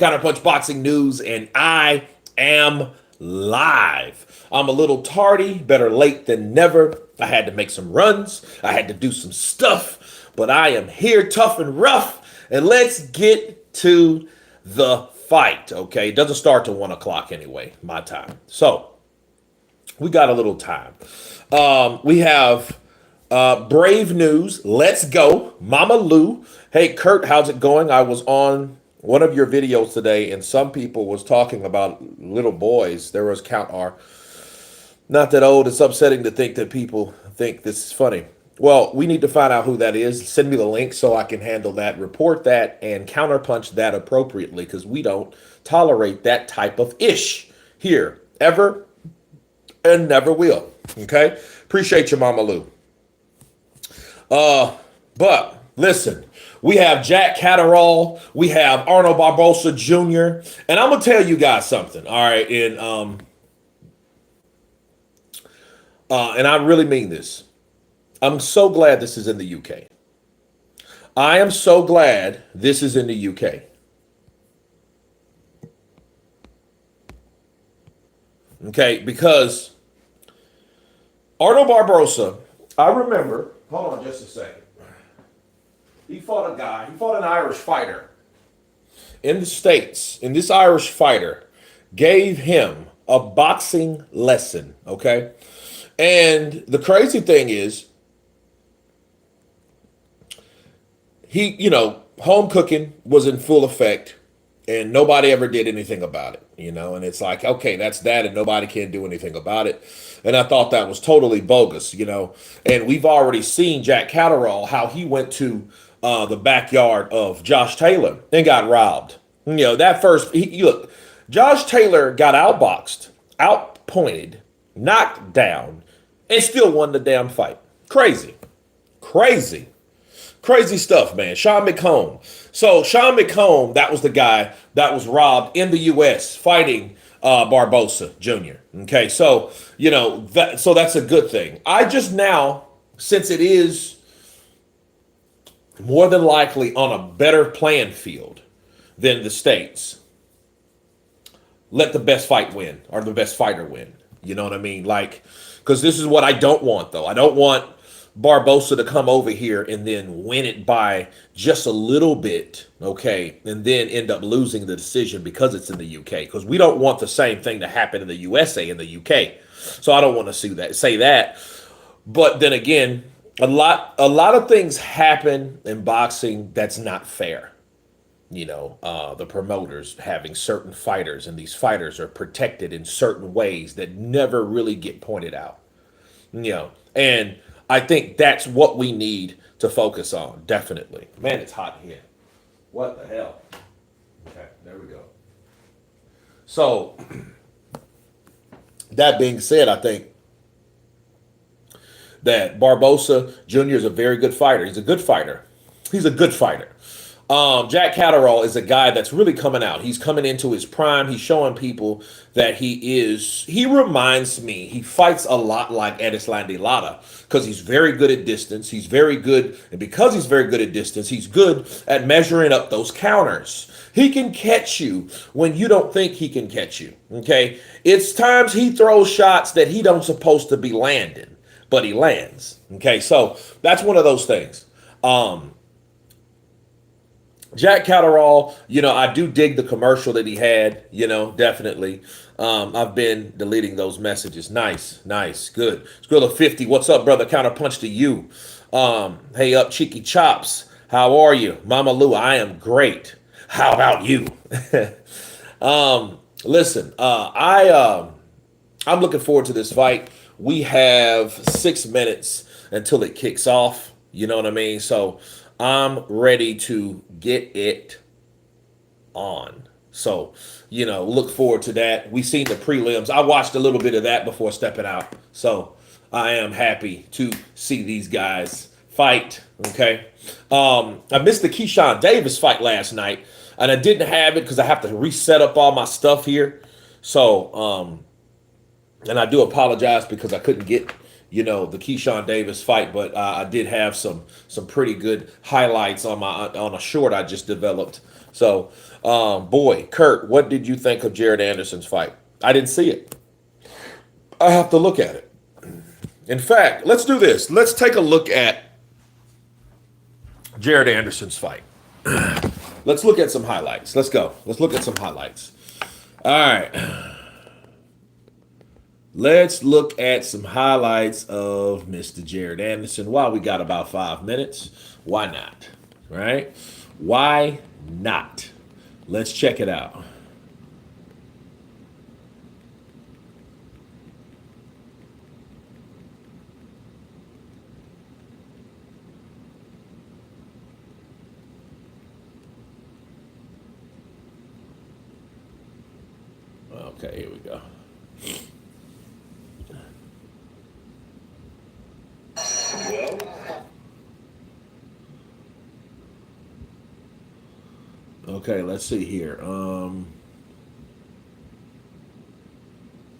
Counter Punch Boxing News, and I am live. I'm a little tardy, better late than never. I had to make some runs, I had to do some stuff, but I am here tough and rough, and let's get to the fight, okay? It doesn't start till 1 o'clock anyway, my time. So, we got a little time. We have brave news. Let's go. Mama Lou. Hey, Kurt, how's it going? I was on one of your videos today, and some people was talking about little boys. There was Count R. Not that old. It's upsetting to think that people think this is funny. Well, we need to find out who that is. Send me the link so I can handle that, report that, and counterpunch that appropriately, because we don't tolerate that type of ish here, ever and never will. Okay? Appreciate you, Mama Lou. But listen, we have Jack Catterall, we have Arnold Barbosa Jr., and I'm gonna tell you guys something. All right, and I really mean this. I'm so glad this is in the UK. I am so glad this is in the UK. Okay, because Arnold Barbosa, I remember, hold on just a second. He fought an Irish fighter in the States, and this Irish fighter gave him a boxing lesson, okay? And the crazy thing is, home cooking was in full effect, and nobody ever did anything about it, and it's like, okay, that's that, and nobody can do anything about it. And I thought that was totally bogus, and we've already seen Jack Catterall, how he went to the backyard of Josh Taylor and got robbed. Look, Josh Taylor got outboxed, outpointed, knocked down, and still won the damn fight. Crazy stuff, man. Sean McComb. So Sean McComb, that was the guy that was robbed in the U.S. fighting Barbosa Jr. Okay, so that's a good thing. I just now, since it is more than likely on a better playing field than the States, let the best fight win, or the best fighter win. You know what I mean? Like, because this is what I don't want, though. I don't want Barbosa to come over here and then win it by just a little bit, okay, and then end up losing the decision because it's in the UK. Because we don't want the same thing to happen in the USA in the UK. So I don't want to say that. But then again, a lot of things happen in boxing that's not fair. The promoters having certain fighters, and these fighters are protected in certain ways that never really get pointed out. And I think that's what we need to focus on, definitely. Man, it's hot here. What the hell? Okay, there we go. So, that being said, I think that Barbosa Jr. is a very good fighter. He's a good fighter. Jack Catterall is a guy that's really coming out. He's coming into his prime. He's showing people that he reminds me, he fights a lot like Edislan de Lara, because he's very good at distance. He's very good, and because he's very good at distance, he's good at measuring up those counters. He can catch you when you don't think he can catch you, okay? It's times he throws shots that he don't supposed to be landing, but he lands, okay? So that's one of those things. Jack Catterall, I do dig the commercial that he had, definitely. I've been deleting those messages. Nice, good. Skrill of 50, what's up, brother? Counterpunch to you. Hey up, Cheeky Chops. How are you? Mama Lou, I am great. How about you? Listen, I'm looking forward to this fight. We have 6 minutes until it kicks off. You know what I mean? So I'm ready to get it on. So, look forward to that. We seen the prelims. I watched a little bit of that before stepping out. So I am happy to see these guys fight. Okay. I missed the Keyshawn Davis fight last night, and I didn't have it because I have to reset up all my stuff here. So, and I do apologize because I couldn't get the Keyshawn Davis fight, but I did have some pretty good highlights on a short I just developed So, boy, Kurt, what did you think of Jared Anderson's fight? I didn't see it. I have to look at it. In fact, let's do this. Let's take a look at Jared Anderson's fight. Let's look at some highlights. Let's go. Let's look at some highlights. All right. Let's look at some highlights of Mr. Jared Anderson. While we got about 5 minutes, why not? Right? Why not? Let's check it out. Okay, here we go. Okay, let's see here.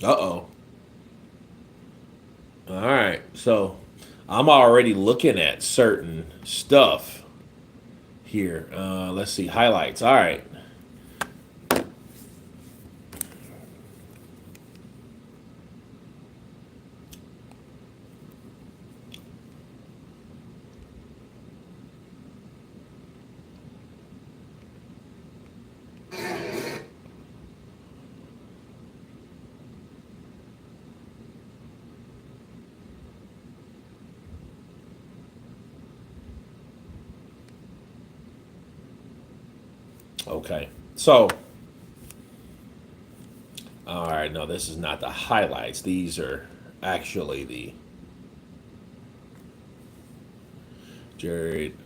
Uh-oh. All right. So I'm already looking at certain stuff here. Let's see. Highlights. All right. Okay. So, all right. No, this is not the highlights. These are actually the Jared.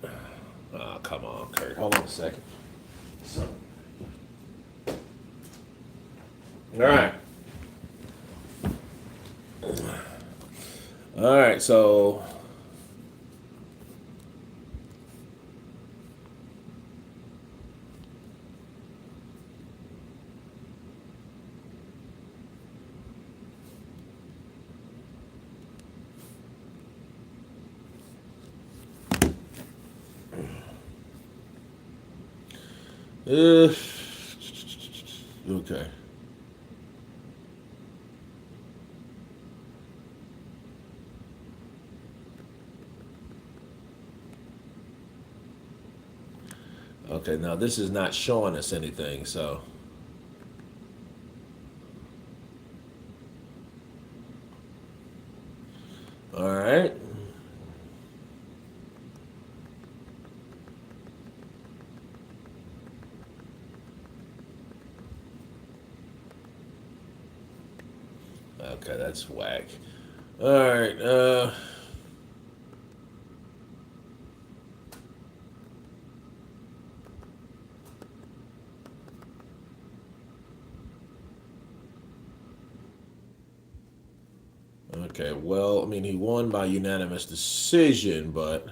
Oh, come on, Kurt. Hold on a second. So, all right. All right. So, uh, okay. Okay. Now, this is not showing us anything. So, all right. Okay, that's whack. All right. Okay. Well, I mean, he won by unanimous decision, but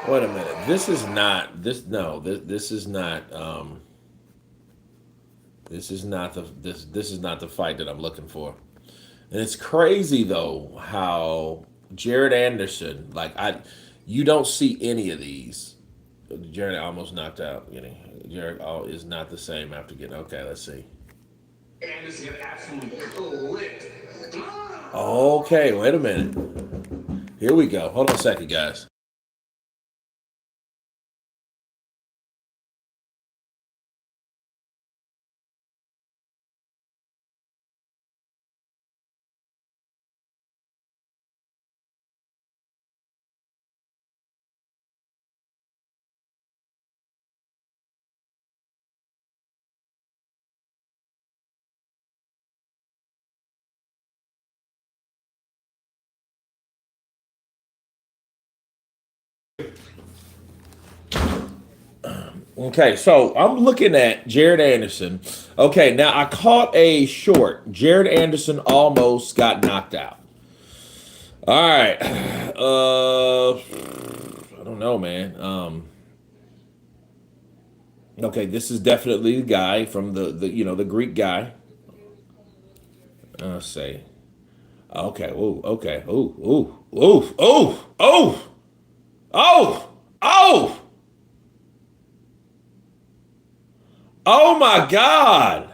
wait a minute. This is not this. No, this is not. This is not the this is not the fight that I'm looking for. And it's crazy though how Jared Anderson, like you don't see any of these. Jared almost knocked out. You know, Jared is not the same after getting. Okay, let's see. Anderson absolutely clicked. Okay, wait a minute. Here we go. Hold on a second, guys. Okay, so I'm looking at Jared Anderson. Okay, now I caught a short. Jared Anderson almost got knocked out. All right. I don't know, man. Okay, this is definitely the guy from the Greek guy. Let's say. Okay. Ooh. Okay. Ooh. Ooh. Ooh. Ooh. Oh. Oh. Oh. Oh my God.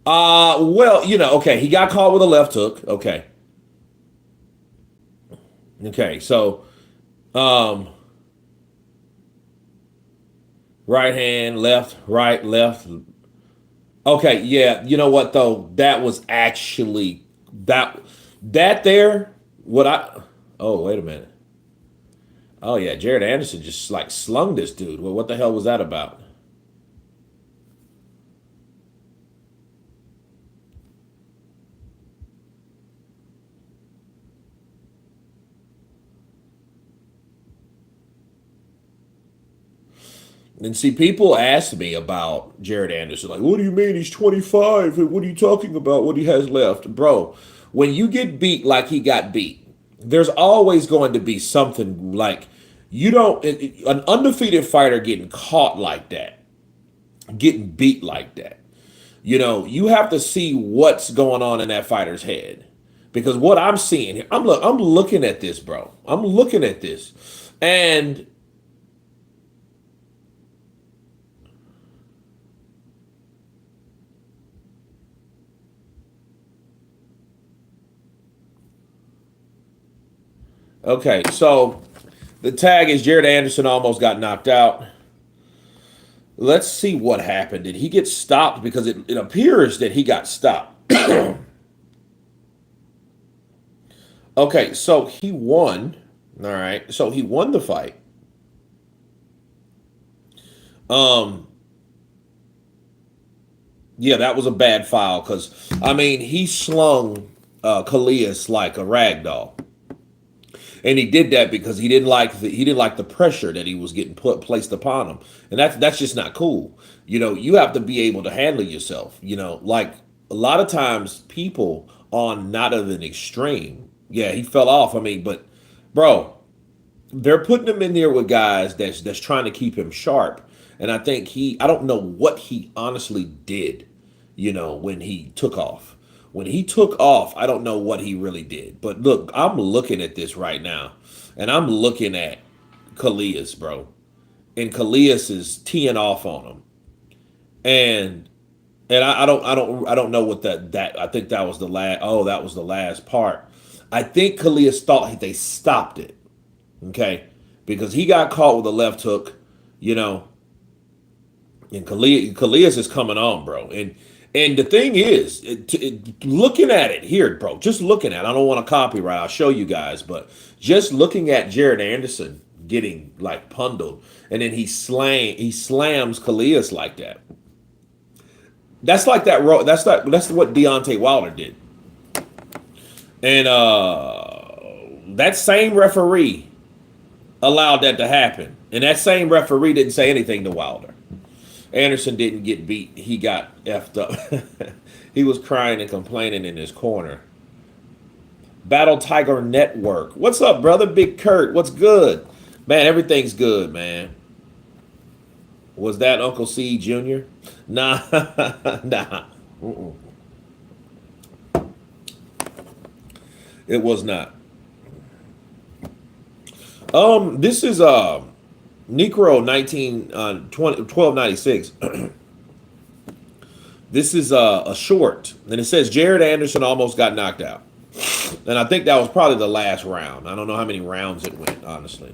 Well, okay, he got caught with a left hook. Okay. Okay. So, um, right hand, left, right, left. Okay, yeah. You know what though? That was actually that that there. What I? Oh, wait a minute. Oh yeah, Jared Anderson just like slung this dude. Well, what the hell was that about? And see, people ask me about Jared Anderson, like, what do you mean he's 25? What are you talking about? What he has left? Bro, when you get beat like he got beat, there's always going to be something like you don't, an undefeated fighter getting caught like that, getting beat like that. You have to see what's going on in that fighter's head. Because what I'm seeing here, I'm looking at this, bro. I'm looking at this. And okay, so the tag is Jared Anderson almost got knocked out. Let's see what happened. Did he get stopped? Because it appears that he got stopped. Okay, so he won. All right, so he won the fight. Um, yeah, that was a bad foul because I mean he slung Kalias like a rag doll. And he did that because he didn't like the pressure that he was getting placed upon him, and that's just not cool. You have to be able to handle yourself. Like a lot of times people on not of an extreme. Yeah, he fell off. I mean, but bro, they're putting him in there with guys that's trying to keep him sharp. And I don't know what he honestly did, when he took off. When he took off, I don't know what he really did. But look, I'm looking at this right now, and I'm looking at Kalias, bro. And Kalias is teeing off on him. And I don't know what that I think that was the last that was the last part. I think Kalias thought they stopped it. Okay, because he got caught with a left hook, you know, and Kalias is coming on, bro. And the thing is, looking at it here, bro, just looking at it, I don't want to copyright, I'll show you guys, but just looking at Jared Anderson getting like pundled, and then he slams Kalias like that. That's like that. That's what Deontay Wilder did, and that same referee allowed that to happen. And that same referee didn't say anything to Wilder. Anderson didn't get beat. He got effed up. He was crying and complaining in his corner. Battle Tiger Network. What's up, brother? Big Kurt. What's good? Man, everything's good, man. Was that Uncle C Jr.? Nah. Nah. Mm-mm. It was not. This is Necro 1296. This is a short, and it says Jared Anderson almost got knocked out, and I think that was probably the last round. I don't know how many rounds it went, honestly.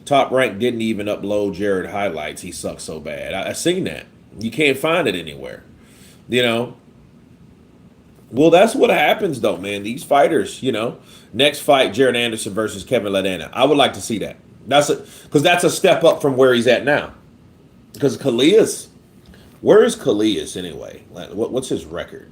Top Rank didn't even upload Jared highlights. He sucks so bad. I seen that. You can't find it anywhere. You know. Well, that's what happens, though, man. These fighters, next fight, Jared Anderson versus Kevin Ladana. I would like to see that. Because that's a step up from where he's at now. Because Kalias, where is Kalias anyway? What's his record?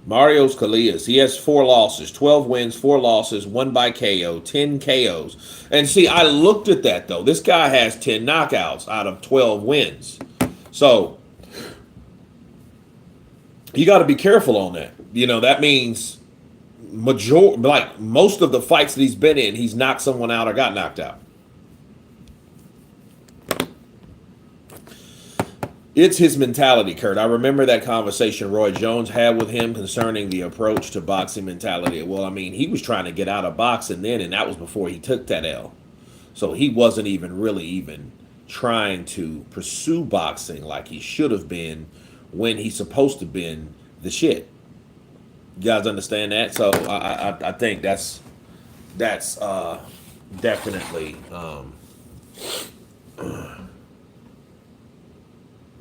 Mario Scalias. He has 4 losses, 12 wins, 4 losses, 1 by KO, 10 KOs. And see, I looked at that though. This guy has 10 knockouts out of 12 wins. So you got to be careful on that. That means most of the fights that he's been in, he's knocked someone out or got knocked out. It's his mentality, Kurt. I remember that conversation Roy Jones had with him concerning the approach to boxing mentality. Well, I mean, he was trying to get out of boxing then, and that was before he took that L. So he wasn't even really even trying to pursue boxing like he should have been when he's supposed to been the shit. You guys understand that? So I think that's definitely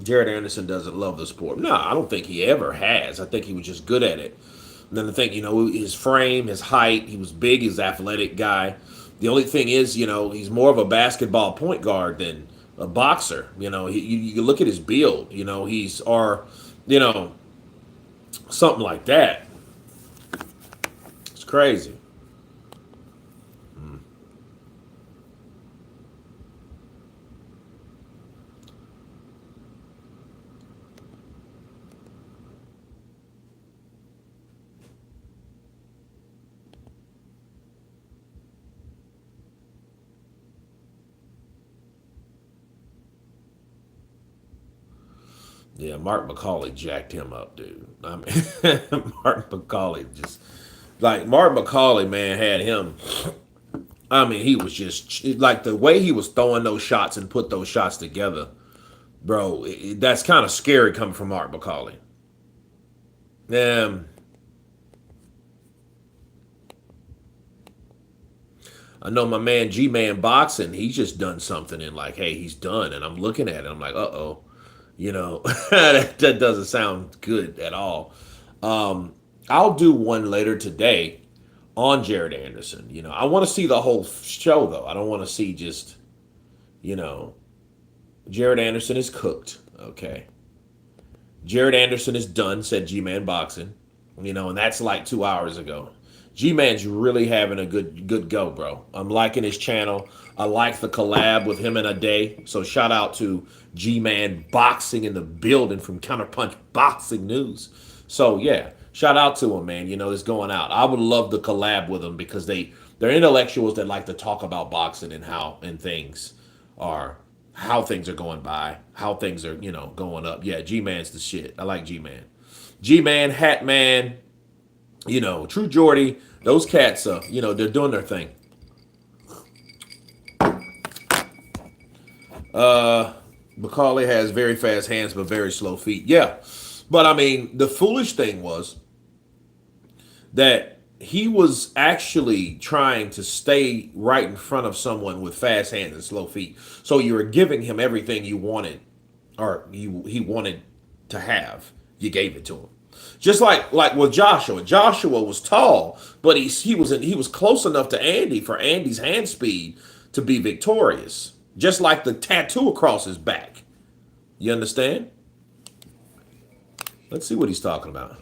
Jared Anderson doesn't love the sport. No, I don't think he ever has. I think he was just good at it. And then the thing, his frame, his height, he was big, he's an athletic guy. The only thing is, he's more of a basketball point guard than a boxer. You look at his build, you know, something like that. It's crazy. Yeah, Mark McCauley jacked him up, dude. I mean, Mark McCauley just Mark McCauley, man, had him. I mean, he was just like the way he was throwing those shots and put those shots together, bro. That's kind of scary coming from Mark McCauley. Um, I know my man G Man Boxing. He's just done something and like, hey, he's done, and I'm looking at it. I'm like, that doesn't sound good at all. I'll do one later today on Jared Anderson. I want to see the whole show though. I don't want to see just you know Jared Anderson is cooked. Okay, Jared Anderson is done. Said G Man Boxing. And that's like 2 hours ago. G Man's really having a good go, bro. I'm liking his channel. I like the collab with him in a day. So shout out to G Man Boxing in the building from Counterpunch Boxing News. So yeah, shout out to him, man. It's going out. I would love to collab with them because they're intellectuals that like to talk about boxing and are how things are going by, how things are going up. Yeah, G Man's the shit. I like G Man. G Man, Hat Man, True Jordy, those cats, they're doing their thing. McCauley has very fast hands but very slow feet. Yeah. But I mean, the foolish thing was that he was actually trying to stay right in front of someone with fast hands and slow feet. So you were giving him everything you wanted or he wanted to have. You gave it to him. Just like with Joshua. Joshua was tall, but he was close enough to Andy for Andy's hand speed to be victorious. Just like the tattoo across his back. You understand? Let's see what he's talking about.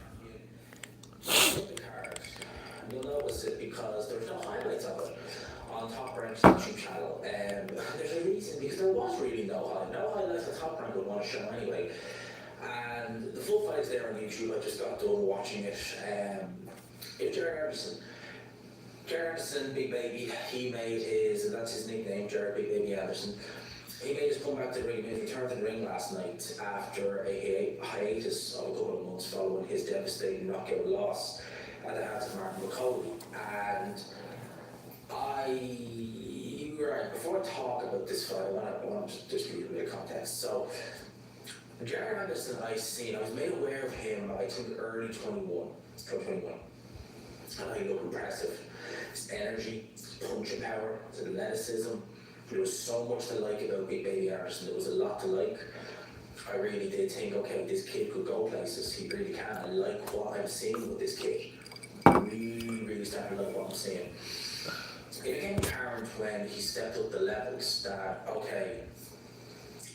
You'll notice it because there's no highlights of it on Top Rank's YouTube channel. There's a reason because there was really no highlights that Top Rank would want to show anyway. And the full fight's there on YouTube. I just got done watching it. If Jared Anderson, Big Baby, he made his, and that's his nickname, Jared Big Baby Anderson. He made his comeback to the ring, he returned to the ring last night after a hiatus of a couple of months following his devastating knockout loss at the hands of Mark McCauley. And before I talk about this fight, I want to just give you a bit of context. So, Jared Anderson, I was made aware of him, I think, early 2021. And he looked impressive. His energy, his punching power, his athleticism. There was so much to like about Big Baby Anderson. There was a lot to like. I really did think, okay, this kid could go places. He really can. I like what I'm seeing with this kid. Really, really starting to like what I'm seeing. It became apparent when he stepped up the levels that, okay,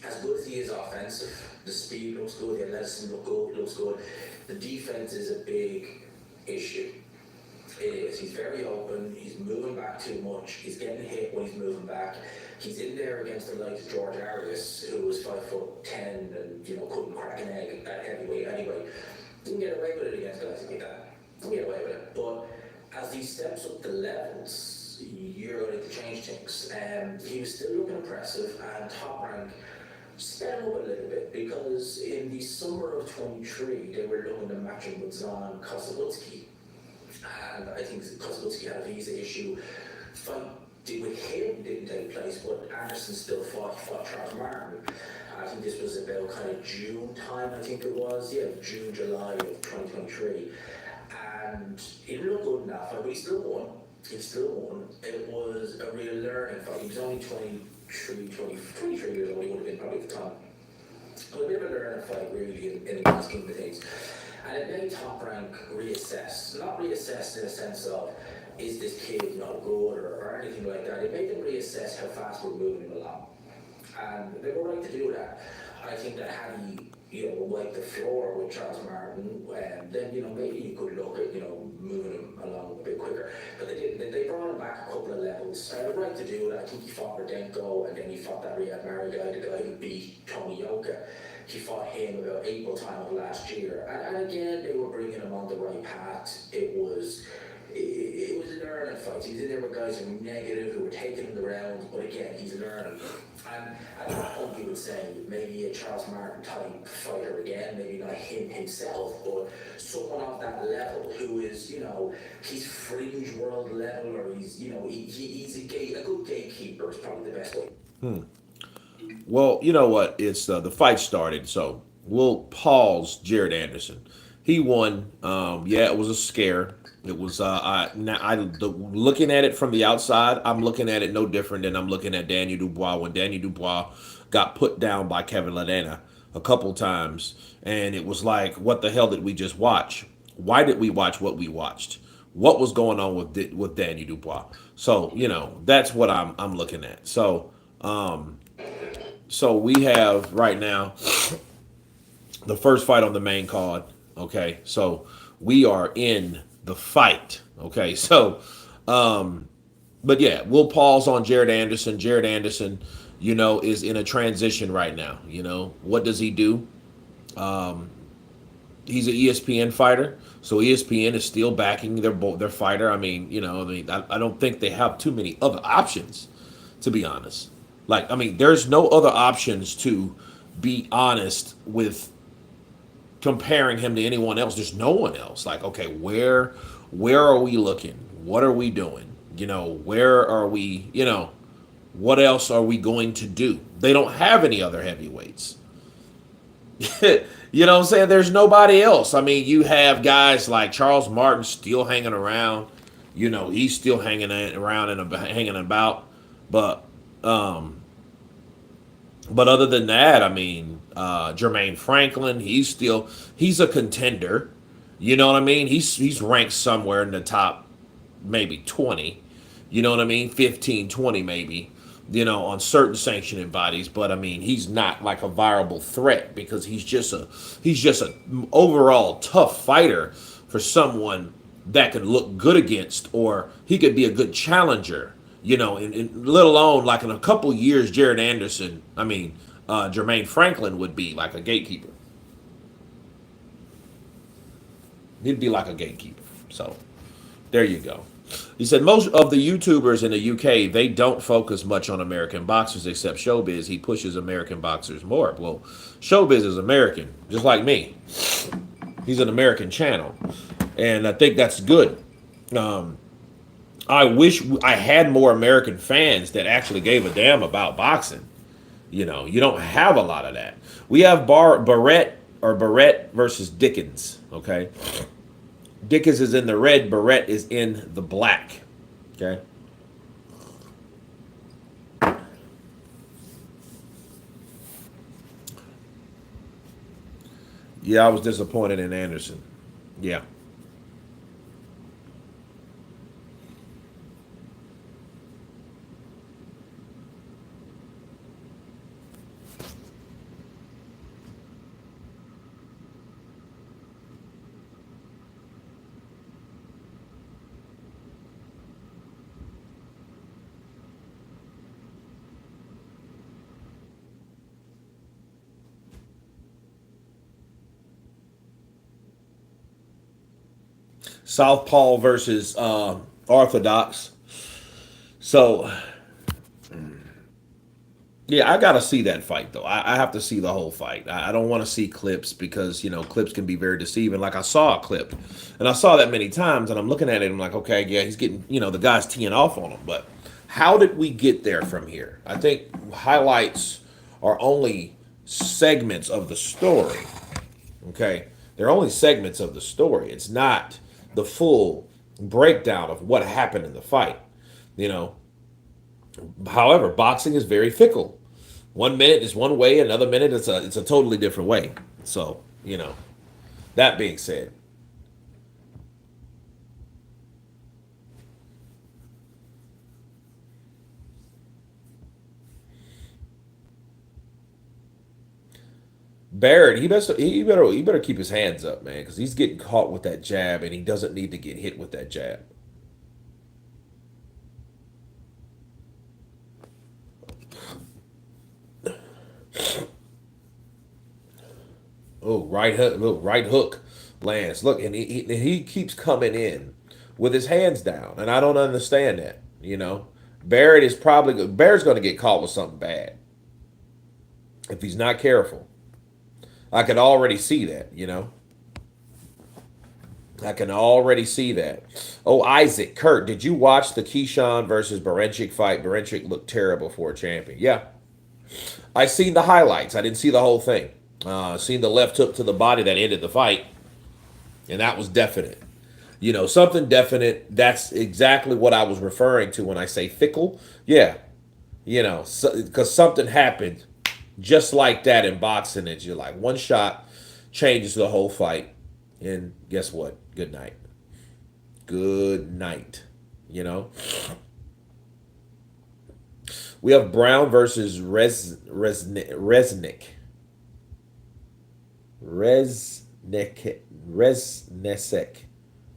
as good as he is offensive, the speed looks good, the athleticism looks good, The defense is a big issue. It is. He's very open. He's moving back too much. He's getting hit when he's moving back. He's in there against the likes of George Arias, who was 5'10" and couldn't crack an egg at heavyweight anyway. Didn't get away with it against guys like that. Didn't get away with it. But as he steps up the levels, you're going to change things. He was still looking impressive, and Top Rank sped him up a little bit because in the summer of 23 they were looking to match him with Zan Kosalutsky. And I think Kosalutsky had a visa issue. Fight with him didn't take place, but Anderson still fought Charles Martin. I think this was about kind of June time, I think it was. Yeah, June, July of 2023. And it didn't look good enough, but he still won. He still won. It was a real learning fight. He was only 23 years old, he would have been probably at the time. But a bit of a learning fight, really, in the grand scheme of things. And it made Top Rank reassess. Not reassess in the sense of, is this kid not good or anything like that. It made them reassess how fast we're moving him along. And they were right to do that. I think that had he, wiped the floor with Charles Martin, then, maybe you could look at, moving him along a bit quicker. But they didn't. They brought him back a couple of levels. They were right to do it. I think he fought Rodenko, and then he fought that Riyad Mahrez guy, the guy who beat Tony Yoka. He fought him about April time of last year. And again, they were bringing him on the right path. It was a learning fight. He was in there with guys who were negative, who were taking him the round, but again, he's learning. And at that point, you would say maybe a Charles Martin type fighter again, maybe not him himself, but someone of that level who is, he's fringe world level, or he's, he's a good gatekeeper is probably the best way. Well, you know what? It's the fight started, so we'll pause Jared Anderson. He won. Yeah, it was a scare. It was. Looking at it from the outside, I'm looking at it no different than I'm looking at Daniel Dubois when Daniel Dubois got put down by Kevin Ladena a couple times, and it was like, what the hell did we just watch? Why did we watch what we watched? What was going on with Daniel Dubois? So that's what I'm looking at. So we have right now the first fight on the main card. Okay, so we are in the fight. Okay, so but yeah, we'll pause on Jared Anderson. Jared Anderson, is in a transition right now. What does he do? He's an ESPN fighter, so ESPN is still backing their fighter. I don't think they have too many other options, to be honest. There's no other options to be honest with comparing him to anyone else. There's no one else. Okay, where are we looking? What are we doing? Where are we, what else are we going to do? They don't have any other heavyweights. You know what I'm saying? There's nobody else. You have guys like Charles Martin still hanging around. He's still hanging around and hanging about. But other than that, Jermaine Franklin, he's a contender. You know what I mean? He's ranked somewhere in the top maybe 20. You know what I mean? 15, 20 maybe. On certain sanctioning bodies, but he's not like a viable threat because he's just a overall tough fighter for someone that could look good against, or he could be a good challenger. Let alone like in a couple years, Jared Anderson, Jermaine Franklin would be like a gatekeeper. He'd be like a gatekeeper. So there you go. He said most of the YouTubers in the UK, they don't focus much on American boxers except Showbiz. He pushes American boxers more. Well, Showbiz is American, just like me. He's an American channel. And I think that's good. I wish I had more American fans that actually gave a damn about boxing. You don't have a lot of that. We have Barrett versus Dickens. Okay, Dickens is in the red. Barrett is in the black. Okay. Yeah, I was disappointed in Anderson. Yeah. Southpaw versus Orthodox. So yeah, I gotta see that fight though. I have to see the whole fight. I don't want to see clips because clips can be very deceiving. Like I saw a clip, and I saw that many times, and I'm looking at it. And I'm like, okay, yeah, he's getting the guy's teeing off on him. But how did we get there from here? I think highlights are only segments of the story. Okay, they're only segments of the story. It's not the full breakdown of what happened in the fight. You know, However, boxing is very fickle. 1 minute is one way, another minute it's a totally different way. So, that being said, Barrett, he better keep his hands up, man, because he's getting caught with that jab, and he doesn't need to get hit with that jab. Oh, right hook, little right hook lands. Look, and he keeps coming in with his hands down, and I don't understand that. Barrett's going to get caught with something bad if he's not careful. I can already see that. I can already see that. Oh, Isaac, Kurt, did you watch the Keyshawn versus Barenchik fight? Barenchik looked terrible for a champion. Yeah, I seen the highlights. I didn't see the whole thing. Seen the left hook to the body that ended the fight, and that was definite. Something definite. That's exactly what I was referring to when I say fickle. Yeah, because something happened just like that in boxing, and you're like, one shot changes the whole fight, and guess what? Good night. Good night. You know. We have Brown versus Resnick.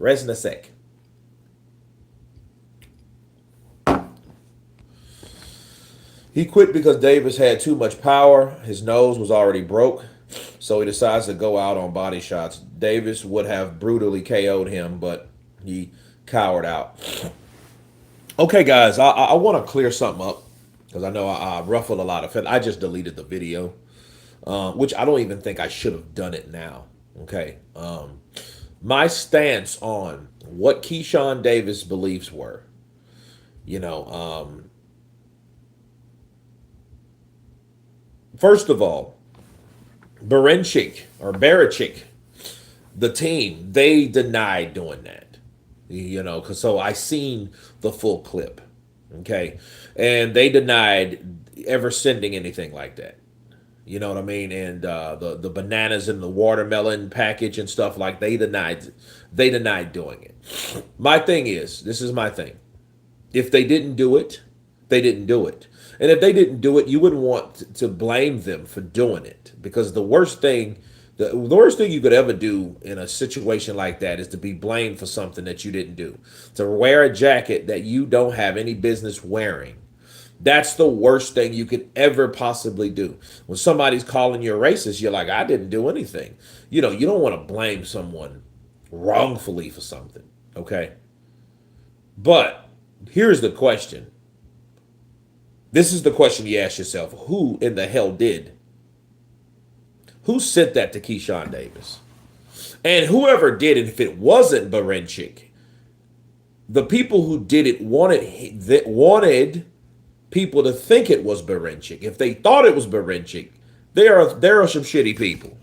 Resnesek. He quit because Davis had too much power. His nose was already broke, so he decides to go out on body shots. Davis would have brutally KO'd him, but he cowered out. Okay, guys, I want to clear something up because I know I ruffled a lot of feathers. I just deleted the video, which I don't even think I should have done it now. Okay. My stance on what Keyshawn Davis' beliefs were, first of all, Barichik, the team, they denied doing that. Because so I seen the full clip, okay, and they denied ever sending anything like that. You know what I mean? And the bananas and the watermelon package and stuff, like they denied doing it. My thing is, this is my thing. If they didn't do it, they didn't do it. And if they didn't do it, you wouldn't want to blame them for doing it, because the worst thing you could ever do in a situation like that is to be blamed for something that you didn't do. To wear a jacket that you don't have any business wearing. That's the worst thing you could ever possibly do. When somebody's calling you a racist, you're like, I didn't do anything. You don't want to blame someone wrongfully for something, okay? But here's the question. This is the question you ask yourself. Who in the hell did? Who sent that to Keyshawn Davis? And whoever did it, if it wasn't Barenchik, the people who did it wanted people to think it was Barenchik. If they thought it was Barenchik, there are some shitty people.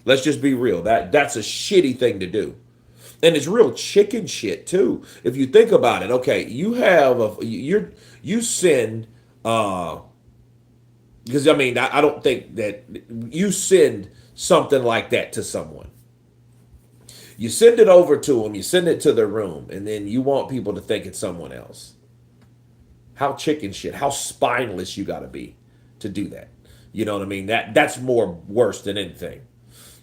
Let's just be real. That's a shitty thing to do. And it's real chicken shit too. If you think about it, okay, you send because I don't think that you send something like that to someone. You send it over to them, you send it to their room, and then you want people to think it's someone else. How chicken shit, how spineless you got to be to do that. You know what I mean? That's more worse than anything.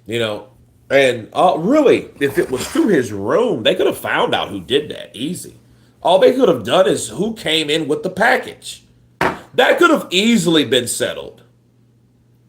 And really, if it was through his room, they could have found out who did that easy. All they could have done is who came in with the package. That could have easily been settled.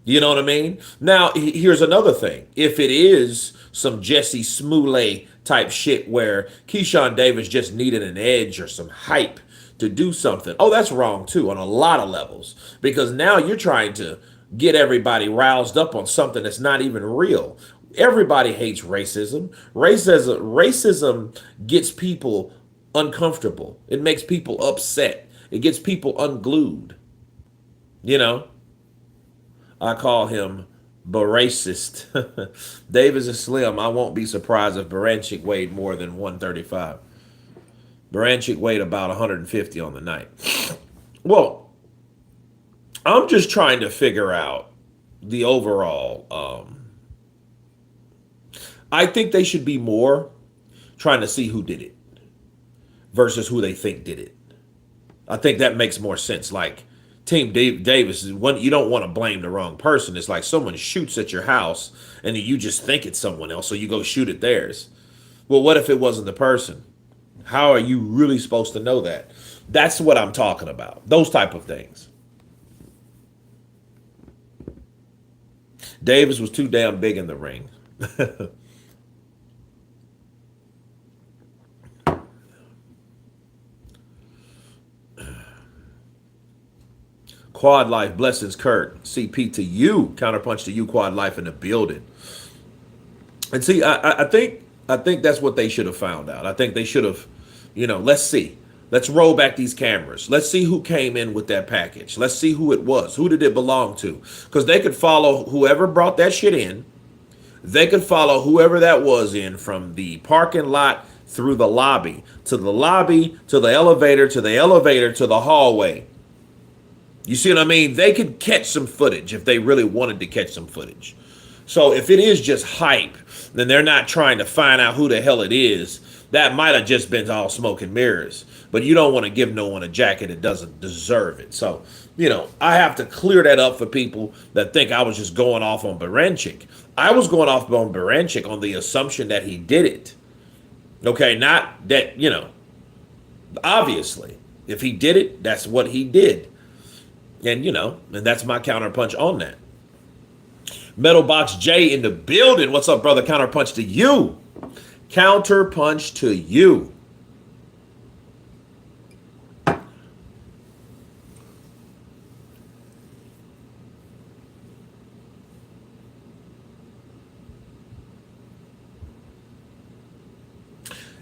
You know what I mean? Now, here's another thing. If it is some Jesse Smollett type shit where Keyshawn Davis just needed an edge or some hype to do something, oh, that's wrong too on a lot of levels. Because now you're trying to get everybody roused up on something that's not even real. Everybody hates racism. Racism gets people uncomfortable. It makes people upset. It gets people unglued. You know? I call him Baracist. Davis is slim. I won't be surprised if Baranchik weighed more than 135. Baranchik weighed about 150 on the night. Well, I'm just trying to figure out the overall. I think they should be more trying to see who did it versus who they think did it. I think that makes more sense. Like Team Davis is when you don't want to blame the wrong person. It's like someone shoots at your house and you just think it's someone else, so you go shoot at theirs. Well, what if it wasn't the person? How are you really supposed to know that? That's what I'm talking about. Those type of things. Davis was too damn big in the ring. Quad Life, blessings, Kurt. CP to you, counterpunch to you, Quad Life in the building. And see, I think that's what they should have found out. I think they should have, let's see. Let's roll back these cameras. Let's see who came in with that package. Let's see who it was. Who did it belong to? Because they could follow whoever brought that shit in. They could follow whoever that was in from the parking lot through the lobby to the elevator to the elevator to the hallway. You see what I mean? They could catch some footage if they really wanted to catch some footage. So if it is just hype, then they're not trying to find out who the hell it is. That might have just been all smoke and mirrors. But you don't want to give no one a jacket that doesn't deserve it. So, I have to clear that up for people that think I was just going off on Baranchik. I was going off on Baranchik on the assumption that he did it. Okay, not that, obviously, if he did it, that's what he did. And that's my counterpunch on that. Metal Box J in the building. What's up, brother? Counterpunch to you. Counterpunch to you.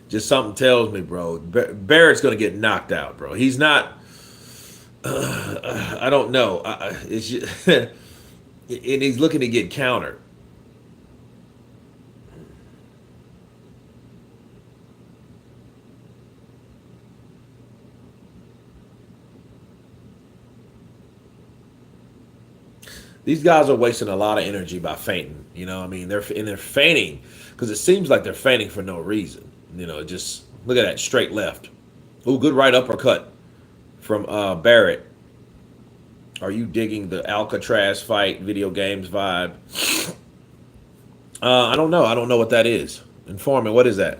Just something tells me, bro, Barrett's going to get knocked out, bro. He's not. I don't know. It's just, and he's looking to get countered. These guys are wasting a lot of energy by fainting. I mean, they're fainting because it seems like they're fainting for no reason. Just look at that straight left. Ooh, good right uppercut from Barrett. Are you digging the Alcatraz fight video games vibe? I don't know. I don't know what that is. Inform me. What is that?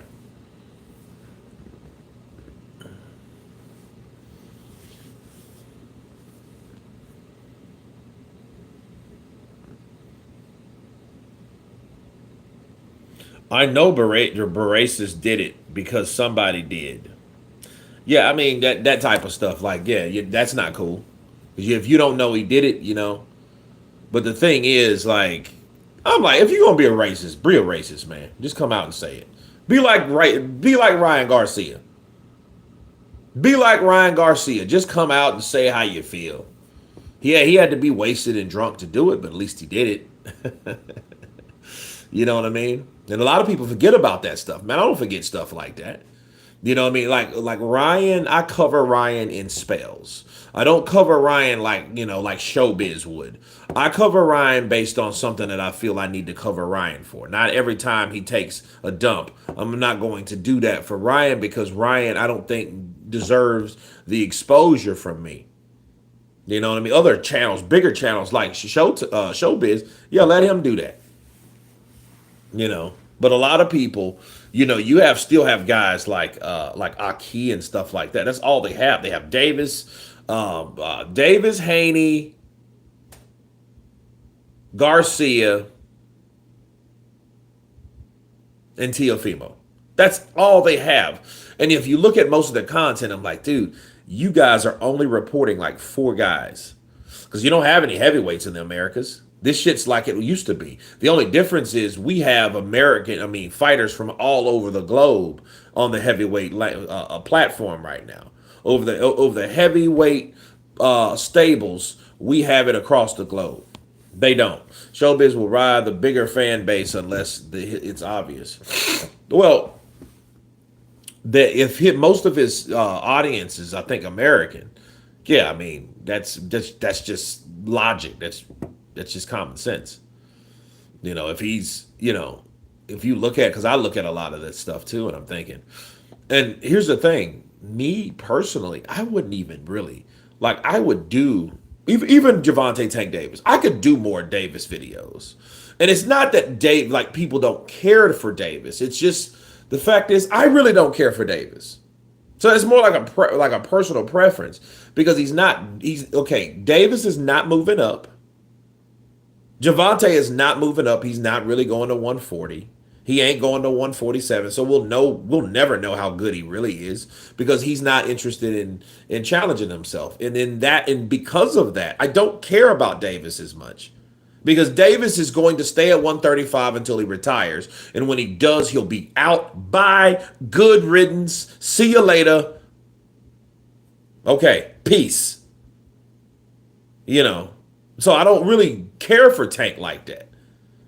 I know Barasis did it because somebody did. Yeah, I mean that type of stuff. Like, that's not cool. If you don't know he did it. But the thing is, like, I'm like, if you're gonna be a racist, man, just come out and say it. Be like Ryan Garcia. Be like Ryan Garcia. Just come out and say how you feel. Yeah, he had to be wasted and drunk to do it, but at least he did it. You know what I mean? And a lot of people forget about that stuff. Man, I don't forget stuff like that. You know what I mean? Like Ryan, I cover Ryan in spells. I don't cover Ryan like Showbiz would. I cover Ryan based on something that I feel I need to cover Ryan for. Not every time he takes a dump. I'm not going to do that for Ryan because Ryan, I don't think, deserves the exposure from me. You know what I mean? Other channels, bigger channels like Showbiz, let him do that. But a lot of people, you still have guys like Aki and stuff like that. That's all they have. They have Davis, Haney, Garcia, and Teofimo. That's all they have. And if you look at most of the content, I'm like, dude, you guys are only reporting like four guys because you don't have any heavyweights in the Americas. This shit's like it used to be. The only difference is we have fighters from all over the globe on the heavyweight platform right now. Over the heavyweight stables, we have it across the globe. They don't. Showbiz will ride the bigger fan base unless it's obvious. Well, most of his audience is, I think, American. Yeah, I mean that's just logic. That's just common sense. If he's if you look at, because I look at a lot of this stuff too, and I'm thinking, and here's the thing, me personally, I wouldn't even really like. I would do even Javante Tank Davis. I could do more Davis videos, and it's not that people don't care for Davis. It's just the fact is I really don't care for Davis. So it's more like a personal preference because he's okay. Davis is not moving up. Javante is not moving up. He's not really going to 140. He ain't going to 147. So we'll never know how good he really is because he's not interested in challenging himself. And because of that, I don't care about Davis as much. Because Davis is going to stay at 135 until he retires. And when he does, he'll be out. Bye. Good riddance. See you later. Okay. Peace. So I don't really care for Tank like that.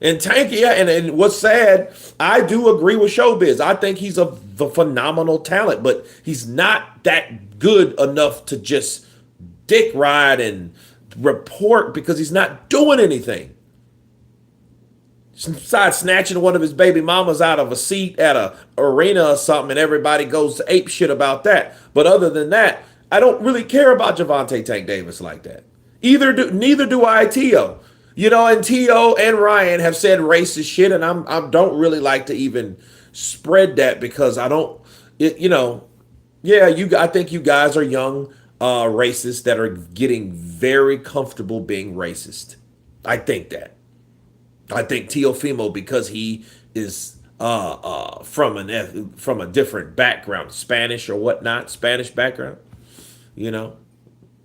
And Tank, yeah, and what's sad, I do agree with Showbiz. I think he's a phenomenal talent, but he's not that good enough to just dick ride and report because he's not doing anything. Besides snatching one of his baby mamas out of a seat at a arena or something, and everybody goes to ape shit about that. But other than that, I don't really care about Javante Tank Davis like that. Neither do I T.O. And T.O. and Ryan have said racist shit, and I don't really like to even spread that because I don't, I think you guys are young racists that are getting very comfortable being racist. I think that. I think Teofimo, because he is from a different background, Spanish or whatnot, Spanish background,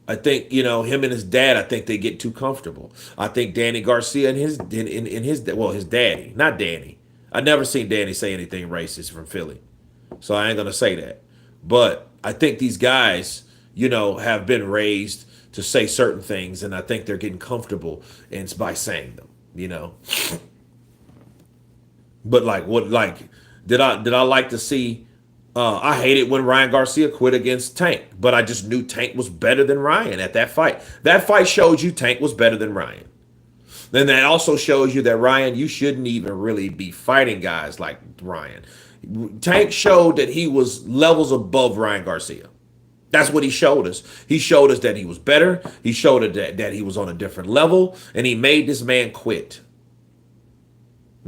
I think him and his dad. I think they get too comfortable. I think Danny Garcia and his daddy, not Danny. I never seen Danny say anything racist from Philly, so I ain't gonna say that. But I think these guys, have been raised to say certain things, and I think they're getting comfortable by saying them. But did I like to see? I hated when Ryan Garcia quit against Tank, but I just knew Tank was better than Ryan at that fight. That fight showed you Tank was better than Ryan. Then that also shows you that Ryan, you shouldn't even really be fighting guys like Ryan. Tank showed that he was levels above Ryan Garcia. That's what he showed us. He showed us that he was better. He showed us that he was on a different level, and he made this man quit.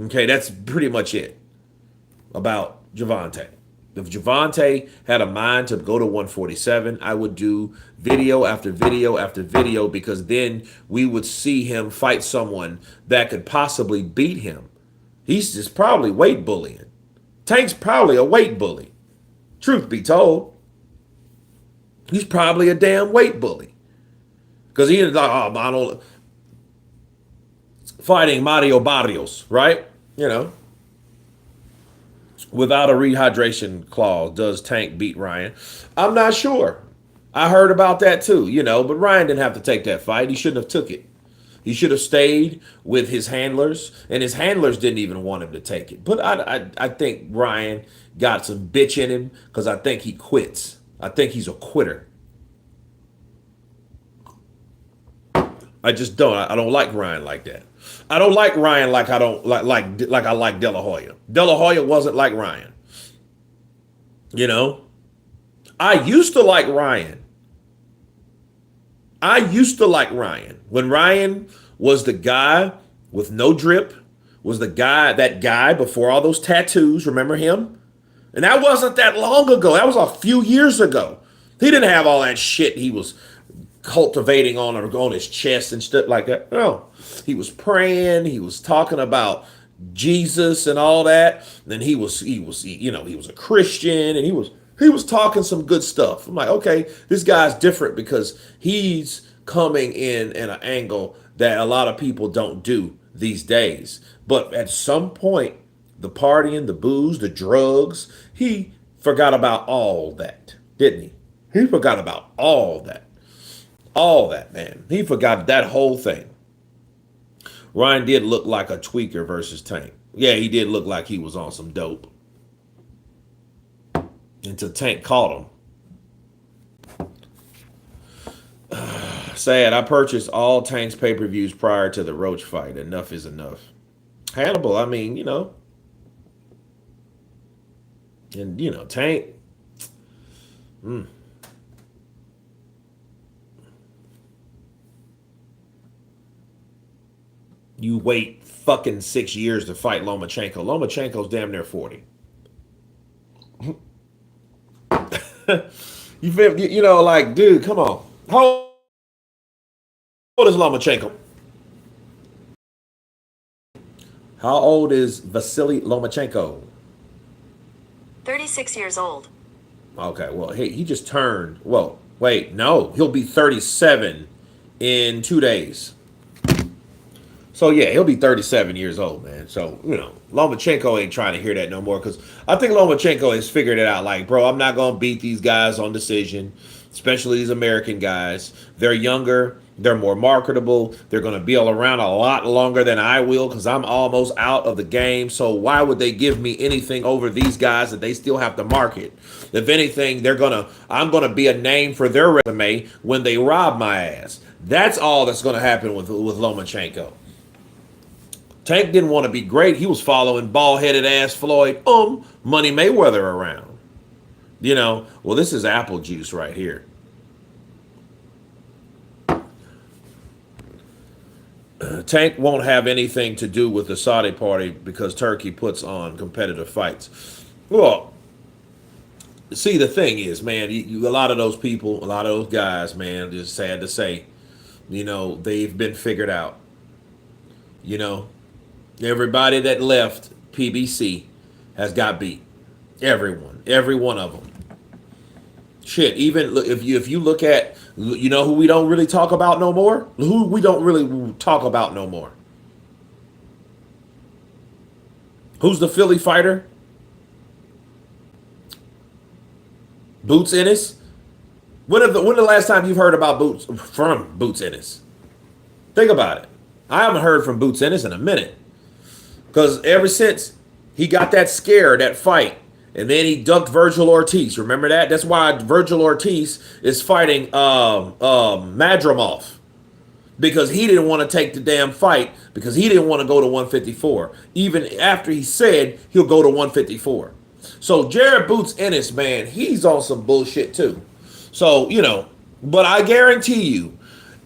Okay, that's pretty much it about Javante. If Javante had a mind to go to 147, I would do video after video after video because then we would see him fight someone that could possibly beat him. He's just probably weight bullying. Tank's probably a weight bully. Truth be told. He's probably a damn weight bully. Because he is like, Arnold fighting Mario Barrios, right? Without a rehydration clause, does Tank beat Ryan? I'm not sure. I heard about that too, but Ryan didn't have to take that fight. He shouldn't have took it. He should have stayed with his handlers, and his handlers didn't even want him to take it. But I think Ryan got some bitch in him because I think he quits. I think he's a quitter. I just don't. I don't like Ryan like that. I don't like Ryan like I don't like I like De La Hoya. De La Hoya wasn't like Ryan. I used to like Ryan. When Ryan was the guy with no drip, was that guy before all those tattoos. Remember him? And that wasn't that long ago. That was a few years ago. He didn't have all that shit he was cultivating on his chest and stuff like that. No, he was praying. He was talking about Jesus and all that. And he was a Christian, and he was talking some good stuff. I'm like, okay, this guy's different because he's coming in an angle that a lot of people don't do these days. But at some point, the partying, the booze, the drugs, he forgot about all that, didn't he? He forgot about all that. All that, man. He forgot that whole thing. Ryan did look like a tweaker versus Tank. Yeah, he did look like he was on some dope. Until Tank caught him. Sad. I purchased all Tank's pay-per-views prior to the Roach fight. Enough is enough. Hannibal, I mean, and Tank. You wait fucking 6 years to fight Lomachenko. Lomachenko's damn near 40. You feel, like, dude, come on. How old is Lomachenko? How old is Vasily Lomachenko? 36 years old. Okay, well, he just turned. Well, wait, no, he'll be 37 in 2 days. So yeah, he'll be 37 years old, man. So Lomachenko ain't trying to hear that no more because I think Lomachenko has figured it out. Like, bro, I'm not gonna beat these guys on decision, especially these American guys. They're younger, they're more marketable, they're gonna be all around a lot longer than I will because I'm almost out of the game. So why would they give me anything over these guys that they still have to market? If anything, I'm gonna be a name for their resume when they rob my ass. That's all that's gonna happen with Lomachenko. Tank didn't want to be great. He was following bald-headed ass Floyd, Money Mayweather around. Well, this is apple juice right here. Tank won't have anything to do with the Saudi party because Turkey puts on competitive fights. Well, see, the thing is, man, a lot of those people, a lot of those guys, man, just sad to say, they've been figured out. Everybody that left PBC has got beat. Everyone, every one of them. Shit, even if you look at, who we don't really talk about no more? Who we don't really talk about no more? Who's the Philly fighter? Boots Ennis? When the last time you've heard about Boots Ennis? Think about it. I haven't heard from Boots Ennis in a minute. Because ever since he got that scare, that fight, and then he ducked Virgil Ortiz. Remember that? That's why Virgil Ortiz is fighting Madrimov. Because he didn't want to take the damn fight because he didn't want to go to 154. Even after he said he'll go to 154. So Jared Boots Ennis, man, he's on some bullshit too. So, but I guarantee you,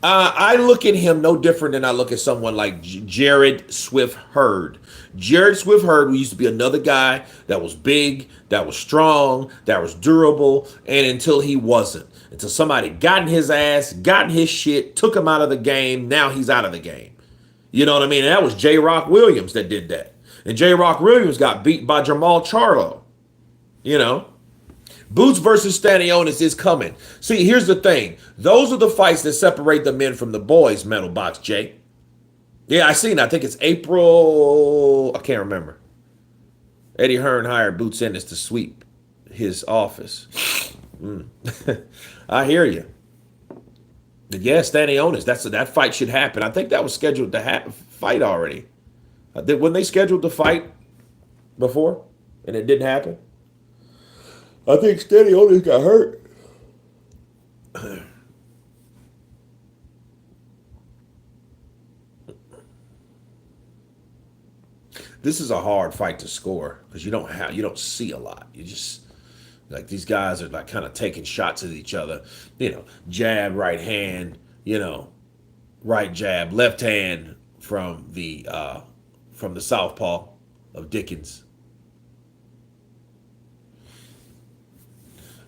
I look at him no different than I look at someone like Jared Swift Hurd. Jared Swift Hurd used to be another guy that was big, that was strong, that was durable, and until he wasn't. Until somebody got in his ass, got in his shit, took him out of the game, now he's out of the game. You know what I mean? And that was J. Rock Williams that did that. And J. Rock Williams got beat by Jamal Charlo. Boots versus Stanionis is coming. See, here's the thing. Those are the fights that separate the men from the boys, Metal Box Jay. Yeah, I seen. I think it's April. I can't remember. Eddie Hearn hired Boots Ennis to sweep his office. I hear you. But yeah, Stanionis. That fight should happen. I think that was scheduled to fight already. When they scheduled the fight before, and it didn't happen. I think Stanionis got hurt. This is a hard fight to score because you don't see a lot. You just like these guys are like kind of taking shots at each other. Jab, right hand. Right jab, left hand from the southpaw of Dickens.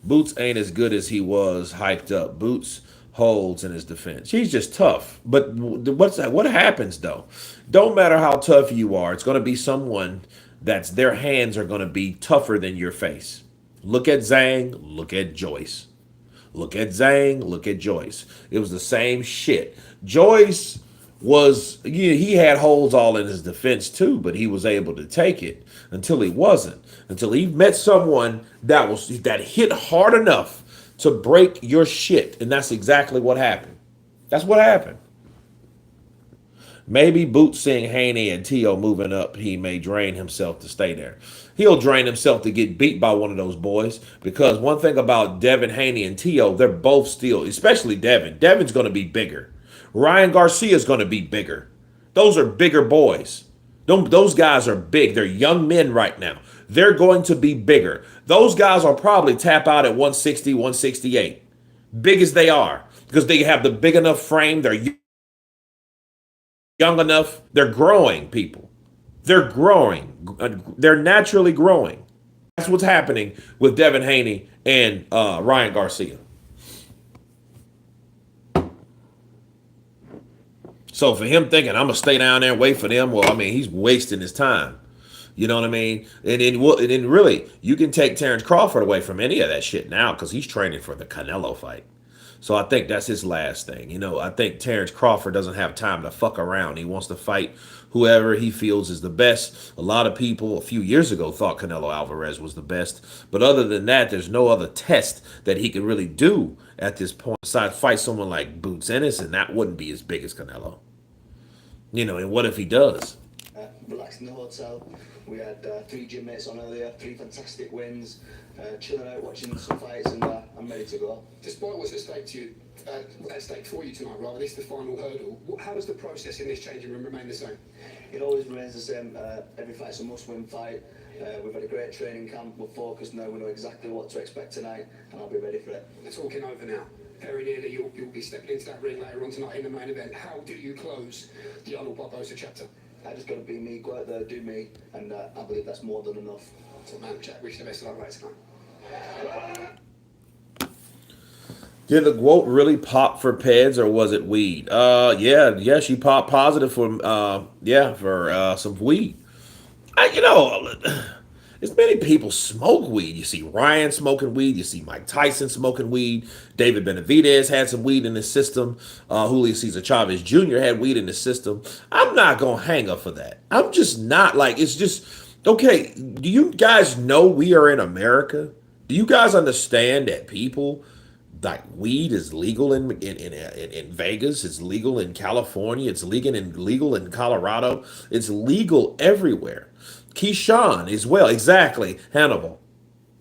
Boots ain't as good as he was hyped up. Boots holds in his defense. He's just tough. But what's that? What happens though? Don't matter how tough you are. It's going to be someone that's their hands are going to be tougher than your face. Look at Zhang. Look at Joyce. Look at Zhang. Look at Joyce. It was the same shit. Joyce was he had holes all in his defense too, but he was able to take it until he wasn't. Until he met someone that hit hard enough to break your shit, and that's exactly what happened. That's what happened. Maybe Boots seeing Haney and Tio moving up, he may drain himself to stay there. He'll drain himself to get beat by one of those boys because one thing about Devin Haney and Tio, they're both still, especially Devin. Devin's going to be bigger. Ryan Garcia's going to be bigger. Those are bigger boys. Those guys are big. They're young men right now. They're going to be bigger. Those guys will probably tap out at 160, 168. Big as they are because they have the big enough frame. They're young enough. They're growing, people. They're growing. They're naturally growing. That's what's happening with Devin Haney and Ryan Garcia. So for him thinking, I'm going to stay down there and wait for them, well, I mean, he's wasting his time. You know what I mean? And then really, you can take Terrence Crawford away from any of that shit now because he's training for the Canelo fight. So I think that's his last thing. I think Terrence Crawford doesn't have time to fuck around. He wants to fight whoever he feels is the best. A lot of people a few years ago thought Canelo Alvarez was the best. But other than that, there's no other test that he could really do at this point besides fight someone like Boots Ennis, and that wouldn't be as big as Canelo. And what if he does? Relaxed in the hotel. We had 3 gym mates on earlier, 3 fantastic wins, chilling out, watching some fights, and I'm ready to go. Despite what's at stake for you tonight, rather, this is the final hurdle. How does the process in this changing room remain the same? It always remains the same. Every fight's a must-win fight. We've had a great training camp. We're focused now. We know exactly what to expect tonight, and I'll be ready for it. It's talking over now. Very nearly, you'll be stepping into that ring later on tonight in the main event. How do you close the Arnold Barbosa chapter? I just got to be me, go out there, do me, and I believe that's more than enough. So, man, Jack, wish you the best of luck tonight. Did the quote really pop for Peds or was it weed? Yeah, she popped positive for some weed. As many people smoke weed. You see Ryan smoking weed. You see Mike Tyson smoking weed. David Benavidez had some weed in his system. Julio Cesar Chavez Jr. had weed in his system. I'm not going to hang up for that. I'm just not it's just, okay, do you guys know we are in America? Do you guys understand that people, weed is legal in Vegas. It's legal in California. It's legal in Colorado. It's legal everywhere. Keyshawn as well. Exactly. Hannibal.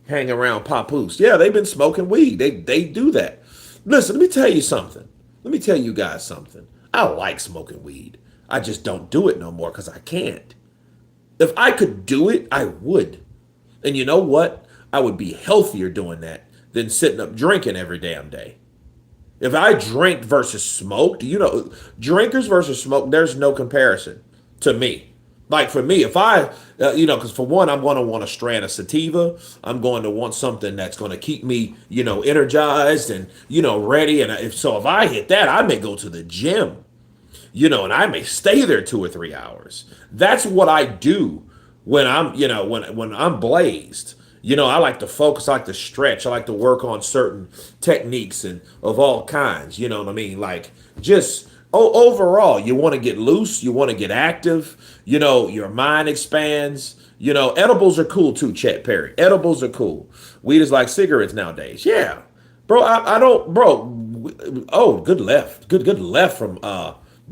Hang around Papoose. Yeah, they've been smoking weed. They do that. Listen, let me tell you something. Let me tell you guys something. I like smoking weed. I just don't do it no more because I can't. If I could do it, I would. And you know what? I would be healthier doing that than sitting up drinking every damn day. If I drink versus smoke, drinkers versus smoke, there's no comparison to me. Like for me, if I, because for one, I'm going to want a strand of sativa. I'm going to want something that's going to keep me, energized and, ready. And if I hit that, I may go to the gym, and I may stay there 2 or 3 hours. That's what I do when I'm, when I'm blazed. I like to focus, I like to stretch, I like to work on certain techniques and of all kinds, you know what I mean? Like just overall, you want to get loose, you want to get active, your mind expands. Edibles are cool too, Chet Perry. Edibles are cool. Weed is like cigarettes nowadays. Yeah. Bro, I don't, bro. Oh, good left. Good left from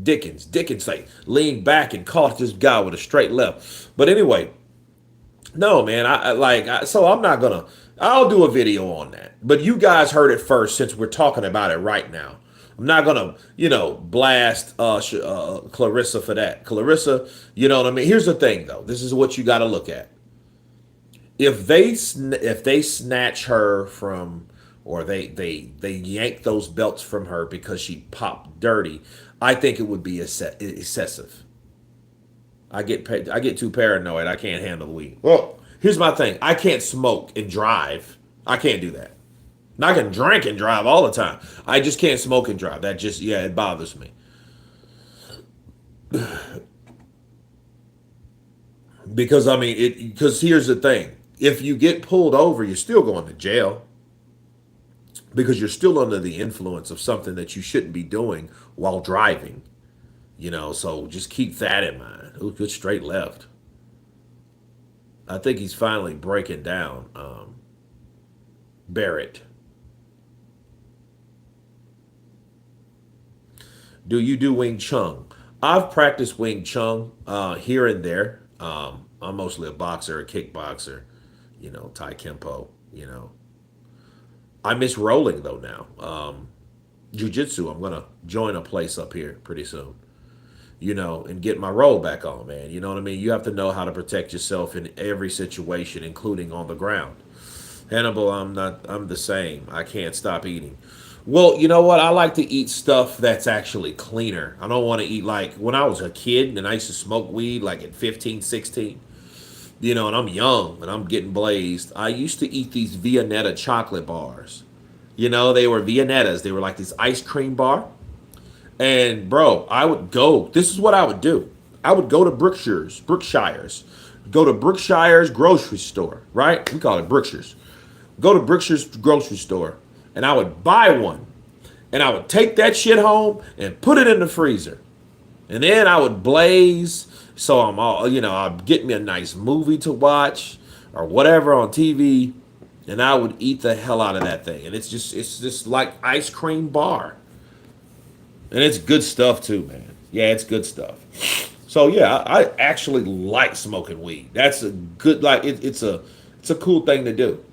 Dickens. Dickens leaned back and caught this guy with a straight left. But anyway, no, man, so I'm not gonna, I'll do a video on that. But you guys heard it first since we're talking about it right now. I'm not gonna, blast Clarissa for that. Clarissa, you know what I mean? Here's the thing though. This is what you gotta look at. If they snatch her from, or they yank those belts from her because she popped dirty, I think it would be excessive. I get too paranoid. I can't handle weed. Well, here's my thing. I can't smoke and drive. I can't do that. And I can drink and drive all the time. I just can't smoke and drive. That just, yeah, it bothers me. Because I mean, because here's the thing: if you get pulled over, you're still going to jail because you're still under the influence of something that you shouldn't be doing while driving. So just keep that in mind. Ooh, good straight left. I think he's finally breaking down. Barrett, do you do Wing Chun? I've practiced Wing Chun here and there. I'm mostly a boxer, a kickboxer, Tai Kempo. I miss rolling though now. Jiu-jitsu, I'm gonna join a place up here pretty soon. And get my roll back on, man. You know what I mean? You have to know how to protect yourself in every situation, including on the ground. Hannibal, I'm the same. I can't stop eating. Well, you know what? I like to eat stuff that's actually cleaner. I don't want to eat like when I was a kid and I used to smoke weed like at 15, 16, and I'm young and I'm getting blazed. I used to eat these Viennetta chocolate bars. They were Viennettas. They were like this ice cream bar. And bro, I would go. This is what I would do. I would go to go to Brookshire's grocery store, right? We call it Brookshire's. Go to Brookshire's grocery store, and I would buy one, and I would take that shit home and put it in the freezer, and then I would blaze. So I'd get me a nice movie to watch or whatever on TV, and I would eat the hell out of that thing. And it's just like ice cream bar. And it's good stuff too, man. Yeah, it's good stuff. So yeah, I actually like smoking weed. That's a good it's a cool thing to do.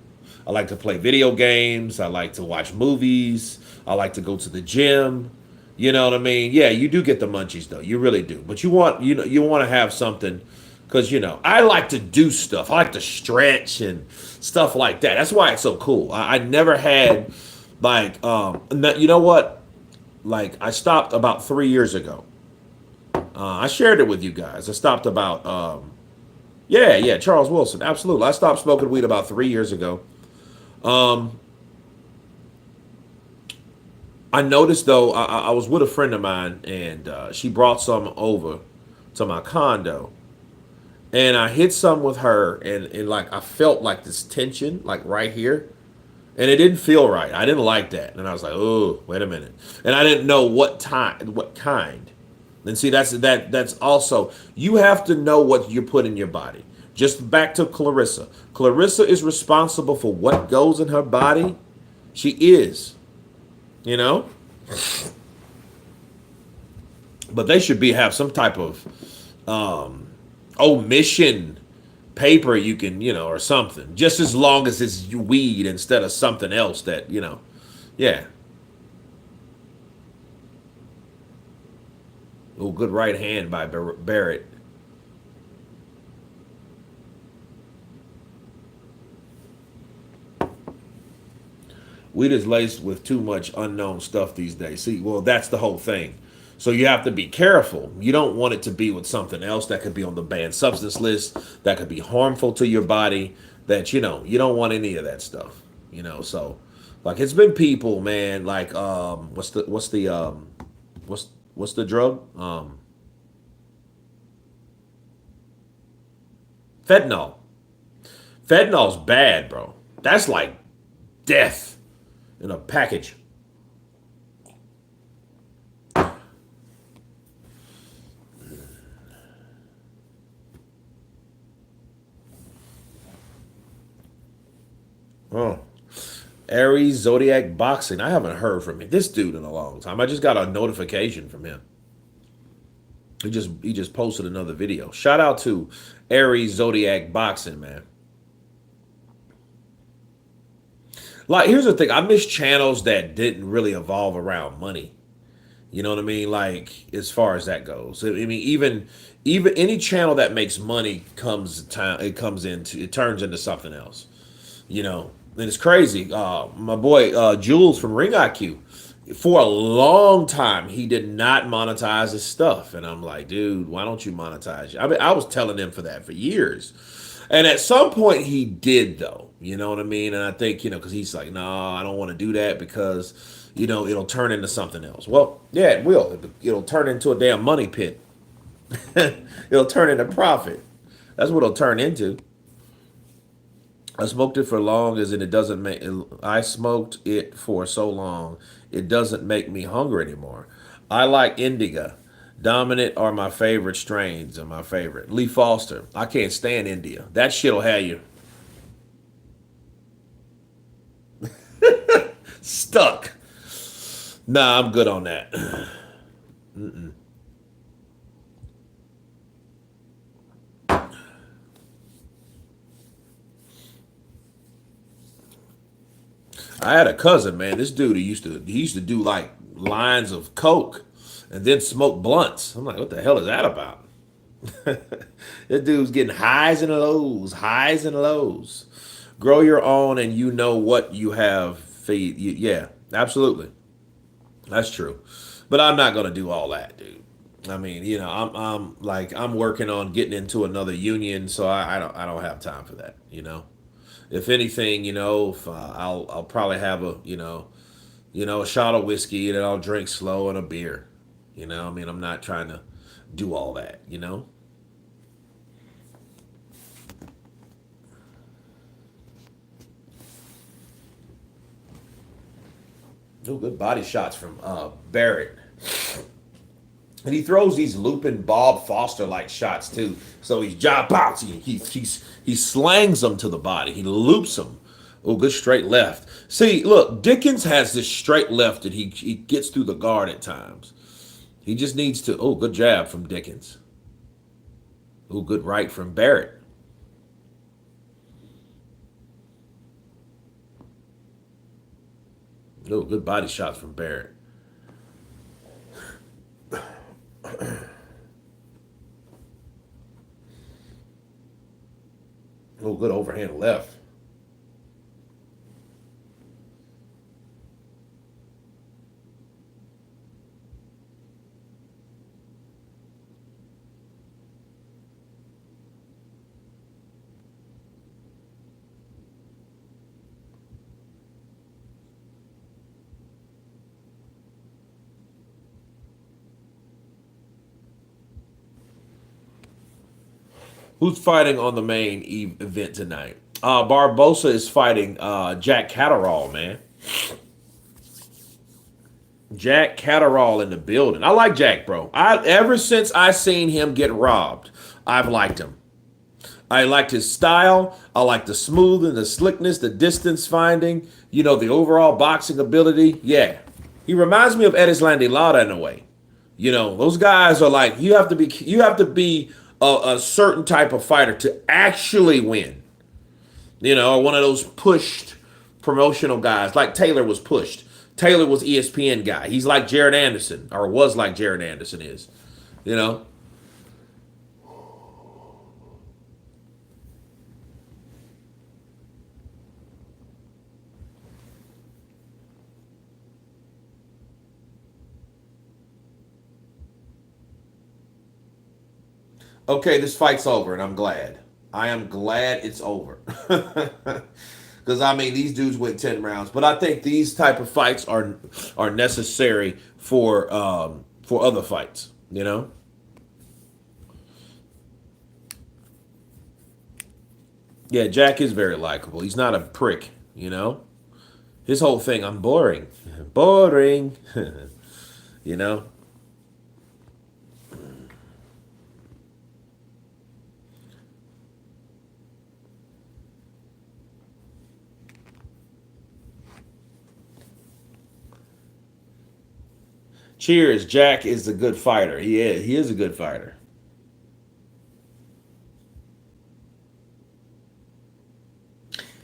I like to play video games. I like to watch movies. I like to go to the gym. You know what I mean? Yeah, you do get the munchies though. You really do. But you want to have something because I like to do stuff. I like to stretch and stuff like that. That's why it's so cool. I never had like you know what? Like I stopped about 3 years ago. I shared it with you guys. I stopped about yeah, Charles Wilson, absolutely. I stopped smoking weed about 3 years ago. I noticed though, I was with a friend of mine and she brought some over to my condo, and I hit some with her, and like I felt like this tension, like right here. And it didn't feel right. I didn't like that. And I was like, oh, wait a minute. And I didn't know what kind. And see, that's also, you have to know what you put in your body. Just back to Clarissa. Clarissa is responsible for what goes in her body. She is, But they should have some type of omission paper you can, or something, just as long as it's weed instead of something else that, yeah. Oh, good right hand by Barrett. Weed is laced with too much unknown stuff these days. See, well, that's the whole thing. So you have to be careful. You don't want it to be with something else that could be on the banned substance list, that could be harmful to your body, that, you don't want any of that stuff. So like it's been people, man, like what's the drug? Fentanyl. Fentanyl's bad, bro. That's like death in a package. Oh, Aries Zodiac Boxing. I haven't heard from this dude in a long time. I just got a notification from him. He just posted another video. Shout out to Aries Zodiac Boxing, man. Like, here's the thing. I miss channels that didn't really evolve around money. You know what I mean? Like, as far as that goes. I mean, even any channel that makes money it turns into something else. And it's crazy. My boy Jules from Ring IQ, for a long time, he did not monetize his stuff. And I'm like, dude, why don't you monetize it? I mean, I was telling him for that for years. And at some point he did, though. You know what I mean? And I think, because he's like, no, I don't want to do that because, it'll turn into something else. Well, yeah, it will. It'll turn into a damn money pit. It'll turn into profit. That's what it'll turn into. I smoked it for long as it doesn't make. I smoked it for so long, it doesn't make me hungry anymore. I like indica. Dominant are my favorite strains and my favorite. Lee Foster. I can't stand India. That shit'll have you stuck. Nah, I'm good on that. I had a cousin, man. This dude he used to do like lines of coke and then smoke blunts. I'm like, what the hell is that about? This dude's getting highs and lows, highs and lows. Grow your own, and you know what you have. Feed, yeah, absolutely, that's true. But I'm not gonna do all that, dude. I mean, I'm working on getting into another union, so I don't have time for that. If anything, if I'll probably have a shot of whiskey and I'll drink slow and a beer. I mean, I'm not trying to do all that. Oh, good body shots from Barrett. And he throws these looping Bob Foster like shots too. So he's job bounce. He slangs them to the body. He loops them. Oh, good straight left. See, look, Dickens has this straight left that he gets through the guard at times. He just needs to. Oh, good jab from Dickens. Oh, good right from Barrett. Oh, good body shots from Barrett. Oh, good overhand left. Who's fighting on the main event tonight? Barbosa is fighting Jack Catterall, man. Jack Catterall in the building. I like Jack, bro. Ever since I seen him get robbed, I've liked him. I liked his style. I like the smooth and the slickness, the distance finding. The overall boxing ability. Yeah, he reminds me of Edislandi Lara in a way. Those guys are like you have to be a certain type of fighter to actually win. One of those pushed promotional guys, like Taylor was pushed. Taylor was ESPN guy. He's like Jared Anderson, or was like Jared Anderson is. You know. Okay, this fight's over, and I'm glad. I am glad it's over. Because I mean, these dudes went 10 rounds, but I think these type of fights are necessary for other fights. Yeah, Jack is very likable. He's not a prick. His whole thing, I'm boring, boring. you know. Cheers, Jack is a good fighter. He is. He is a good fighter.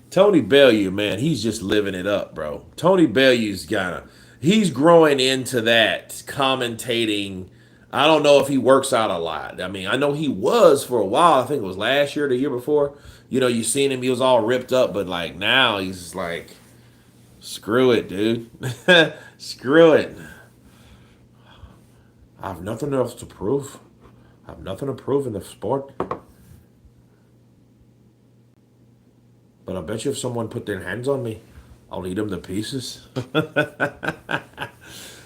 Tony Bellew, man, he's just living it up, bro. Tony Bellew's he's growing into that commentating. I don't know if he works out a lot. I mean, I know he was for a while. I think it was last year, the year before. You seen him, he was all ripped up, but like now he's just like, screw it, dude. Screw it. I have nothing else to prove. I have nothing to prove in the sport. But bet you if someone put their hands on me, I'll eat them to pieces.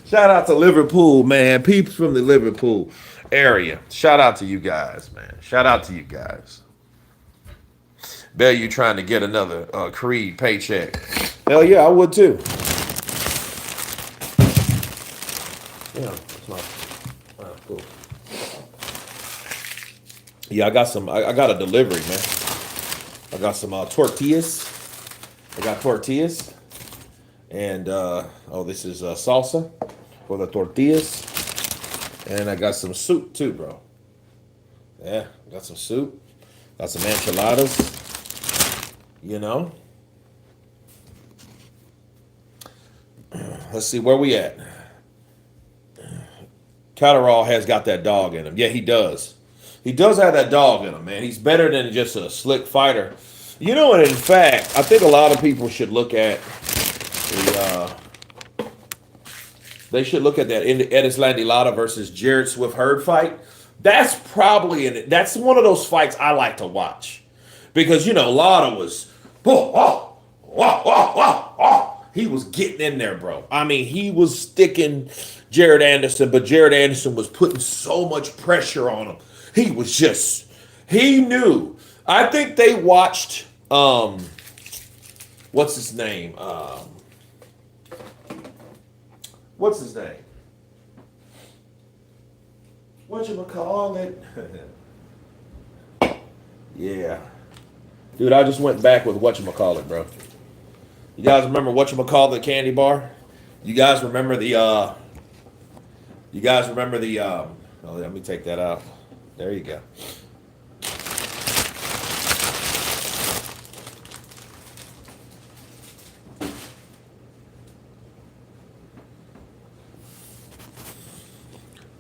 Shout out to Liverpool, man. Peeps from the Liverpool area. Shout out to you guys, man. Shout out to you guys. Bet you trying to get another Creed paycheck. Hell yeah, I would too. Yeah, that's my cool. Yeah, I got some. I got a delivery, man. I got some tortillas. I got tortillas, and this is salsa for the tortillas, and I got some soup too, bro. Yeah, got some soup, got some enchiladas. You know. Let's see where we at. Catterall has got that dog in him. Yeah, he does. He does have that dog in him, man. He's better than just a slick fighter. You know, and in fact, I think a lot of people should look at they should look at that Edislandi Lara versus Jared Swift Hurd fight. That's probably that's one of those fights I like to watch. Because, you know, Lara was he was getting in there, bro. I mean, he was sticking Jared Anderson, but Jared Anderson was putting so much pressure on him. He was just, he knew. I think they watched, what's his name? What's his name? Whatchamacallit? Yeah. Dude, I just went back with whatchamacallit, bro. You guys remember whatchamacallit candy bar? You guys remember the, oh, let me take that out. There you go.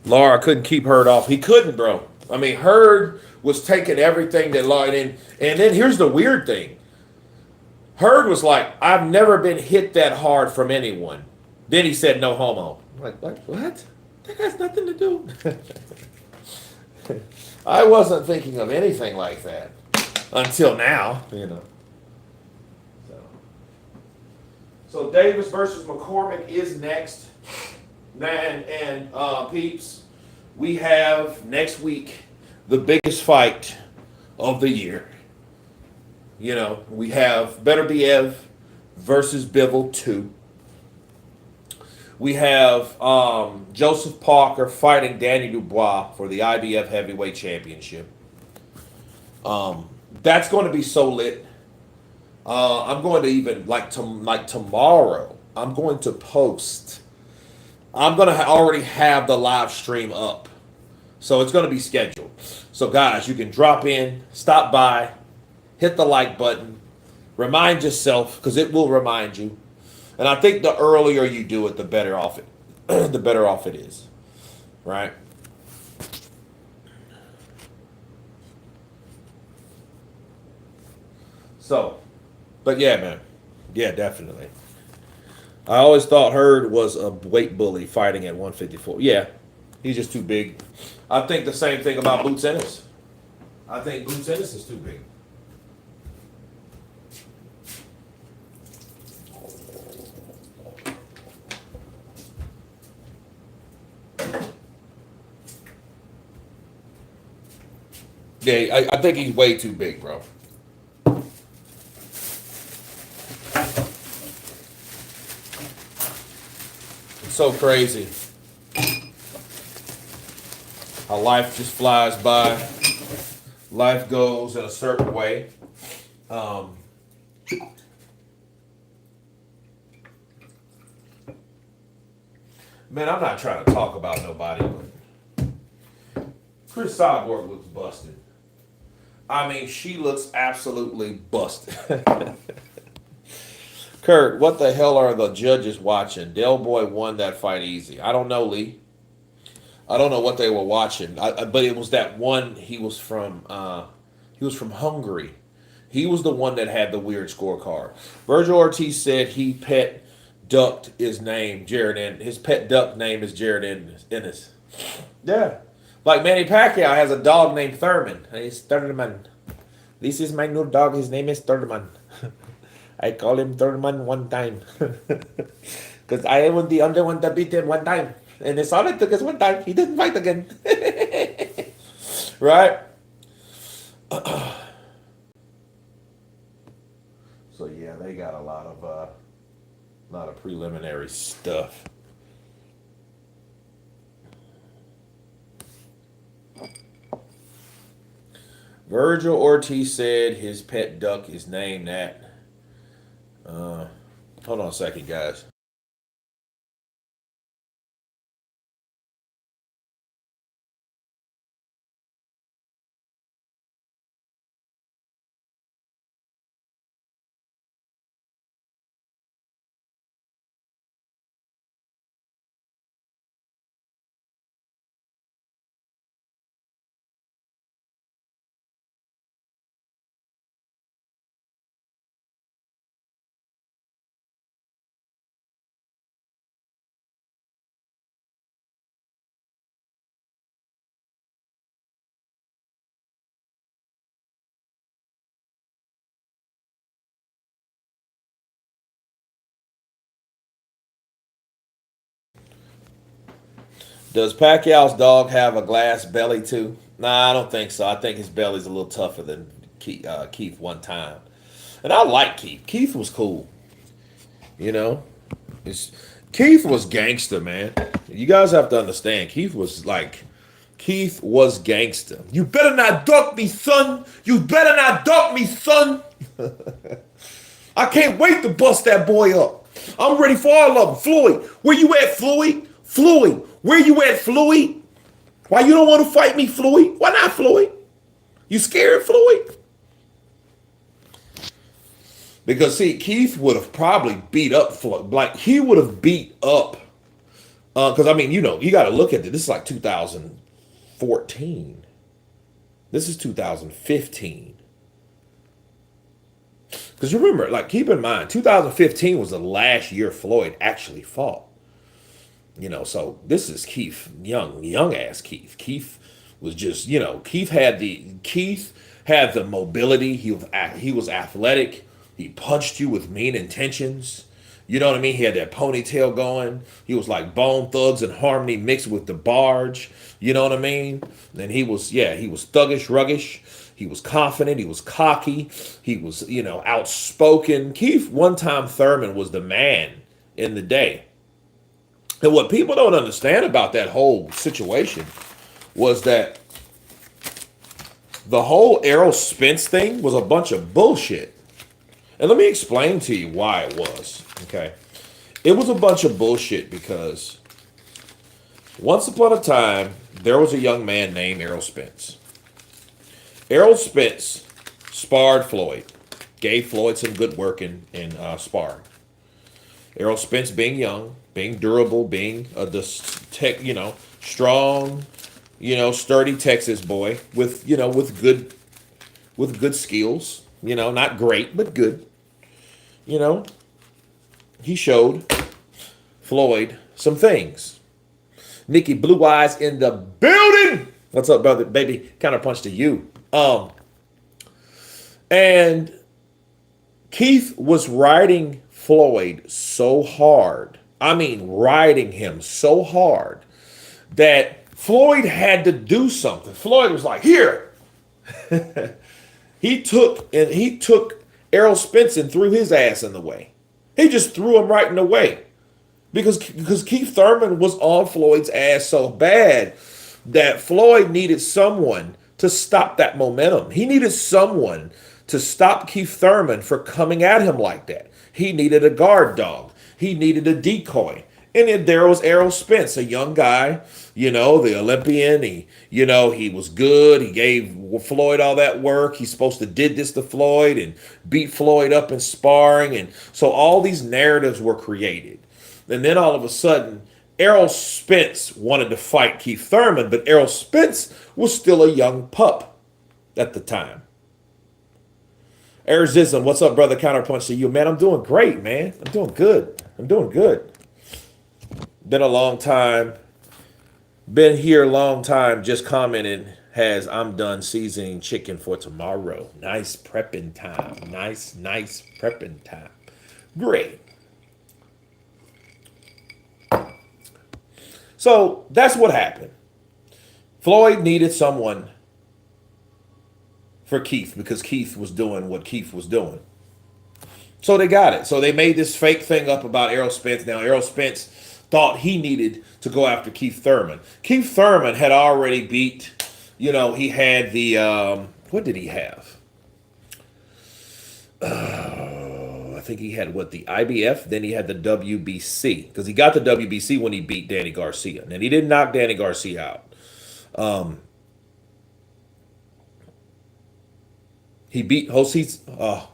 Lara couldn't keep Hurd off. He couldn't, bro. I mean, Hurd was taking everything that Lara in. And then here's the weird thing. Hurd was like, I've never been hit that hard from anyone. Then he said, no homo. I'm like, what? That has nothing to do. I wasn't thinking of anything like that until now, you know. So Davis versus McCormick is next. Man, and peeps, we have next week the biggest fight of the year. You know, we have Better Be Ev versus Bivol 2. We have Joseph Parker fighting Danny Dubois for the IBF Heavyweight Championship. That's going to be so lit. I'm going to even like tomorrow. I'm going to post. I'm going to already have the live stream up, so it's going to be scheduled. So guys, you can drop in, stop by, hit the like button, remind yourself because it will remind you. And I think the earlier you do it, the better off it, the better off it is, right? So, but yeah, man, yeah, definitely. I always thought Hurd was a weight bully fighting at 154. Yeah, he's just too big. I think the same thing about Boots Ennis. I think Boots Ennis is too big. Yeah, I think he's way too big, bro. It's so crazy how life just flies by. Life goes in a certain way. Man, I'm not trying to talk about nobody, but Chris Cyborg looks busted. I mean, she looks absolutely busted. Kurt, what the hell are the judges watching? Del Boy won that fight easy. I don't know, Lee. I don't know what they were watching, but it was that one. He was from Hungary. He was the one that had the weird scorecard. Virgil Ortiz said he pet ducked his name, Jared, and his pet duck name is Jared Ennis. Yeah. Like Manny Pacquiao has a dog named Thurman. He's Thurman. This is my new dog. His name is Thurman. I call him Thurman one time. Because I was the only one that beat him one time. And it's all it took is one time. He didn't fight again. Right? So yeah, they got a lot of preliminary stuff. Virgil Ortiz said his pet duck is named that. Hold on a second, guys. Does Pacquiao's dog have a glass belly too? Nah, I don't think so. I think his belly's a little tougher than Keith one time. And I like Keith. Keith was cool. You know, it's, Keith was gangster, man. You guys have to understand. Keith was gangster. You better not duck me, son. You better not duck me, son. I can't wait to bust that boy up. I'm ready for all of them. Floyd, where you at, Floyd? Floyd, where you at, Floyd? Why you don't want to fight me, Floyd? Why not, Floyd? You scared, Floyd? Because see, Keith would have probably beat up Floyd. Like he would have beat up. Because I mean, you know, you got to look at it. This is like 2014. This is 2015. Because you remember, like, keep in mind, 2015 was the last year Floyd actually fought. You know, so this is Keith, young ass Keith. Keith was just, you know, Keith had the mobility. He was athletic. He punched you with mean intentions. You know what I mean? He had that ponytail going. He was like Bone Thugs and Harmony mixed with the Barge. You know what I mean? And he was thuggish, ruggish. He was confident. He was cocky. He was, you know, outspoken. Keith, one time Thurman was the man in the day. And what people don't understand about that whole situation was that the whole Errol Spence thing was a bunch of bullshit. And let me explain to you why it was, okay? It was a bunch of bullshit because once upon a time, there was a young man named Errol Spence. Errol Spence sparred Floyd, gave Floyd some good work in sparring. Errol Spence being young, being durable, being strong, sturdy Texas boy with good skills, not great, but good. He showed Floyd some things. Nikki Blue Eyes in the building. What's up, brother? Baby, counterpunch to you. And Keith was riding Floyd so hard. I mean, riding him so hard that Floyd had to do something. Floyd was like, here. He took Errol Spence and threw his ass in the way. He just threw him right in the way. Because Keith Thurman was on Floyd's ass so bad that Floyd needed someone to stop that momentum. He needed someone to stop Keith Thurman for coming at him like that. He needed a guard dog. He needed a decoy. And then there was Errol Spence, a young guy, the Olympian. He was good. He gave Floyd all that work. He's supposed to did this to Floyd and beat Floyd up in sparring. And so all these narratives were created. And then all of a sudden, Errol Spence wanted to fight Keith Thurman, but Errol Spence was still a young pup at the time. Arizism, what's up, brother? Counterpunch to you. Man, I'm doing great, man. I'm doing good. Been a long time. Been here a long time. Just commenting I'm done seasoning chicken for tomorrow. Nice prepping time. Nice prepping time. Great. So that's what happened. Floyd needed someone for Keith because Keith was doing what Keith was doing. So they got it. So they made this fake thing up about Errol Spence. Now, Errol Spence thought he needed to go after Keith Thurman. Keith Thurman had already beat, he had the, what did he have? I think he had the IBF, then he had the WBC, because he got the WBC when he beat Danny Garcia. And he didn't knock Danny Garcia out. He beat Josito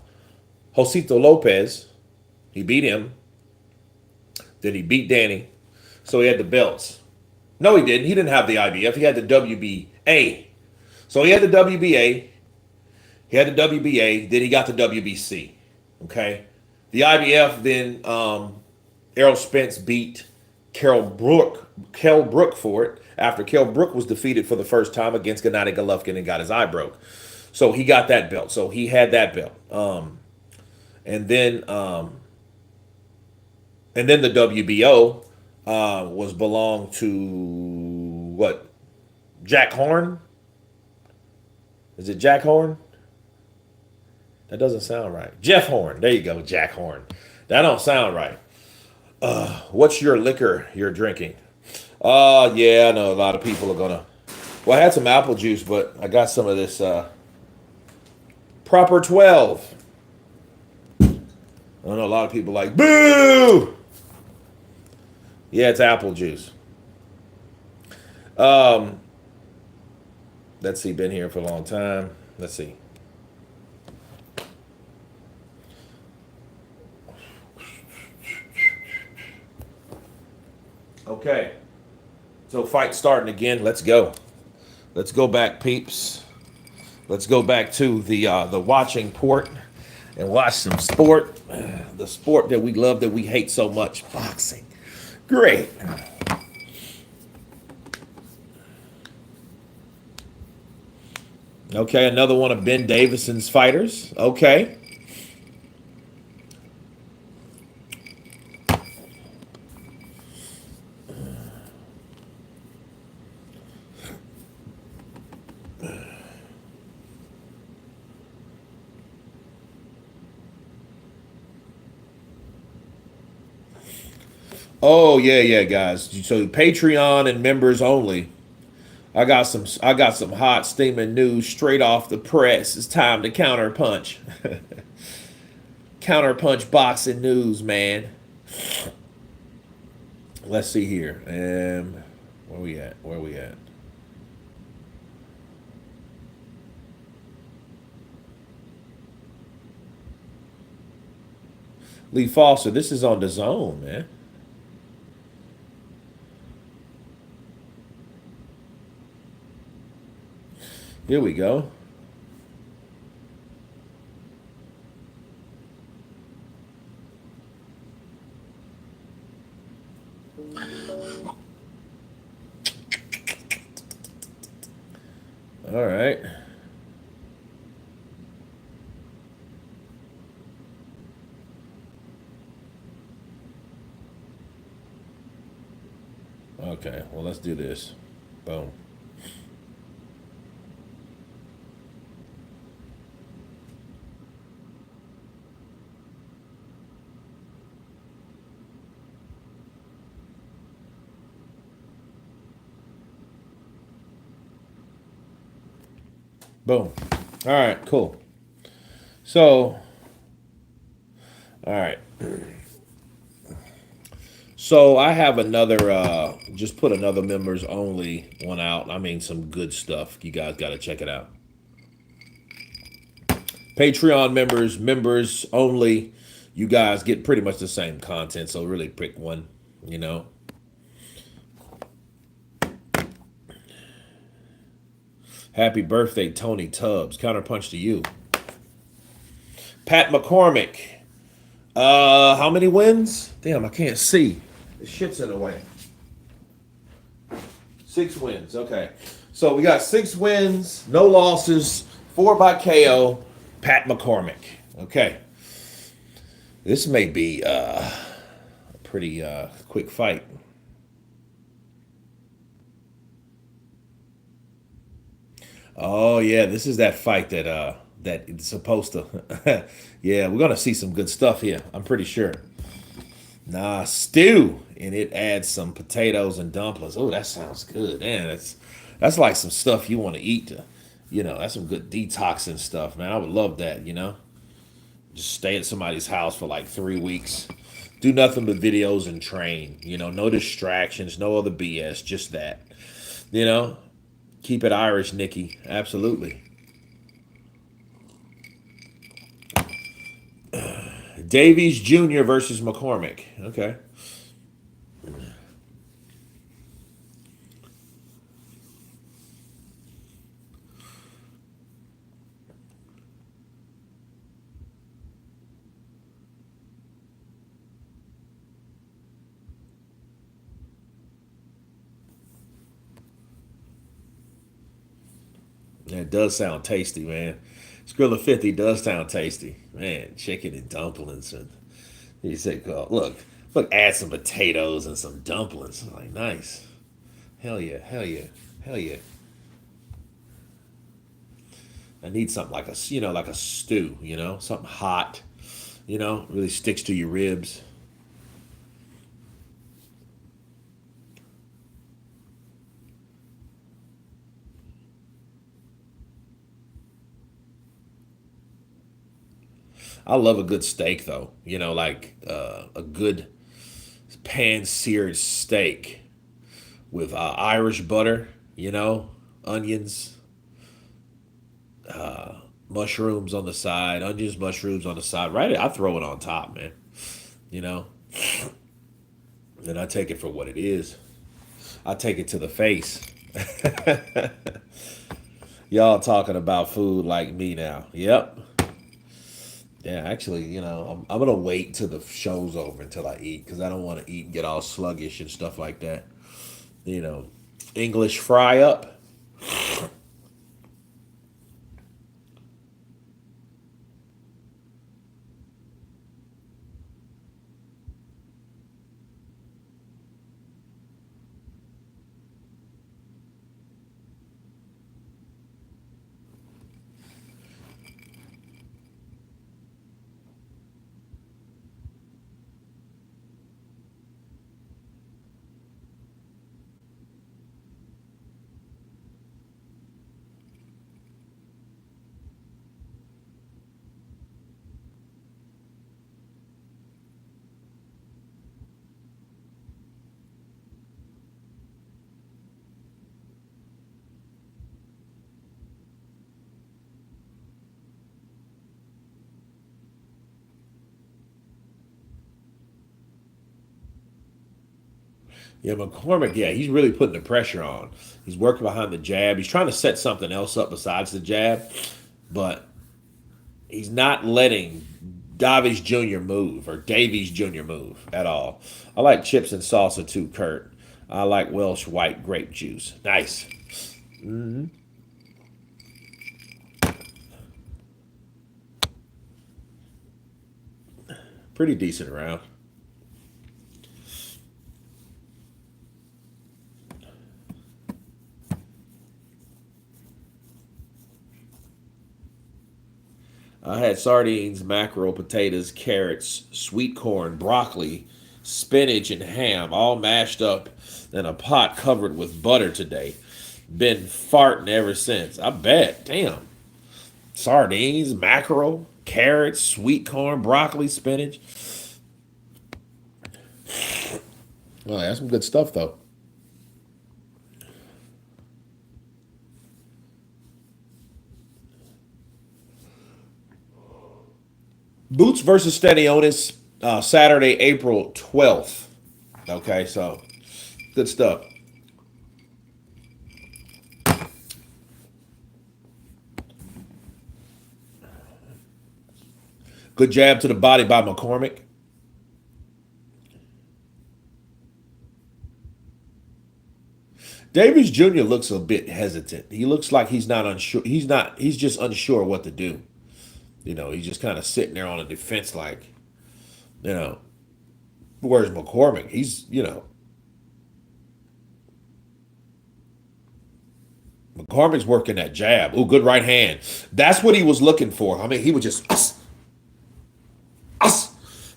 Lopez. He beat him. Then he beat Danny. So he had the belts. No, he didn't. He didn't have the IBF. He had the WBA. So he had the WBA. He had the WBA. Then he got the WBC. Okay. The IBF, then Errol Spence beat Kell Brook for it after Kell Brook was defeated for the first time against Gennady Golovkin and got his eye broke. So he got that belt. So he had that belt. And then the WBO was belonged to what? Jack Horn? Is it Jack Horn? That doesn't sound right. Jeff Horn. There you go, Jack Horn. That don't sound right. What's your liquor you're drinking? Yeah, I know a lot of people are gonna. Well, I had some apple juice, but I got some of this Proper 12. I don't know. A lot of people like boo. Yeah, it's apple juice. Let's see. Been here for a long time. Let's see. Okay. So fight starting again. Let's go. Let's go back, peeps. Let's go back to the watching port and watch some sport. The sport that we love, that we hate so much, boxing. Great. Okay, another one of Ben Davison's fighters. Okay. Oh yeah, guys. So Patreon and members only. I got some hot steaming news straight off the press. It's time to counterpunch. Counterpunch boxing news, man. Let's see here. Where we at? Lee Foster, this is on the zone, man. Here we go. All right. Okay, well, let's do this. Boom. Boom. All right, cool. So, all right. So I have another, just put another members only one out. I mean, some good stuff. You guys got to check it out. Patreon members only. You guys get pretty much the same content. So really pick one, you know. Happy birthday, Tony Tubbs. Counterpunch to you. Pat McCormick. How many wins? Damn, I can't see. The shit's in the way. 6 wins. Okay. So we got 6 wins, no losses, 4 by KO. Pat McCormick. Okay. This may be a pretty quick fight. Oh yeah, this is that fight that it's supposed to. Yeah, we're gonna see some good stuff here. I'm pretty sure. Nah, stew, and it adds some potatoes and dumplings. Oh, that sounds good, man. That's like some stuff you want to eat. That's some good detoxing stuff, man. I would love that. Just stay at somebody's house for like 3 weeks. Do nothing but videos and train. No distractions, no other BS, just that. You know, Keep it Irish, Nikki. Absolutely. Davies Jr. versus McCormick. Okay. That does sound tasty, man. Skrilla 50 does sound tasty. Man, chicken and dumplings. And he said, oh, look, add some potatoes and some dumplings. I'm like, nice. Hell yeah, hell yeah, hell yeah. I need something like like a stew, something hot, really sticks to your ribs. I love a good steak though, like a good pan seared steak with Irish butter, onions, mushrooms on the side, onions, mushrooms on the side. Right, I throw it on top, man. You know, and I take it for what it is. I take it to the face. Y'all talking about food like me now. Yep. Yeah, actually, I'm gonna wait till the show's over until I eat because I don't want to eat and get all sluggish and stuff like that. You know, English fry up. Yeah, McCormick, yeah, he's really putting the pressure on. He's working behind the jab. He's trying to set something else up besides the jab, but he's not letting Davies Jr. move at all. I like chips and salsa too, Kurt. I like Welsh white grape juice. Nice. Pretty decent round. I had sardines, mackerel, potatoes, carrots, sweet corn, broccoli, spinach, and ham all mashed up in a pot covered with butter today. Been farting ever since. I bet. Damn. Sardines, mackerel, carrots, sweet corn, broccoli, spinach. Well, that's some good stuff, though. Boots versus Stanionis, Saturday, April 12th. Okay, so good stuff. Good jab to the body by McCormick. Davies Jr. looks a bit hesitant. He looks like he's not unsure. He's just unsure what to do. He's just kind of sitting there on the defense like, You know, where's McCormick? He's, McCormick's working that jab. Ooh, good right hand. That's what he was looking for. I mean, he was just us,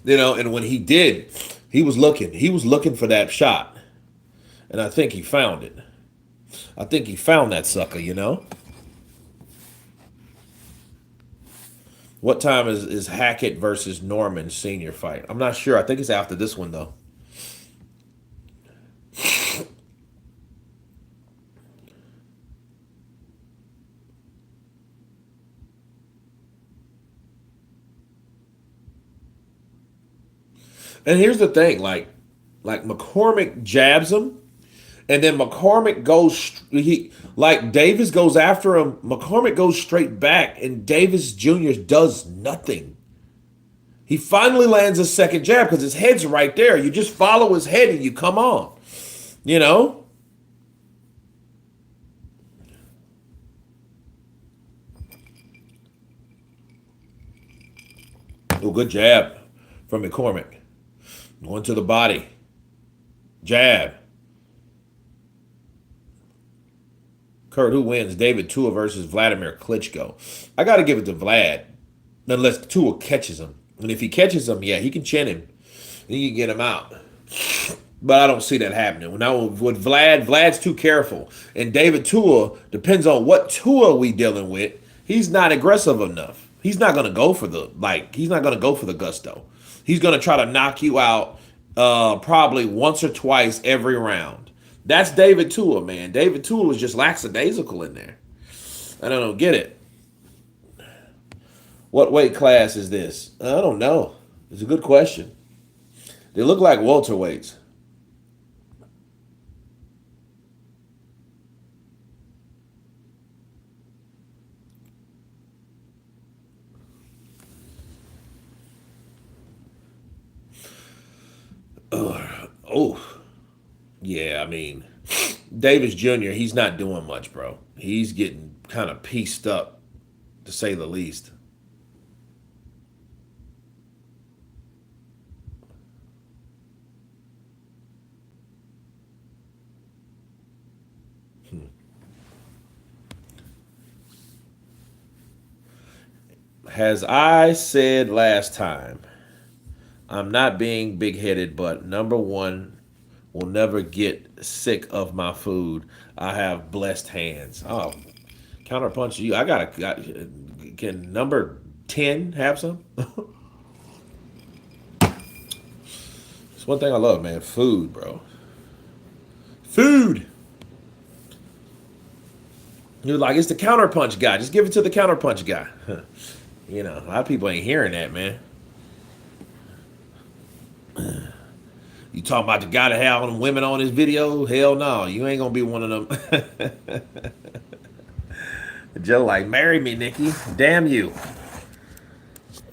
and when he did, he was looking for that shot. And I think he found it. I think he found that sucker. What time is Hackett versus Norman senior fight? I'm not sure. I think it's after this one, though. And here's the thing, like McCormick jabs him, and then McCormick Davis goes after him. McCormick goes straight back, and Davis Jr. does nothing. He finally lands a second jab because his head's right there. You just follow his head and you come on. You know? Oh, good jab from McCormick. Going to the body. Jab. Kurt, who wins? David Tua versus Vladimir Klitschko. I got to give it to Vlad, unless Tua catches him. And if he catches him, yeah, he can chin him. He can get him out. But I don't see that happening. Now with Vlad's too careful. And David Tua, depends on what Tua we dealing with. He's not aggressive enough. He's not gonna go for the gusto. He's gonna try to knock you out probably once or twice every round. That's David Tua, man. David Tua is just lackadaisical in there. I don't get it. What weight class is this? I don't know. It's a good question. They look like welterweights. Oh, yeah. I mean, Davis Jr. He's not doing much, bro. He's getting kind of pieced up, to say the least. As I said last time, I'm not being big headed, but number one will never get sick of my food. I have blessed hands. Oh, counterpunch you. Can number 10 have some? It's one thing I love, man. Food, bro. Food. You're like, it's the counterpunch guy. Just give it to the counterpunch guy. A lot of people ain't hearing that, man. You talking about the guy that had all them women on his video? Hell no, you ain't gonna be one of them. Joe like, marry me, Nikki. Damn you.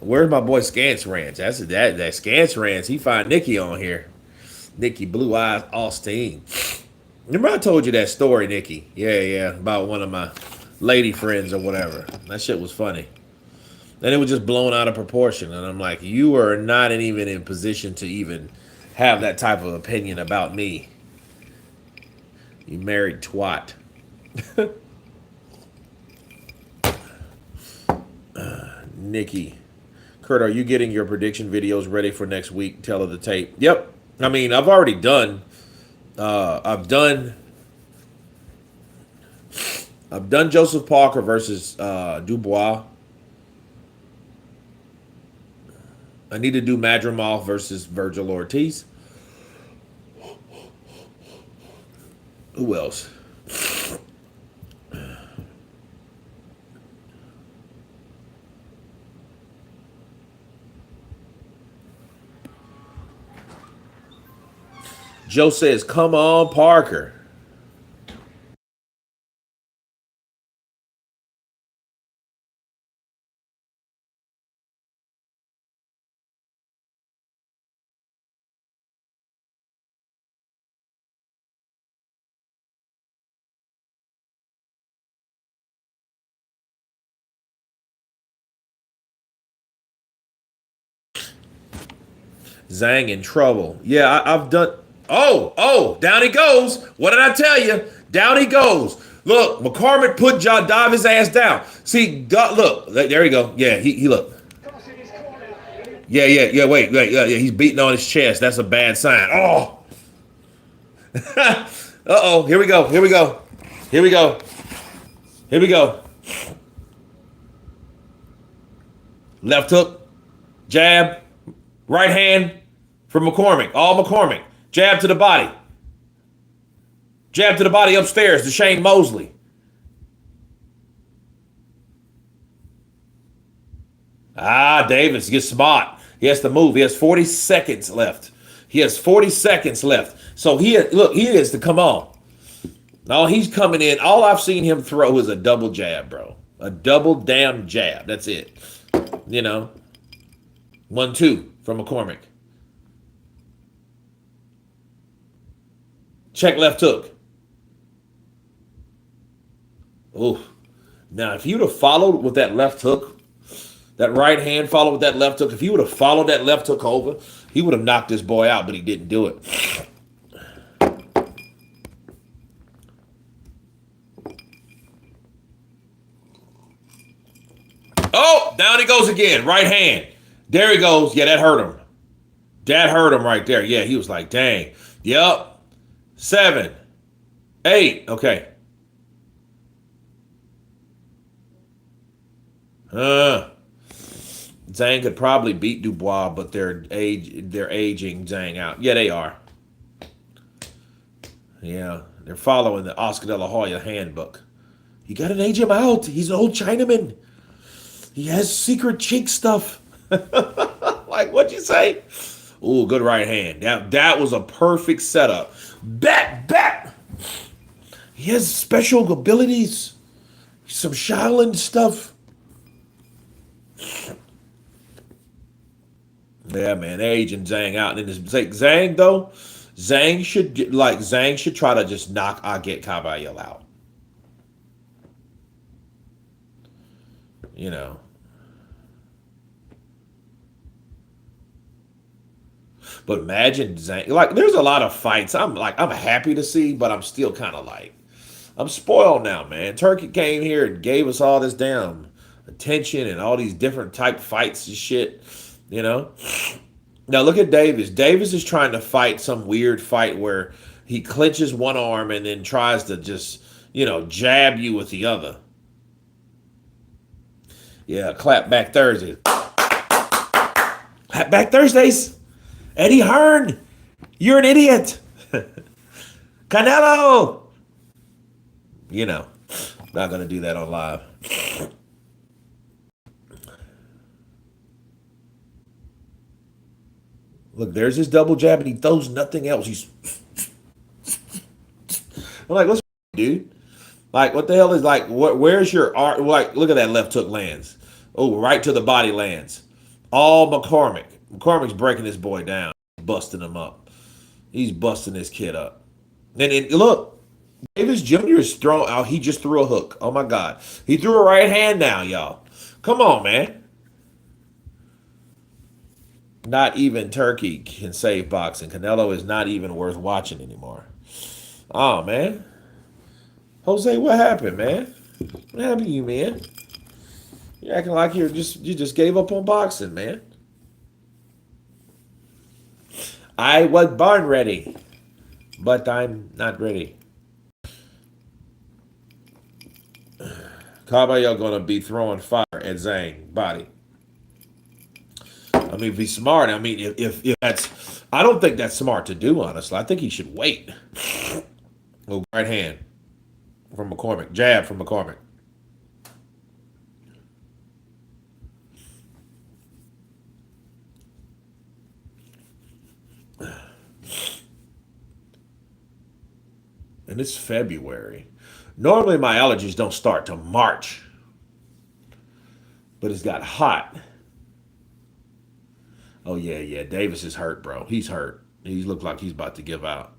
Where's my boy Scance Ranch? That Scance Ranch. He find Nikki on here. Nikki Blue Eyes Austin. Remember I told you that story, Nikki? Yeah, about one of my lady friends or whatever. That shit was funny. And it was just blown out of proportion. And I'm like, you are not even in position to even have that type of opinion about me. You married twat. Nikki. Kurt, are you getting your prediction videos ready for next week? Tell her the tape. Yep. I mean, I've already done. I've done Joseph Parker versus Dubois. I need to do Madrimov versus Virgil Ortiz. Who else? Joe says, come on, Parker. Zhang in trouble. Yeah, I've done. Oh, down he goes. What did I tell you? Down he goes. Look, McCormick put John dive his ass down. See, look, there you go. Yeah, he look. Yeah. Wait. Yeah. He's beating on his chest. That's a bad sign. Oh. Uh-oh. Here we go. Here we go. Here we go. Here we go. Left hook, jab, right hand for McCormick. All McCormick. Jab to the body. Jab to the body upstairs to Shane Mosley. Davis gets smart. He has to move. He has 40 seconds left. He has 40 seconds left. So he is to come on. No, he's coming in. All I've seen him throw is a double jab, bro. A double damn jab. That's it. 1-2 from McCormick. Check left hook. Ooh. Now, if he would have followed with that left hook, that right hand followed with that left hook, if he would have followed that left hook over, he would have knocked this boy out, but he didn't do it. Oh, down he goes again. Right hand. There he goes. Yeah, that hurt him. That hurt him right there. Yeah, he was like, dang. Yep. 7, 8. Okay. Zhang could probably beat Dubois, but they're aging Zhang out. Yeah, they are. Yeah, they're following the Oscar De La Hoya handbook. You gotta age him out. He's an old Chinaman. He has secret cheek stuff. Like, what'd you say? Ooh, good right hand. That was a perfect setup. Bet. He has special abilities. Some Shaolin stuff. Yeah, man, they're aging Zhang out. And then Zhang, though, Zhang should try to just knock Aget Kabayel out. But imagine Zhang. Like, there's a lot of fights I'm happy to see, but I'm still kind of like, I'm spoiled now, man. Turkey came here and gave us all this damn attention and all these different type fights and shit, Now look at Davis. Davis is trying to fight some weird fight where he clenches one arm and then tries to just, jab you with the other. Yeah, clap back Thursdays. Clap back Thursdays. Eddie Hearn, you're an idiot. Canelo. Not going to do that on live. Look, there's his double jab, and he throws nothing else. I'm like, what's dude? Like, what the hell is where's your art? Like, look at that left hook lands. Oh, right to the body lands. All McCormick. McCormick's breaking this boy down. Busting him up. He's busting this kid up. And look, Davis Jr. is throwing out. He just threw a hook. Oh, my God. He threw a right hand now, y'all. Come on, man. Not even Turkey can save boxing. Canelo is not even worth watching anymore. Oh, man. Jose, what happened, man? What happened to you, man? You're acting like you just gave up on boxing, man. I was born ready, but I'm not ready. Caballero gonna be throwing fire at Zhang body. I mean, be smart. I mean, if that's, I don't think that's smart to do. Honestly, I think he should wait. Oh, right hand from McCormick, jab from McCormick. And it's February. Normally my allergies don't start till March. But it's got hot. Oh, yeah. Davis is hurt, bro. He's hurt. He looks like he's about to give out.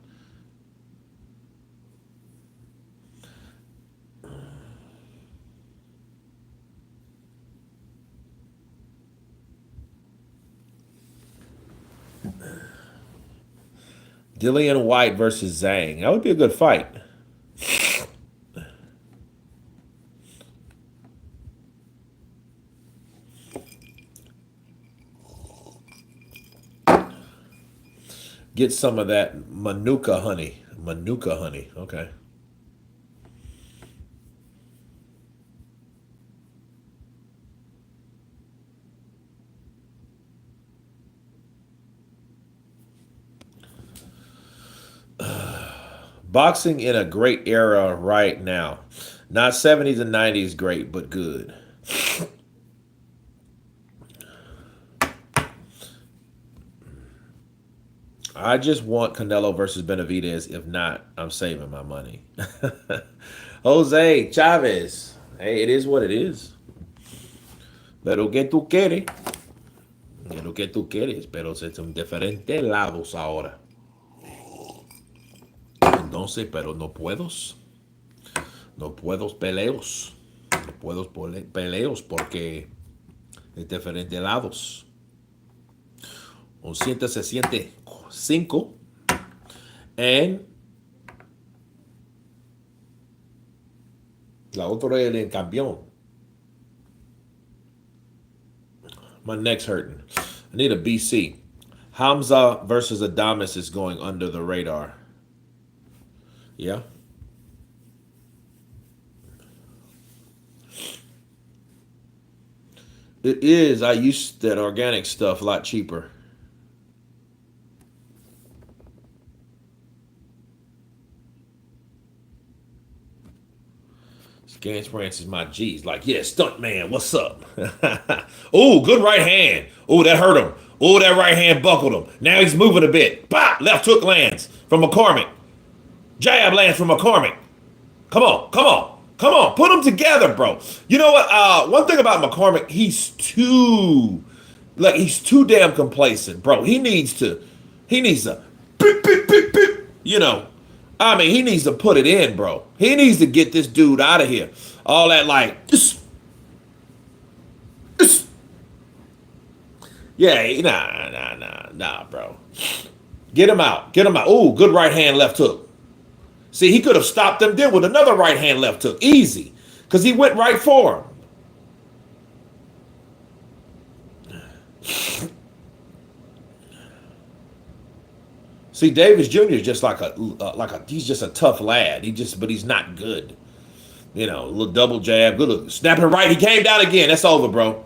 Dillian White versus Zhang. That would be a good fight. Get some of that Manuka honey. Manuka honey. Okay. Boxing in a great era right now. Not 70s and 90s great, but good. I just want Canelo versus Benavidez. If not, I'm saving my money. Jose Chavez. Hey, it is what it is. Pero que tú quieres. Lo que tú quieres. Pero son diferentes lados ahora. Entonces, pero no puedo. No puedo peleos. No puedo peleos porque es diferentes lados. Un 165 and la otra es el campeón. My neck's hurting. I need a BC. Hamza versus Adames is going under the radar. Yeah. It is. I used that organic stuff a lot cheaper. Gans Branch is my G's. Like, yeah, stunt man, what's up? Oh, good right hand. Oh, that hurt him. Oh, that right hand buckled him. Now he's moving a bit. Bop! Left hook lands from McCormick. Jab lands from McCormick. Come on, come on, come on. Put them together, bro. You know what? One thing about McCormick, he's too damn complacent, bro. He needs to, beep, beep, beep, beep, you know. I mean, he needs to put it in, bro. He needs to get this dude out of here. All that like, this. Yeah, nah, bro. Get him out. Get him out. Ooh, good right hand, left hook. See, he could have stopped them then with another right hand, left hook. Easy. Because he went right for him. See, Davis Jr. is just he's just a tough lad. But he's not good. You know, a little double jab, good look. Snapping right, he came down again. That's over, bro.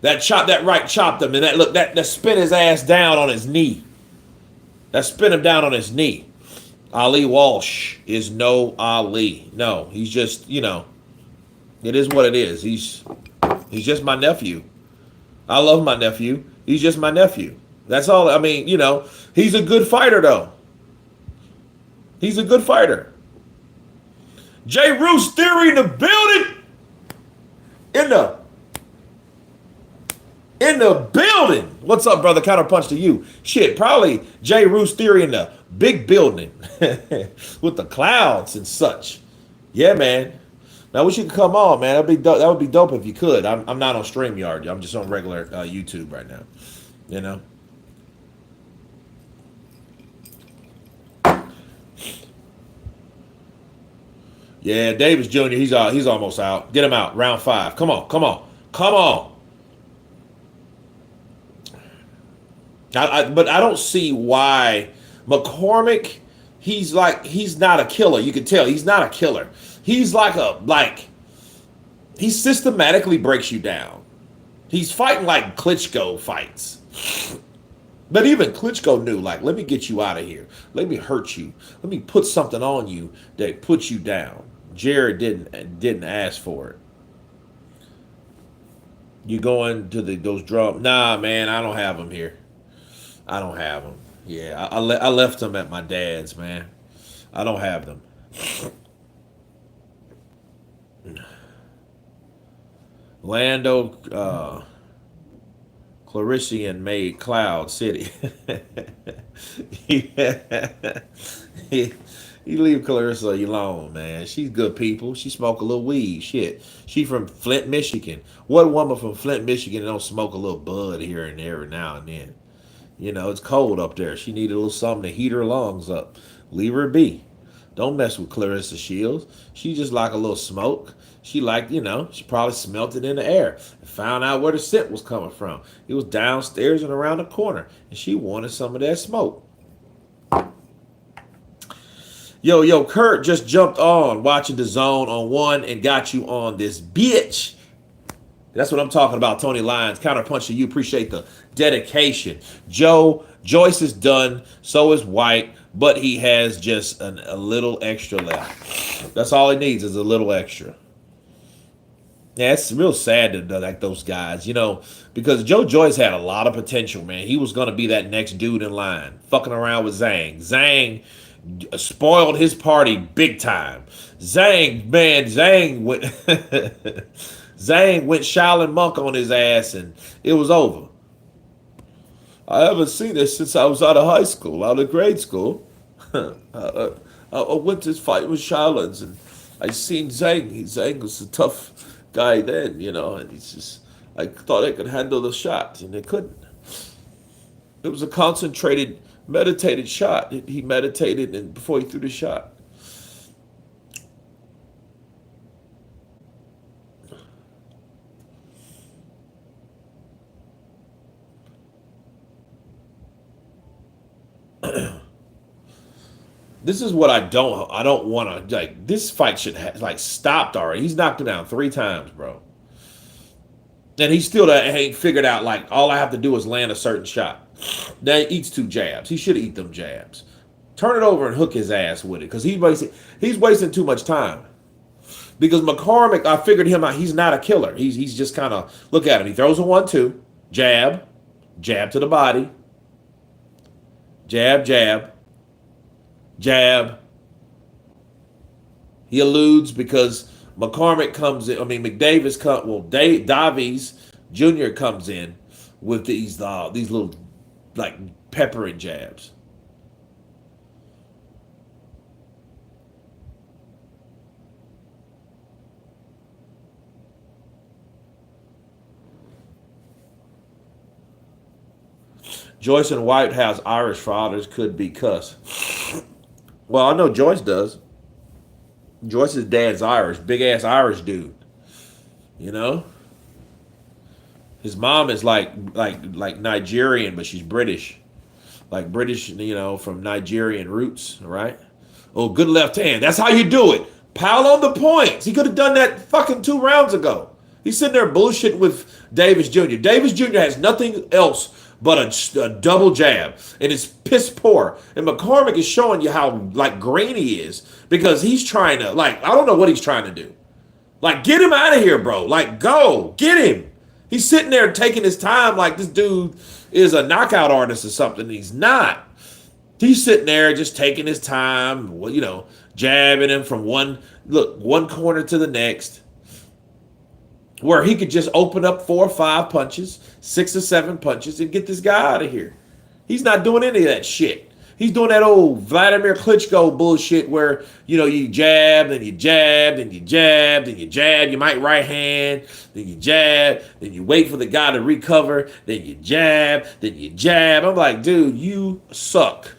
That right chopped him, and that spin his ass down on his knee. That spin him down on his knee. Ali Walsh is no Ali. No, he's just, you know, it is what it is. He's just my nephew. I love my nephew. He's just my nephew. That's all. I mean, you know, he's a good fighter, though. He's a good fighter. Jay Roos Theory in the building. In the building. What's up, brother? Counterpunch to you. Shit, probably Jay Roos Theory in the big building with the clouds and such. Yeah, man. Now, wish you could come on, man. That would be dope if you could. I'm not on StreamYard. I'm just on regular YouTube right now. You know. Yeah, Davis Jr. He's almost out. Get him out. Round 5. Come on. But I don't see why McCormick. He's not a killer. You can tell he's not a killer. He's he systematically breaks you down. He's fighting like Klitschko fights. But even Klitschko knew, like, let me get you out of here. Let me hurt you. Let me put something on you that puts you down. Jared didn't ask for it. You going to those drums? Nah, man, I don't have them here. I don't have them. Yeah, I left them at my dad's, man. I don't have them. Lando Clarician made Cloud City. You leave Clarissa alone, man. She's good people. She smoke a little weed. Shit. She from Flint, Michigan. What woman from Flint, Michigan don't smoke a little bud here and there every now and then? You know, it's cold up there. She needed a little something to heat her lungs up. Leave her be. Don't mess with Clarissa Shields. She just like a little smoke. She like, she probably smelt it in the air and found out where the scent was coming from. It was downstairs and around the corner, and she wanted some of that smoke. Yo, Kurt just jumped on watching the zone on one and got you on this bitch. That's what I'm talking about, Tony Lyons. Counterpunching you. Appreciate the dedication. Joyce is done. So is White. But he has just a little extra left. That's all he needs is a little extra. Yeah, it's real sad to like those guys, because Joe Joyce had a lot of potential, man. He was going to be that next dude in line, fucking around with Zhang. Zhang spoiled his party big time. Zhang went Zhang went Shaolin Monk on his ass, and it was over. I haven't seen this since I was out of high school, out of grade school. I went to fight with Shaolins, and I seen Zhang. Zhang was a tough guy then, and I thought I could handle the shot, and I couldn't. It was a concentrated, meditated shot. He meditated and before he threw the shot. This is what I don't want to, like, this fight should have, like, stopped already. He's knocked him down 3 times, bro. And he still ain't figured out, like, all I have to do is land a certain shot. Now he eats 2 jabs. He should eat them jabs. Turn it over and hook his ass with it, because he's wasting too much time. Because McCormick, I figured him out. He's not a killer. He's just kind of, look at him. He throws a 1-2, jab to the body, jab. He eludes because McCormick comes in. I mean, Davies Jr. comes in with these little, like, peppering jabs. Joyce and White has Irish fathers, could be cuss. Well, I know Joyce does. Joyce's dad's Irish, big ass Irish dude. His mom is like Nigerian, but she's British, like British, from Nigerian roots. Right? Oh, good left hand. That's how you do it. Pile on the points. He could have done that fucking 2 rounds ago. He's sitting there bullshitting with Davis Jr. Davis Jr. has nothing else but a double jab, and it's piss poor. And McCormick is showing you how, like, green he is, because he's trying to, like, I don't know what he's trying to do. Like, get him out of here, bro. Like, go. Get him. He's sitting there taking his time like this dude is a knockout artist or something. He's not. He's sitting there just taking his time, jabbing him from one corner to the next, where he could just open up 4 or 5 punches, 6 or 7 punches, and get this guy out of here. He's not doing any of that shit. He's doing that old Vladimir Klitschko bullshit where, you jab, then you jab, then you jab, then you jab, you might right hand, then you jab, then you wait for the guy to recover, then you jab, then you jab. I'm like, dude, you suck.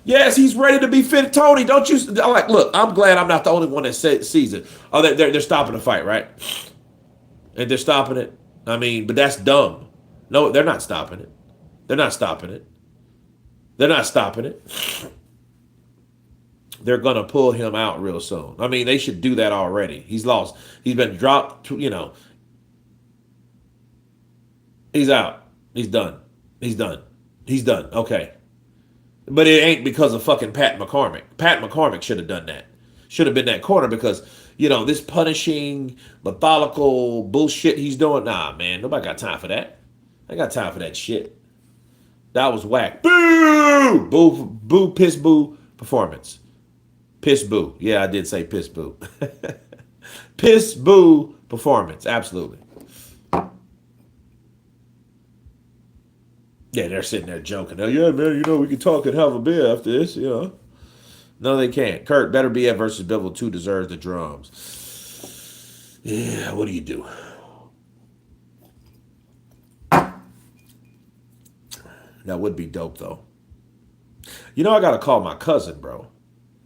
Yes, he's ready to be fit. Tony, don't you? I'm like, look, I'm glad I'm not the only one that sees it. Oh, they're stopping the fight, right? And they're stopping it. I mean, but that's dumb. No, they're not stopping it. They're not stopping it. They're not stopping it. They're going to pull him out real soon. I mean, they should do that already. He's lost. He's been dropped, He's out. He's done. Okay. But it ain't because of fucking Pat McCormick. Pat McCormick should have done that. Should have been that corner because, this punishing, methodical bullshit he's doing. Nah, man, nobody got time for that. I got time for that shit. That was whack. Boo! Boo, piss, boo performance. Piss, boo. Yeah, I did say piss, boo. Piss, boo performance. Absolutely. Yeah, they're sitting there joking. Oh, yeah, man, we can talk and have a beer after this, No, they can't. Kurt, Better BF versus Bivol 2 deserves the drums. Yeah, what do you do? That would be dope though. You know, I gotta call my cousin, bro.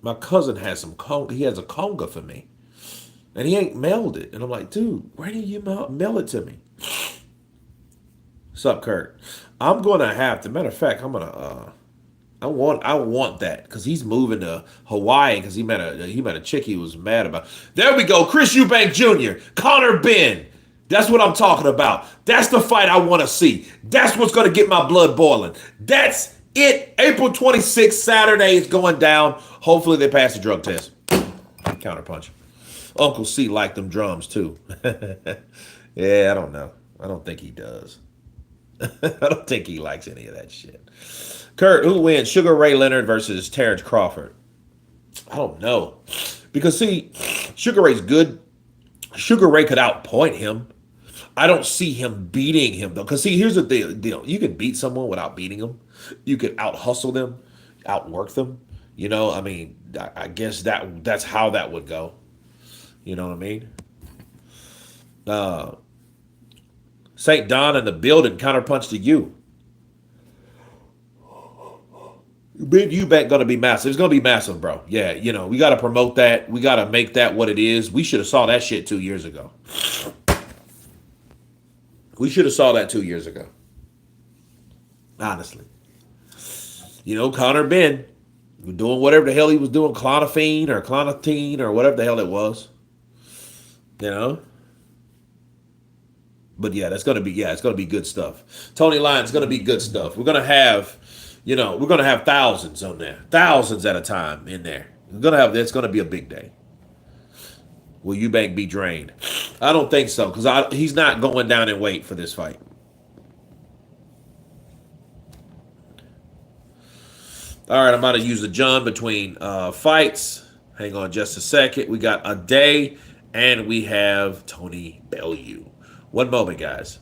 My cousin has some he has a conga for me, and he ain't mailed it. And I'm like, dude, where do you mail it to me? What's up, Kurt? I'm gonna have to. Matter of fact, I'm gonna. I want that because he's moving to Hawaii because he met a chick he was mad about. There we go, Chris Eubank Jr., Connor Ben. That's what I'm talking about. That's the fight I want to see. That's what's gonna get my blood boiling. That's it. April 26th, Saturday is going down. Hopefully they pass the drug test. Counterpunch. Uncle C liked them drums too. Yeah, I don't know. I don't think he does. I don't think he likes any of that shit. Kurt, who wins? Sugar Ray Leonard versus Terrence Crawford. I don't know. Because, see, Sugar Ray's good. Sugar Ray could outpoint him. I don't see him beating him, though. Because, see, here's the deal. You can beat someone without beating them. You could out hustle them, outwork them. You know, I mean, I guess that's how that would go. You know what I mean? Uh, St. Don in the building, counterpunch to you. Big Eubank gonna be massive. It's gonna be massive, bro. Yeah, you know, we gotta promote that. We gotta make that what it is. We should have saw that shit 2 years ago. We should have saw that 2 years ago. Honestly. You know, Connor Ben doing whatever the hell he was doing, clonatine or whatever the hell it was. You know? But yeah, it's gonna be good stuff. Tony Lyon's gonna be good stuff. We're gonna have thousands on there, thousands at a time in there. It's gonna be a big day. Will Eubank be drained? I don't think so because he's not going down in weight for this fight. All right, I'm about to use the John between fights. Hang on just a second. We got a day and we have Tony Bellew. One moment, guys.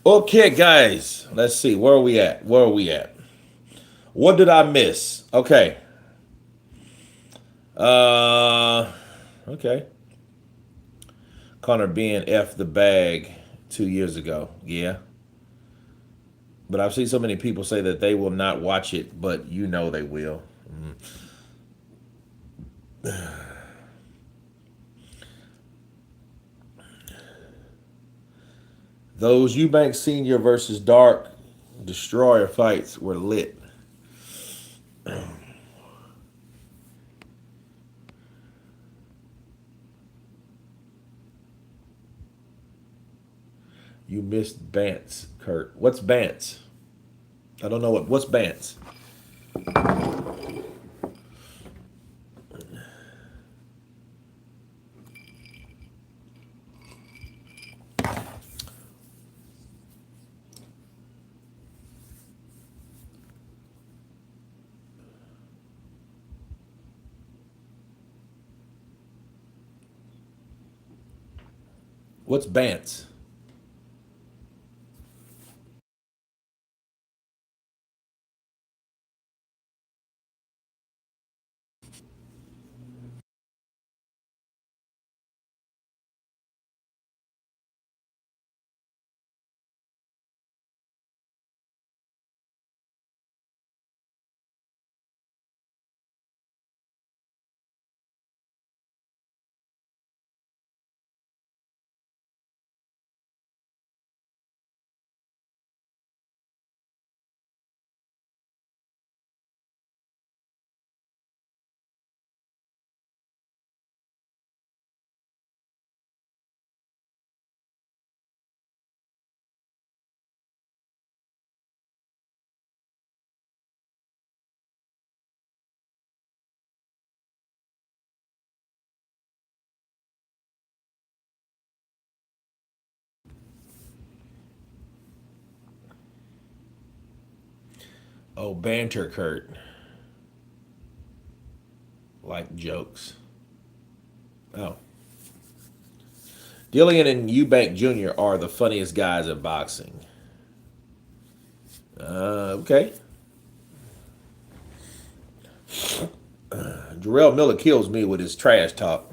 Okay, guys, let's see. Where are we at? Where are we at? What did I miss? Okay. Uh, okay. Connor being F the bag 2 years ago. Yeah. But I've seen so many people say that they will not watch it, but you know they will. Those Eubank Senior versus Dark Destroyer fights were lit. You missed Bance, Kurt. What's Bance? I don't know what's Bance. What's Bance? Oh, banter, Kurt. Like jokes. Oh. Dillian and Eubank Jr. are the funniest guys in boxing. Okay. Jarrell Miller kills me with his trash talk.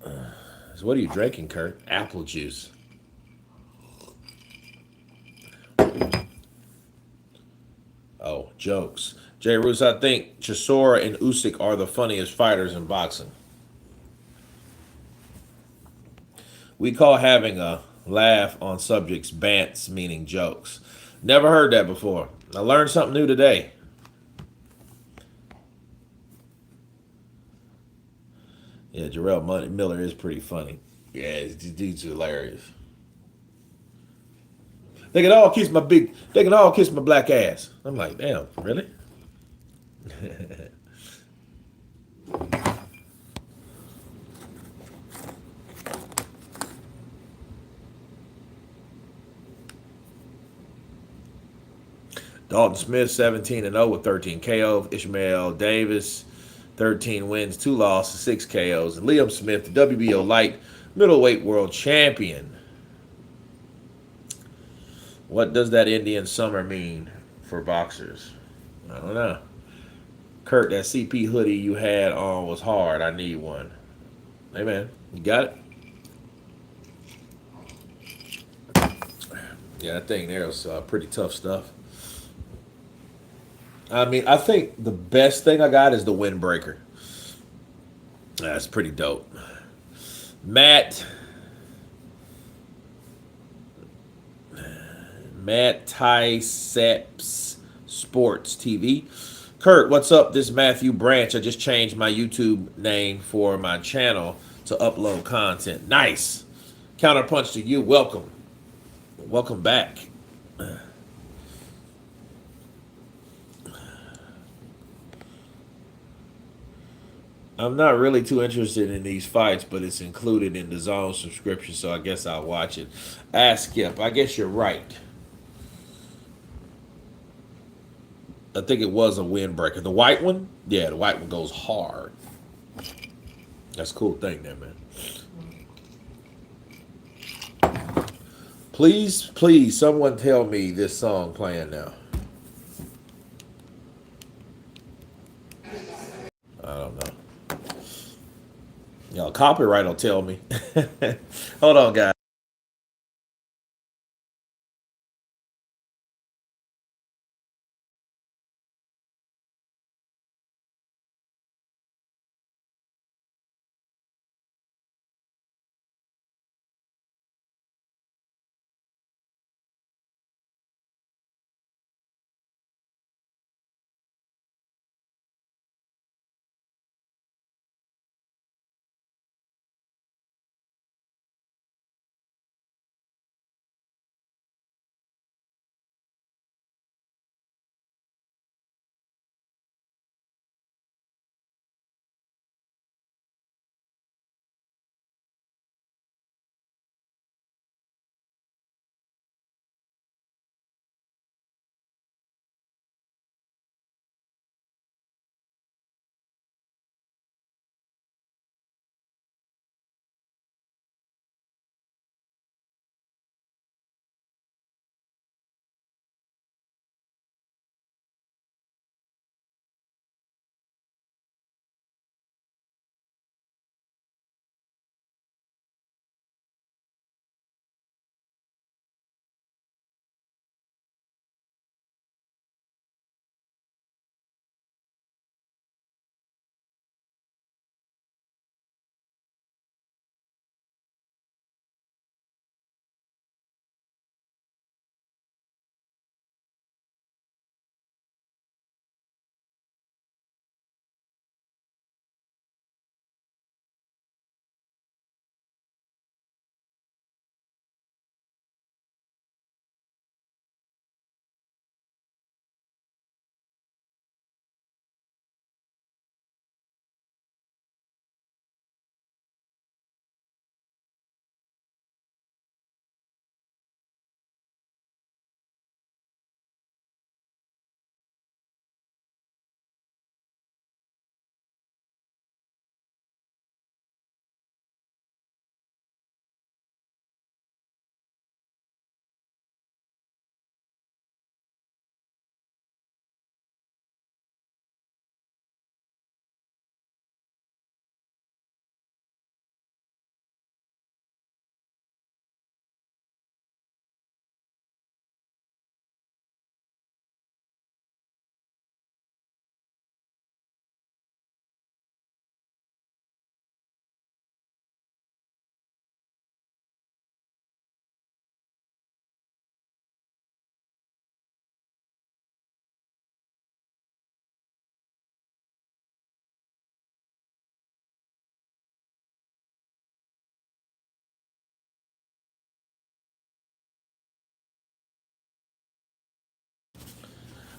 So what are you drinking, Kurt? Apple juice. Oh, jokes. Jay Roos, I think Chisora and Usyk are the funniest fighters in boxing. We call having a laugh on subjects bants, meaning jokes. Never heard that before. I learned something new today. Yeah, Jarrell Miller is pretty funny. Yeah, this dude's hilarious. They can all kiss my big. They can all kiss my black ass. I'm like, damn, really? Dalton Smith 17-0 with 13 KO. Ishmael Davis 13 wins, 2 losses, 6 KOs. And Liam Smith, the WBO light middleweight world champion. What does that Indian summer mean for boxers? I don't know. Kurt, that CP hoodie you had on was hard. I need one. Hey, man, you got it? Yeah, that thing there was pretty tough stuff. I mean, I think the best thing I got is the windbreaker. That's pretty dope. Matt Tyseps Sports TV. Kurt, what's up? This is Matthew Branch. I just changed my YouTube name for my channel to upload content. Nice. Counterpunch to you. Welcome. Welcome back. I'm not really too interested in these fights, but it's included in the Zone subscription, so I guess I'll watch it. Ask Skip. I guess you're right. I think it was a windbreaker. The white one? Yeah, the white one goes hard. That's a cool thing there, man. Please, please, someone tell me this song playing now. I don't know. Y'all, copyright will tell me. Hold on, guys.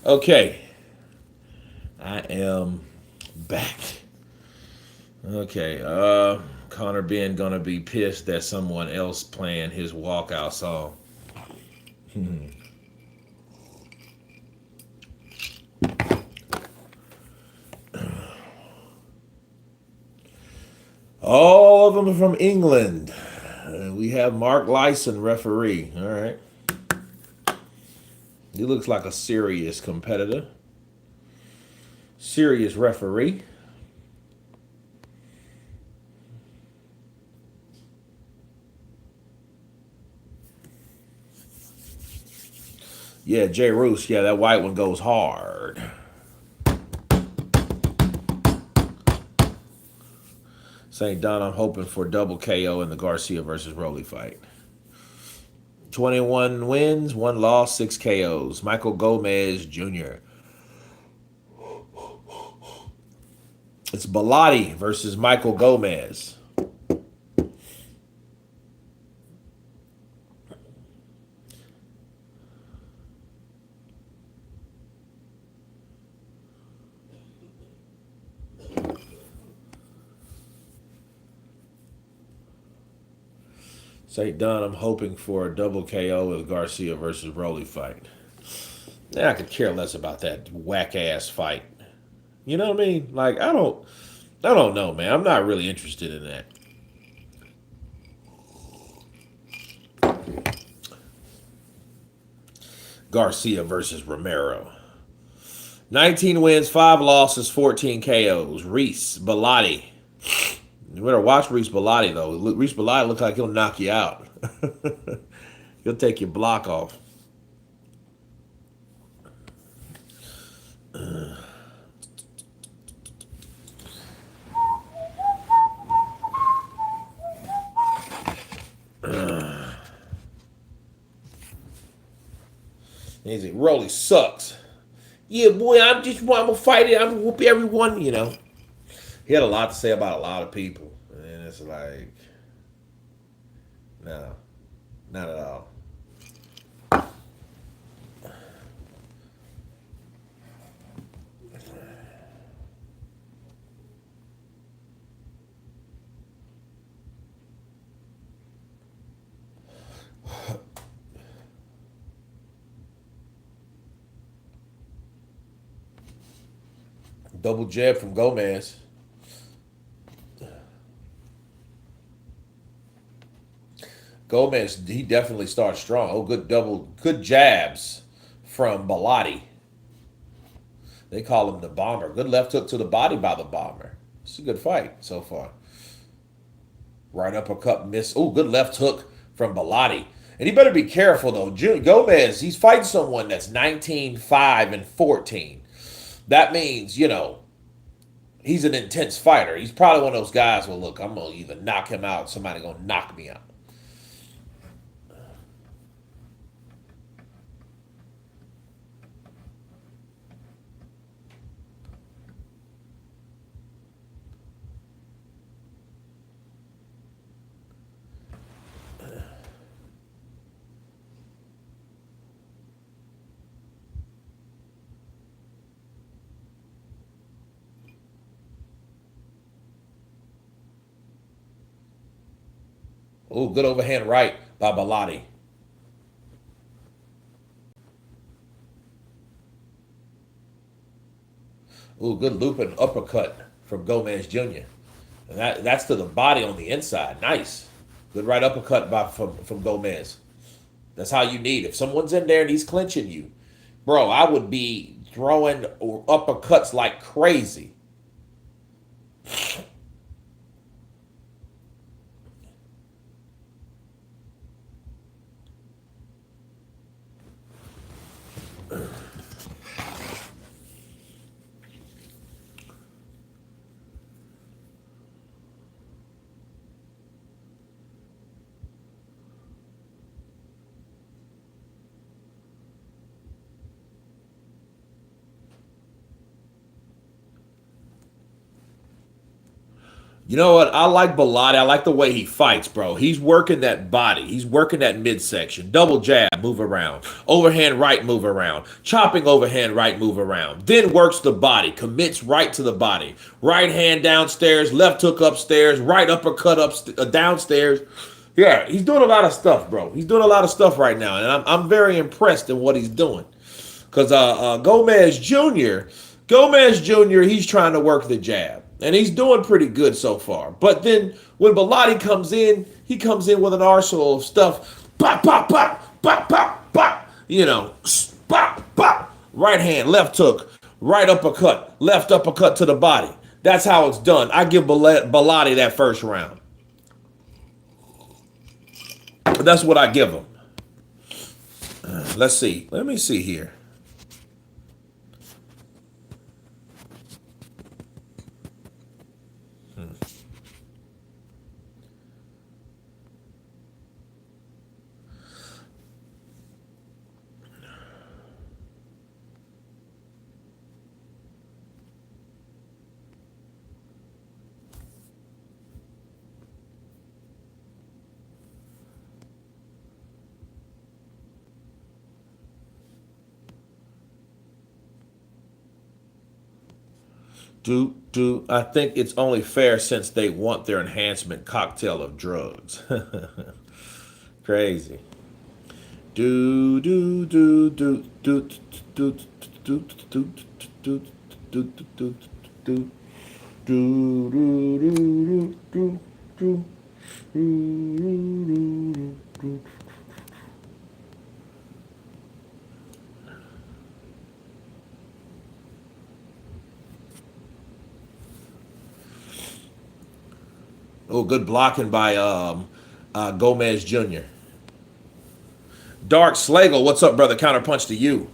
Okay, I am back. Okay, Connor Ben gonna be pissed that someone else playing his walkout song. All of them are from England. We have Mark Lyson, referee. All right. He looks like a serious competitor. Serious referee. Yeah, Jay Roos. Yeah, that white one goes hard. St. Don, I'm hoping for double KO in the Garcia versus Rolly fight. 21 wins, 1 loss, 6 KOs. Michael Gomez Jr. It's Bellotti versus Michael Gomez. St. Don, I'm hoping for a double KO with Garcia versus Rolly fight. I could care less about that whack ass fight. You know what I mean? Like I don't know, man. I'm not really interested in that. Garcia versus Romero. 19 wins, 5 losses, 14 KOs. Reese Bellotti. You better watch Reese Bellotti, though. Reese Bellotti looks like he'll knock you out. He'll take your block off. He's like, Rolly sucks. Yeah, boy, I'm gonna fight it. I'm gonna whoop everyone, you know. He had a lot to say about a lot of people. And it's like, no, not at all. Double jab from Gomez. Gomez, he definitely starts strong. Oh, good jabs from Bellotti. They call him the Bomber. Good left hook to the body by the Bomber. It's a good fight so far. Right uppercut miss. Oh, good left hook from Bellotti. And he better be careful, though. Gomez, he's fighting someone that's 19, 5, and 14. That means, you know, he's an intense fighter. He's probably one of those guys, well, look, I'm going to either knock him out or somebody going to knock me out. Oh, good overhand right by Bellotti. Ooh, good looping uppercut from Gomez Jr. And that's to the body on the inside. Nice. Good right uppercut from Gomez. That's how you need. If someone's in there and he's clinching you, bro, I would be throwing uppercuts like crazy. You know what? I like Bellotti. I like the way he fights, bro. He's working that body. He's working that midsection. Double jab, move around. Overhand right, move around. Chopping overhand right, move around. Then works the body. Commits right to the body. Right hand downstairs, left hook upstairs, right uppercut downstairs. Yeah, he's doing a lot of stuff, bro. He's doing a lot of stuff right now, and I'm very impressed in what he's doing. Because Gomez Jr., he's trying to work the jab. And he's doing pretty good so far. But then when Bellotti comes in, he comes in with an arsenal of stuff. Pop, pop, pop, pop, pop, pop. You know, pop, pop. Right hand, left hook, right uppercut, left uppercut to the body. That's how it's done. I give Bellotti that first round. That's what I give him. Let's see. Let me see here. I think it's only fair since they want their enhancement cocktail of drugs. Crazy. Do do do do do do do do do do do do do Oh, good blocking by Gomez Jr. Dark Slagle, what's up, brother? Counterpunch to you.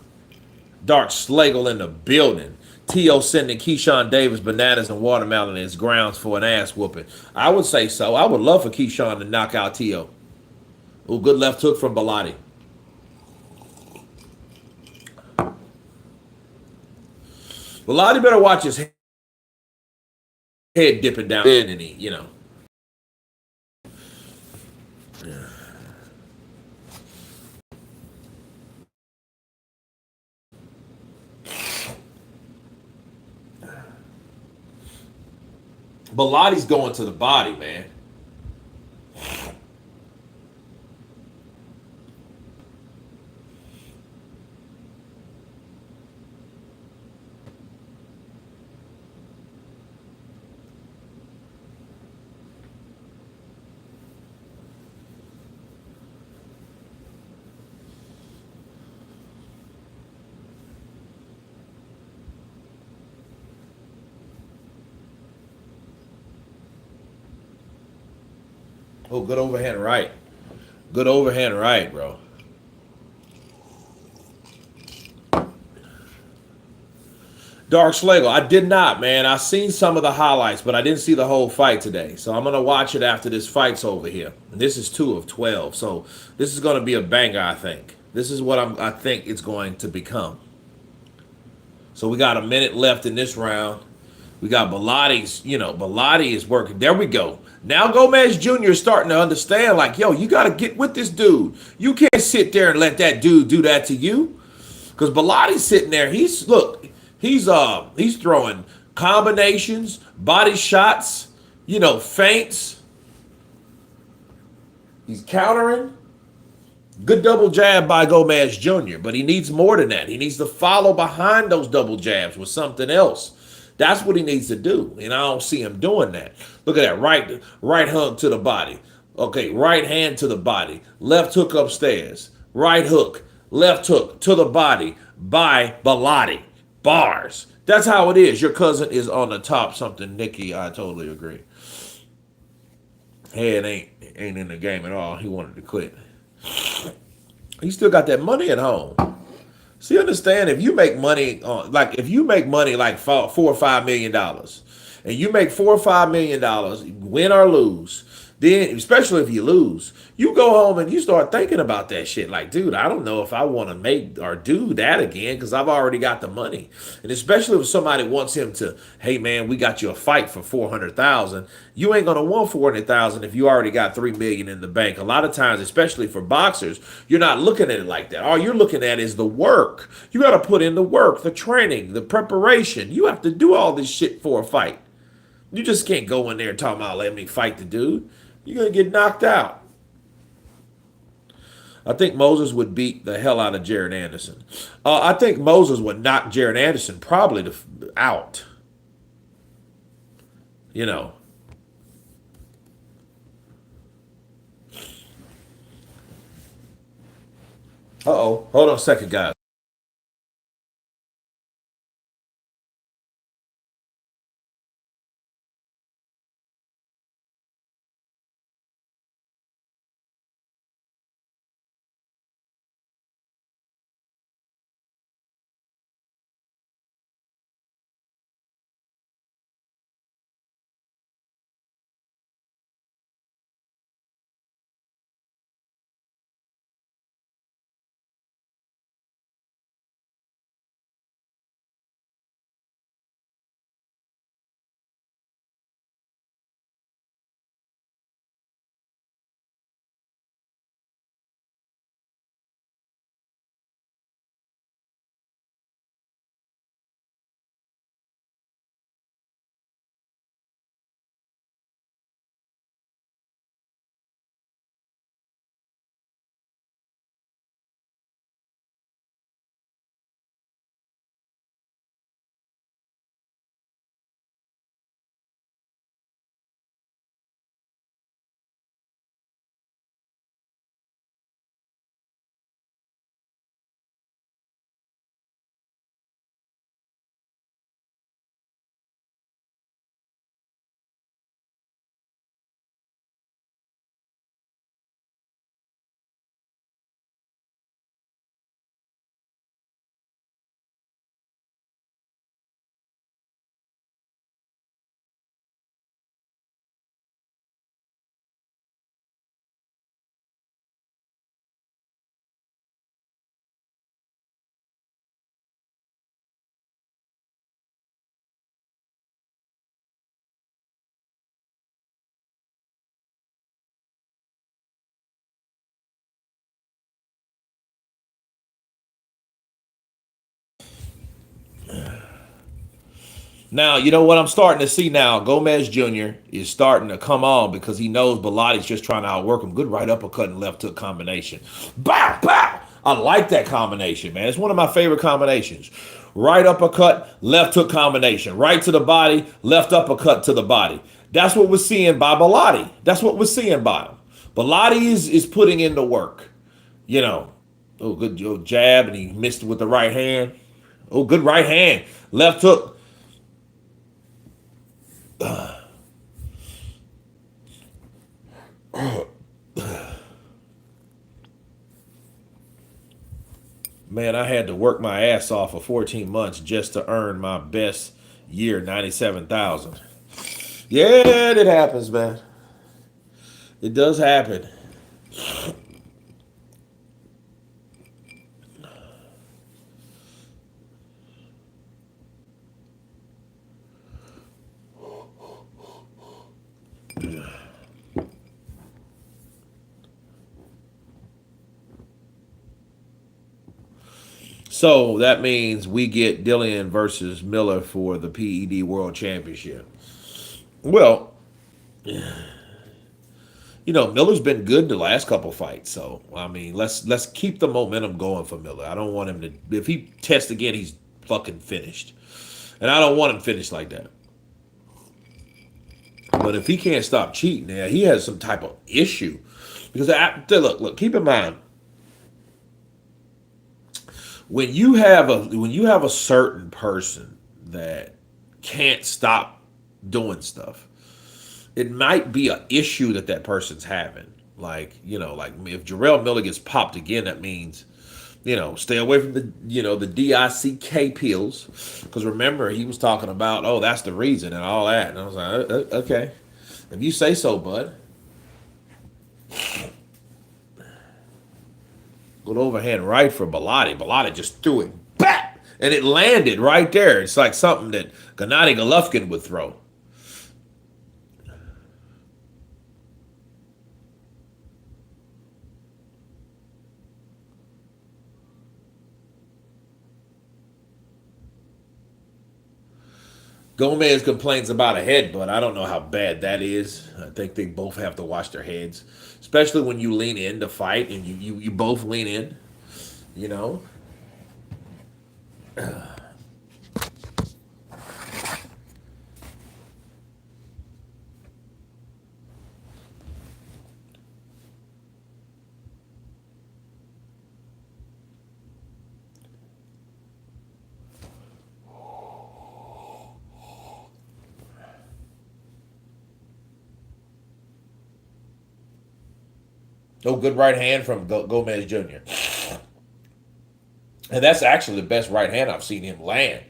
Dark Slagle in the building. T.O. sending Keyshawn Davis bananas and watermelon as grounds for an ass whooping. I would say so. I would love for Keyshawn to knock out T.O. Oh, good left hook from Bellotti. Bellotti better watch his head dipping down in, and he, Bellotti's going to the body, man. Oh, good overhand right. Good overhand right, bro. Dark Slagle, I did not, man. I seen some of the highlights, but I didn't see the whole fight today. So I'm gonna watch it after this fight's over here. This is 2 of 12, so this is gonna be a banger, I think. This is what I think it's going to become. So we got a minute left in this round. We got Bellotti's, Bellotti is working. There we go. Now Gomez Jr. is starting to understand, like, yo, you got to get with this dude. You can't sit there and let that dude do that to you. Because Bellotti's sitting there. He's throwing combinations, body shots, feints. He's countering. Good double jab by Gomez Jr., but he needs more than that. He needs to follow behind those double jabs with something else. That's what he needs to do, and I don't see him doing that. Look at that, right hug to the body. Okay, right hand to the body. Left hook upstairs. Right hook. Left hook to the body by Bellotti. Bars. That's how it is. Your cousin is on the top. Something, Nikki, I totally agree. Head ain't in the game at all. He wanted to quit. He still got that money at home. See, understand, if you make money like $4 or $5 million, and you make $4 or $5 million, win or lose, then especially if you lose, you go home and you start thinking about that shit. Like, dude, I don't know if I want to make or do that again because I've already got the money. And especially if somebody wants him to, hey man, we got you a fight for 400,000. You ain't gonna want 400,000 if you already got 3 million in the bank. A lot of times, especially for boxers, you're not looking at it like that. All you're looking at is the work. You got to put in the work, the training, the preparation. You have to do all this shit for a fight. You just can't go in there talking about let me fight the dude. You're going to get knocked out. I think Moses would beat the hell out of Jared Anderson. I think Moses would knock Jared Anderson probably out. Uh-oh. Hold on a second, guys. Now, you know what I'm starting to see now? Gomez Jr. is starting to come on because he knows Bilatti's just trying to outwork him. Good right uppercut and left hook combination. Bow, bow. I like that combination, man. It's one of my favorite combinations. Right uppercut, left hook combination. Right to the body, left uppercut to the body. That's what we're seeing by Bilatti. That's what we're seeing by him. Bilatti is putting in the work. You know, oh, good jab, and he missed it with the right hand. Oh, good right hand. Left hook. Man, I had to work my ass off for 14 months just to earn my best year, 97,000. Yeah, it happens, man. It does happen. So that means we get Dillian versus Miller for the PED World Championship. Well, you know, Miller's been good the last couple fights, so I mean, let's keep the momentum going for Miller. I don't want him to. If he tests again, he's fucking finished, and I don't want him finished like that. But if he can't stop cheating, yeah, he has some type of issue. Because look, keep in mind, when you have a certain person that can't stop doing stuff, it might be an issue that person's having. Like, you know, like if Jarrell Miller gets popped again, that means, you know, stay away from the, you know, the DICK pills. Because remember, he was talking about, oh, that's the reason and all that. And I was like, okay, if you say so, bud. Good overhand right for Bilatti. Bilatti just threw it back, and it landed right there. It's like something that Gennady Golovkin would throw. Gomez complains about a headbutt. I don't know how bad that is. I think they both have to watch their heads, especially when you lean in to fight and you both lean in. You know. No good right hand from Gomez Jr. And that's actually the best right hand I've seen him land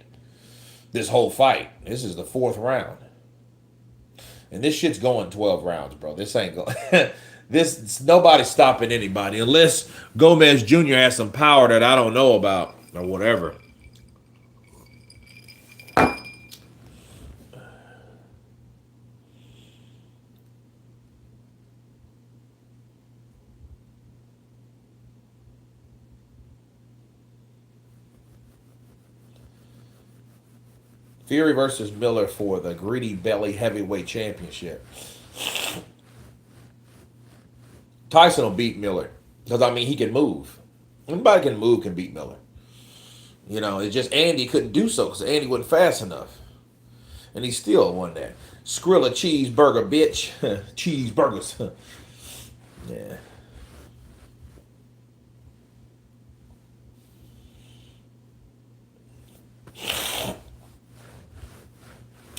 this whole fight. This is the 4th round. And this shit's going 12 rounds, bro. This ain't going. Nobody's stopping anybody unless Gomez Jr. has some power that I don't know about or whatever. Fury versus Miller for the Greedy Belly Heavyweight Championship. Tyson will beat Miller. Because, I mean, he can move. Anybody can move can beat Miller. You know, it's just Andy couldn't do so because Andy wasn't fast enough. And he still won that. Skrilla cheeseburger, bitch. Cheeseburgers. Yeah.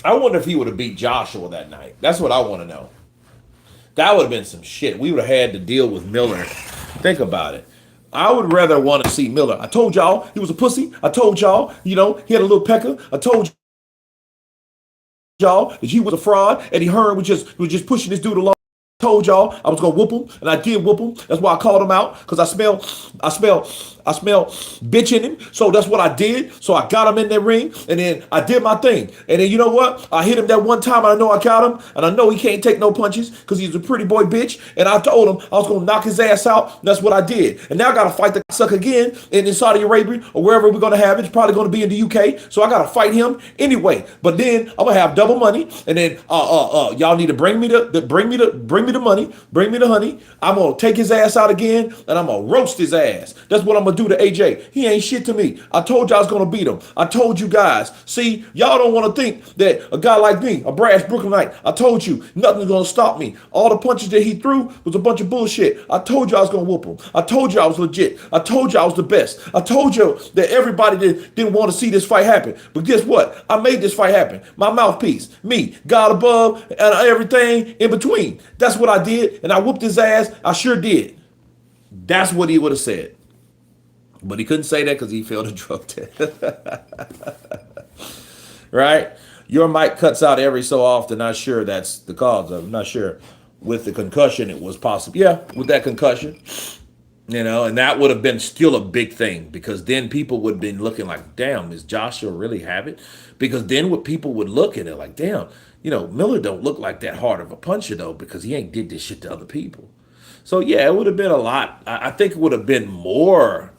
I wonder if he would have beat Joshua that night. That's what I want to know. That would have been some shit. We would have had to deal with Miller. Think about it. I would rather want to see Miller. I told y'all he was a pussy. I told y'all, you know, he had a little pecker. I told y'all that he was a fraud. Eddie Hearn was just pushing this dude along. I told y'all I was gonna whoop him, and I did whoop him. That's why I called him out, because I smell I smell bitch in him. So that's what I did. So I got him in that ring, and then I did my thing. And then you know what? I hit him that one time, and I know I got him, and I know he can't take no punches because he's a pretty boy bitch. And I told him I was gonna knock his ass out. And that's what I did. And now I gotta fight the sucker again in Saudi Arabia or wherever we're gonna have it. It's probably gonna be in the UK. So I gotta fight him anyway. But then I'm gonna have double money, and then y'all need to bring me the money, bring me the honey. I'm gonna take his ass out again, and I'm gonna roast his ass. That's what I'm gonna do to AJ. He ain't shit to me. I told you I was gonna beat him. I told you guys. See, y'all don't want to think that a guy like me, a brash Brooklynite, I told you nothing's gonna stop me. All the punches that he threw was a bunch of bullshit. I told you I was gonna whoop him. I told you I was legit. I told you I was the best. I told you that everybody didn't want to see this fight happen. But guess what? I made this fight happen. My mouthpiece, me, God above, and everything in between. That's what I did, and I whooped his ass. I sure did. That's what he would have said. But he couldn't say that because he failed a drug test. Right? Your mic cuts out every so often. Not sure that's the cause of it. I'm not sure. With the concussion, it was possible. Yeah, with that concussion. And that would have been still a big thing because then people would have been looking like, damn, does Joshua really have it? Because then what people would look at it like, damn, Miller don't look like that hard of a puncher though because he ain't did this shit to other people. So yeah, it would have been a lot. I think it would have been more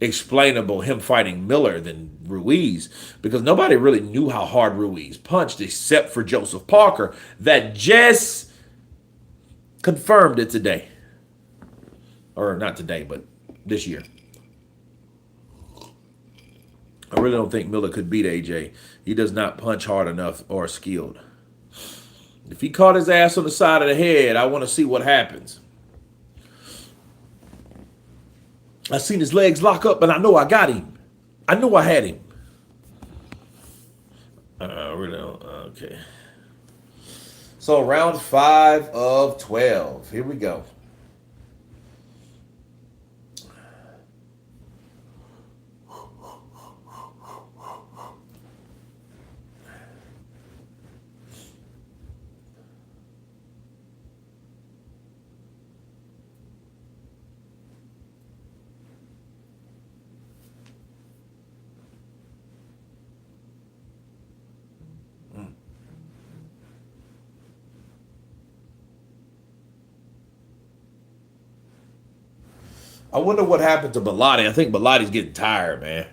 explainable him fighting Miller than Ruiz because nobody really knew how hard Ruiz punched except for Joseph Parker that just confirmed it today. Or not today, but this year. I really don't think Miller could beat AJ. He does not punch hard enough or skilled. If he caught his ass on the side of the head, I want to see what happens. I seen his legs lock up, and I know I got him. I know I had him. Really don't. Okay. So round 5 of 12. Here we go. I wonder what happened to Bellotti. I think Bellotti's getting tired, man.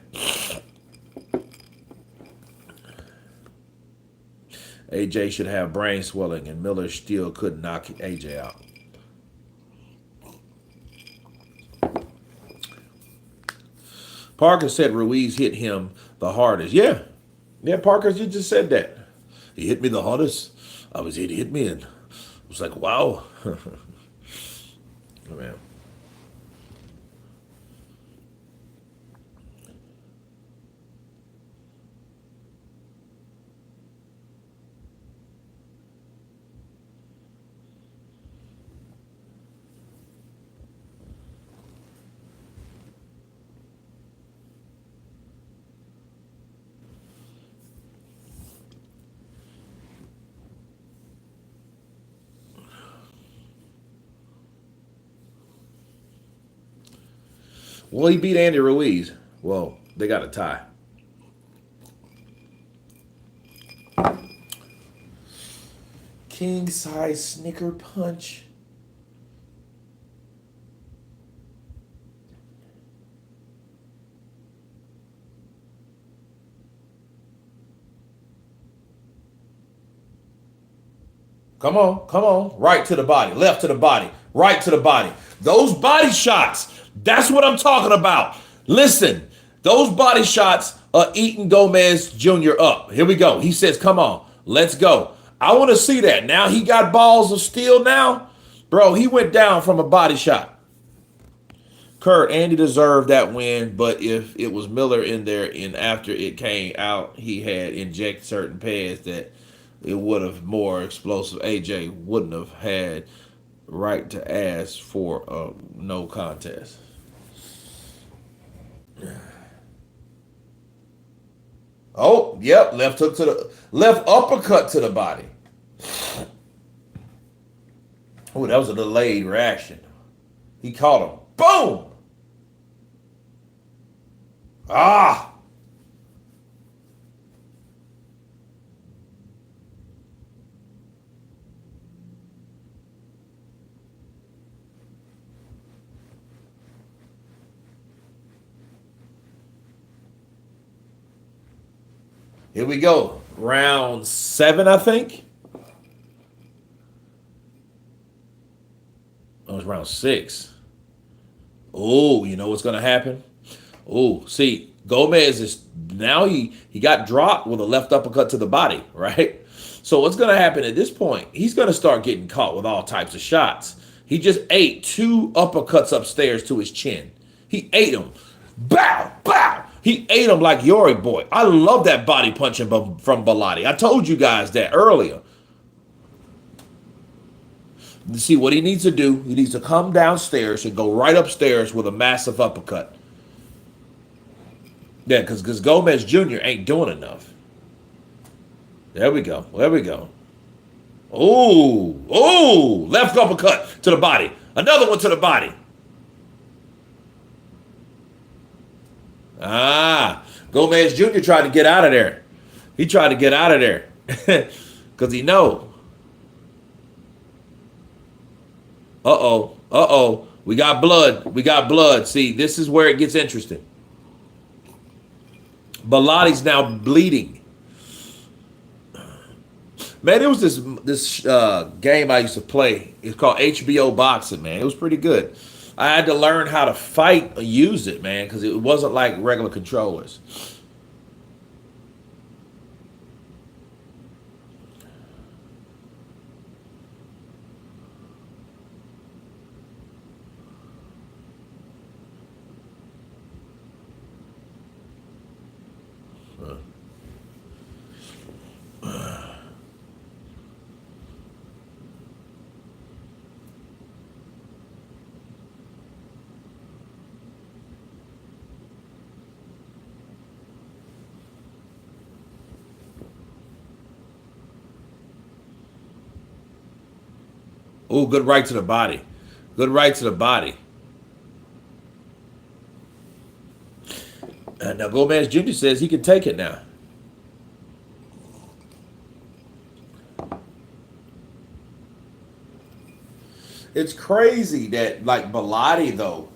AJ should have brain swelling, and Miller still couldn't knock AJ out. Parker said Ruiz hit him the hardest. Yeah, Parker, you just said that. He hit me the hardest. He hit me, and I was like, wow. Oh, man. Well, he beat Andy Ruiz. Well, they got a tie. King size snicker punch. Come on. Right to the body, left to the body, right to the body. Those body shots. That's what I'm talking about. Listen, those body shots are eating Gomez Jr. up. Here we go. He says, come on, let's go. I want to see that. Now he got balls of steel now. Bro, he went down from a body shot. Kurt, Andy deserved that win, but if it was Miller in there and after it came out, he had injected certain pads that it would have more explosive. AJ wouldn't have had right to ask for a no contest. Oh, yep, left uppercut to the body. Oh, that was a delayed reaction. He caught him. Boom! Ah! Here we go. Round 7, I think. Oh, it's round 6. Oh, you know what's gonna happen? Oh, see, Gomez is now he got dropped with a left uppercut to the body, right? So what's gonna happen at this point? He's gonna start getting caught with all types of shots. He just ate 2 uppercuts upstairs to his chin. He ate them. Bow, bow. He ate them like Yori boy. I love that body punching from Bellotti. I told you guys that earlier. See what he needs to do. He needs to come downstairs and go right upstairs with a massive uppercut. Yeah, because Gomez Jr. ain't doing enough. There we go. There we go. Oh, oh, left uppercut to the body. Another one to the body. Ah, Gomez Jr. tried to get out of there. He tried to get out of there because he know. Uh-oh, uh-oh. We got blood. We got blood. See, this is where it gets interesting. Bellotti's now bleeding. Man, there was this game I used to play. It's called HBO Boxing, man. It was pretty good. I had to learn how to fight or use it, man, because it wasn't like regular controllers. Oh, good right to the body. Good right to the body. Now Gomez Jr. says he can take it now. It's crazy that like Bellotti though.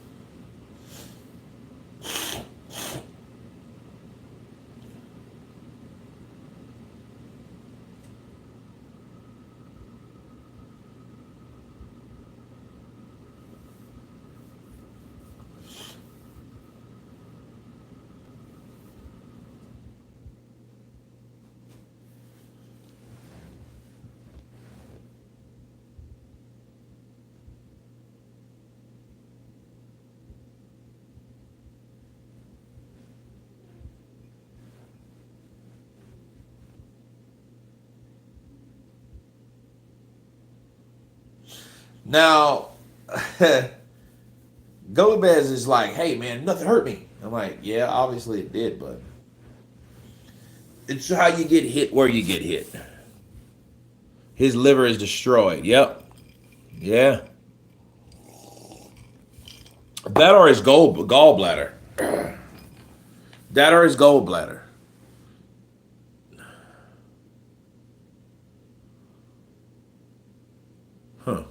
Now Gomez is like, hey man, nothing hurt me. I'm like, yeah, obviously it did, but it's how you get hit where you get hit. His liver is destroyed. Yep. Yeah. That or his gallbladder. That or his gallbladder. Huh.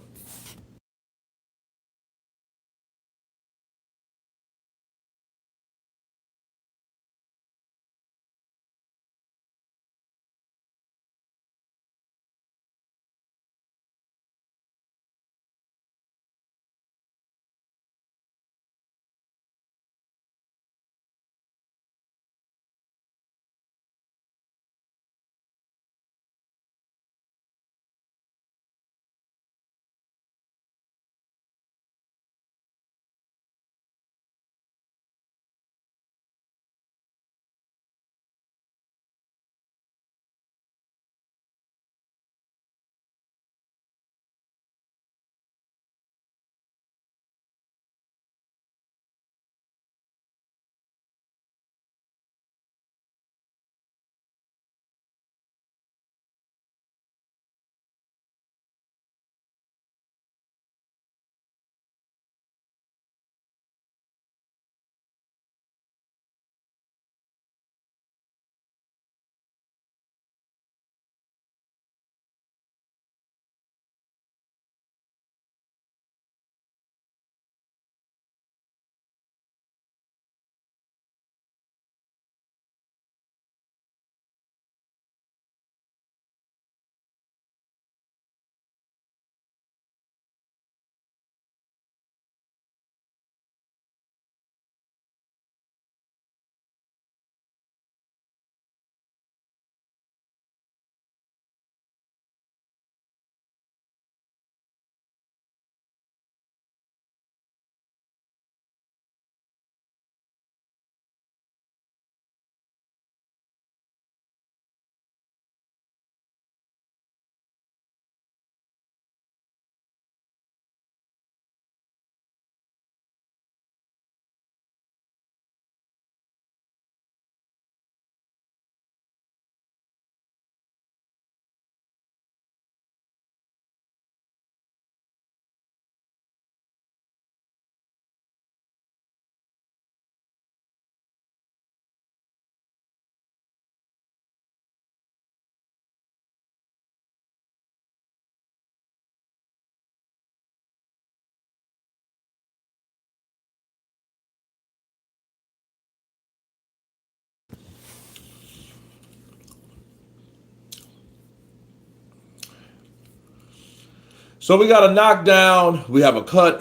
So we got a knockdown. We have a cut.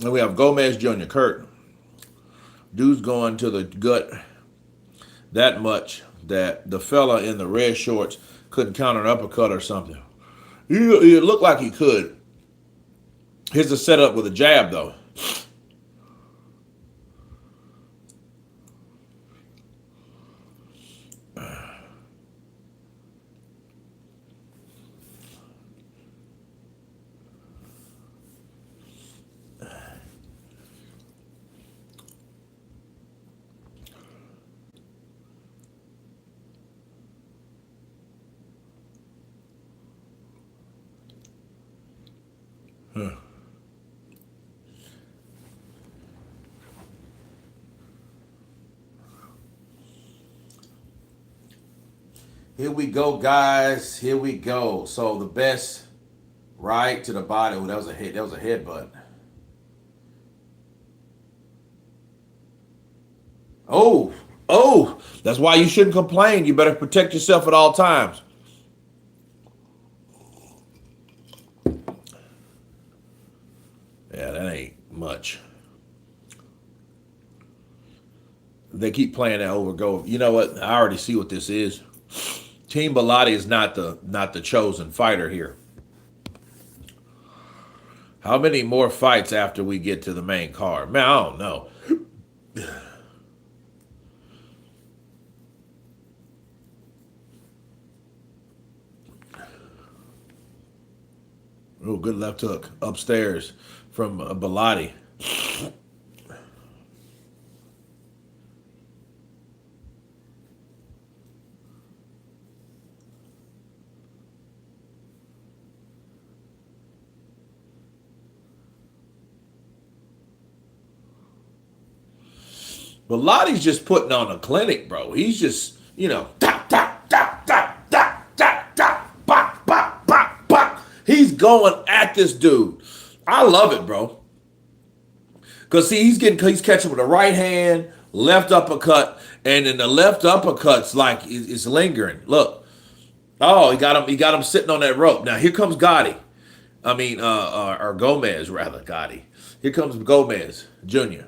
And we have Gomez Jr. Kurt. Dude's going to the gut that much that the fella in the red shorts couldn't counter an uppercut or something. It looked like he could. Here's the setup with a jab, though. Here we go, guys. Here we go. So the best right to the body. Oh, that was a hit. That was a headbutt. Oh, that's why you shouldn't complain. You better protect yourself at all times. Yeah, that ain't much. They keep playing that over go. You know what? I already see what this is. Team Bilotti is not the chosen fighter here. How many more fights after we get to the main card? Man, I don't know. Oh, good left hook upstairs from Bilotti. Bilotti's just putting on a clinic, bro. He's just, da, da, da, da, da, da, da, bop, bop, bop, bop. He's going at this dude. I love it, bro. Because, see, he's catching with the right hand, left uppercut, and then the left uppercut's like it's lingering. Look. Oh, he got him sitting on that rope. Now, here comes Gotti. Or Gomez, rather, Gotti. Here comes Gomez Jr.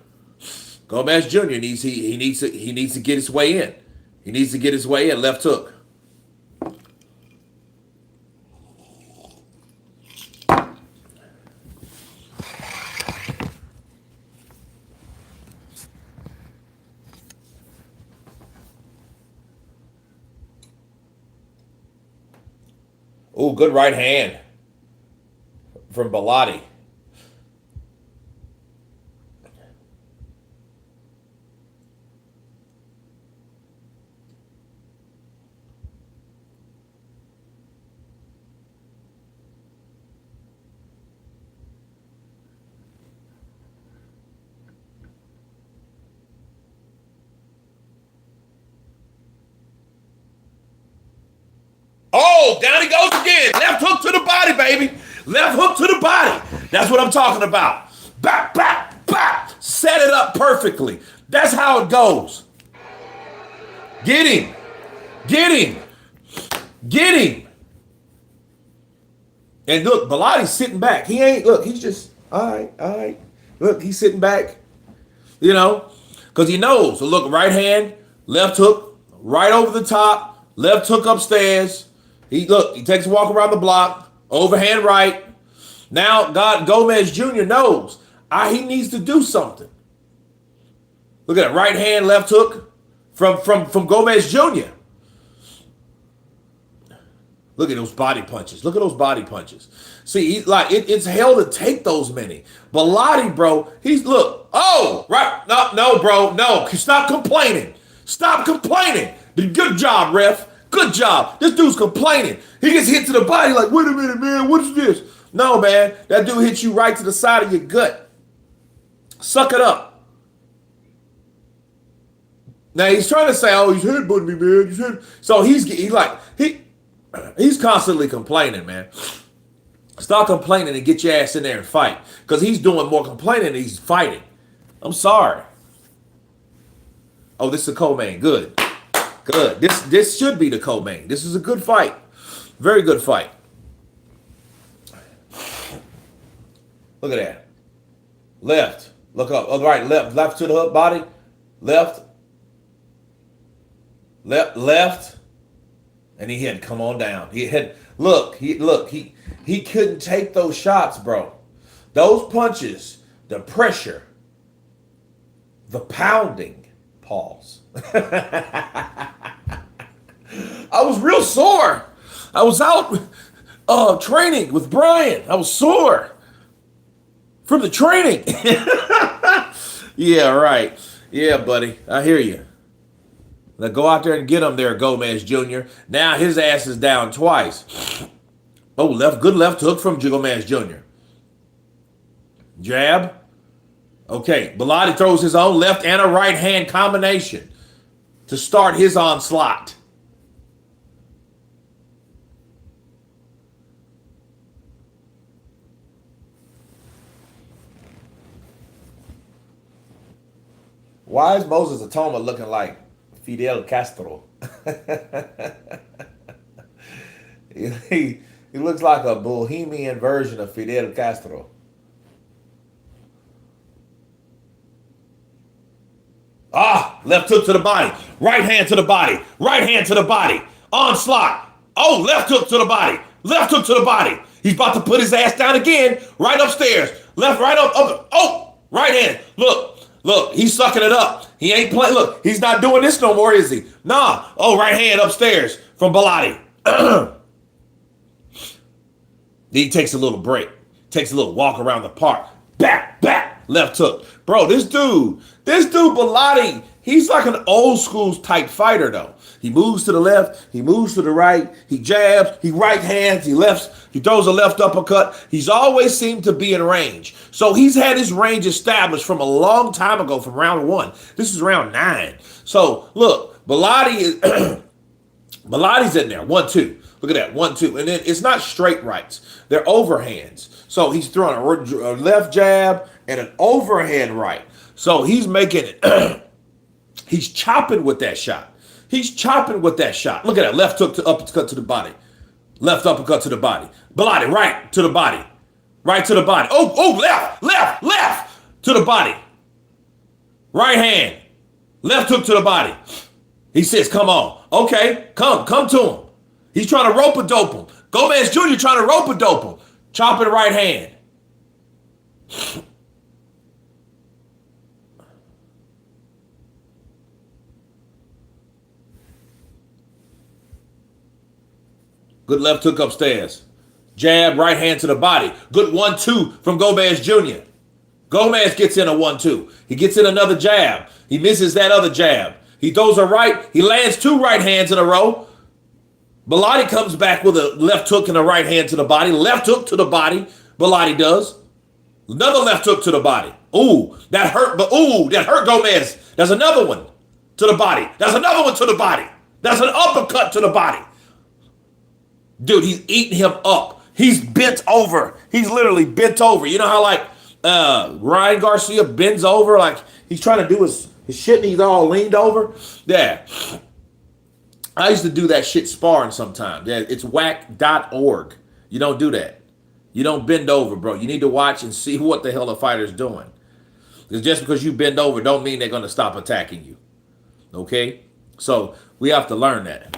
Gomez Jr. needs to get his way in. He needs to get his way in. Left hook. Oh, good right hand from Bilotti. Oh, down he goes again. Left hook to the body, baby. Left hook to the body. That's what I'm talking about. Back, back, back. Set it up perfectly. That's how it goes. Get him. Get him. Get him. And look, Bilotti's sitting back. He's just, all right. Look, he's sitting back, because he knows. So look, right hand, left hook, right over the top, left hook upstairs. He takes a walk around the block, overhand right. Now, Gomez Jr. knows he needs to do something. Look at that right hand, left hook from Gomez Jr. Look at those body punches. Look at those body punches. See, it's hell to take those many. Bilotti, bro, no, bro, no. Stop complaining. Stop complaining. Good job, ref. Good job. This dude's complaining. He gets hit to the body like, wait a minute, man, what is this? No, man, that dude hits you right to the side of your gut. Suck it up. Now he's trying to say, oh, he's headbutting me, man. So he's constantly complaining, man. Stop complaining and get your ass in there and fight. Because he's doing more complaining than he's fighting. I'm sorry. Oh, this is a co-main. Good. Good. This should be the co-main. This is a good fight. Very good fight. Look at that. Left. Look up. Oh, right. Left. Left to the hook body. Left. Left. And he had to come on down. He had he couldn't take those shots, bro. Those punches, the pressure, the pounding. Pause. I was real sore. I was out training with Brian. I was sore from the training. Yeah, right. Yeah, buddy. I hear you. Now go out there and get him there, Gomez Jr. Now his ass is down twice. Oh, good left hook from Gomez Jr. Jab. Okay, Bellotti throws his own left and a right hand combination to start his onslaught. Why is Moses Atoma looking like Fidel Castro? he looks like a bohemian version of Fidel Castro. Left hook to the body. Right hand to the body. Right hand to the body. Onslaught. Oh, left hook to the body. Left hook to the body. He's about to put his ass down again. Right upstairs. Left, right up. Oh, right hand. Look, he's sucking it up. He ain't playing. Look, he's not doing this no more, is he? Nah. Oh, right hand upstairs from Bellotti. He takes a little break. Takes a little walk around the park. Back. Left hook. Bro, this dude Bellotti, he's like an old school type fighter, though. He moves to the left. He moves to the right. He jabs. He right hands. He lefts. He throws a left uppercut. He's always seemed to be in range. So he's had his range established from a long time ago, from round 1. This is round 9. So look, Bellotti's in there. 1-2. Look at that. 1-2. And then it's not straight rights. They're overhands. So he's throwing a left jab and an overhand right. So he's making it. He's chopping with that shot. He's chopping with that shot. Look at that. Left hook to uppercut to the body. Left uppercut to the body. Bellotti, right to the body. Right to the body. Oh, left to the body. Right hand. Left hook to the body. He says, come on. Okay, come to him. He's trying to rope-a-dope him. Gomez Jr. trying to rope-a-dope him. Chopping right hand. Good left hook upstairs. Jab, right hand to the body. Good 1-2 from Gomez Jr. Gomez gets in a 1-2. He gets in another jab. He misses that other jab. He throws a right. He lands 2 right hands in a row. Bellotti comes back with a left hook and a right hand to the body. Left hook to the body. Bellotti does. Another left hook to the body. Ooh, that hurt. But that hurt Gomez. There's another one to the body. There's another one to the body. There's an uppercut to the body. Dude, he's eating him up. He's bent over. He's literally bent over. You know how like Ryan Garcia bends over, like he's trying to do his shit and he's all leaned over? Yeah. I used to do that shit sparring sometimes. Yeah, it's whack.org. You don't do that. You don't bend over, bro. You need to watch and see what the hell the fighter's doing. Because just because you bend over don't mean they're going to stop attacking you. Okay? So we have to learn that.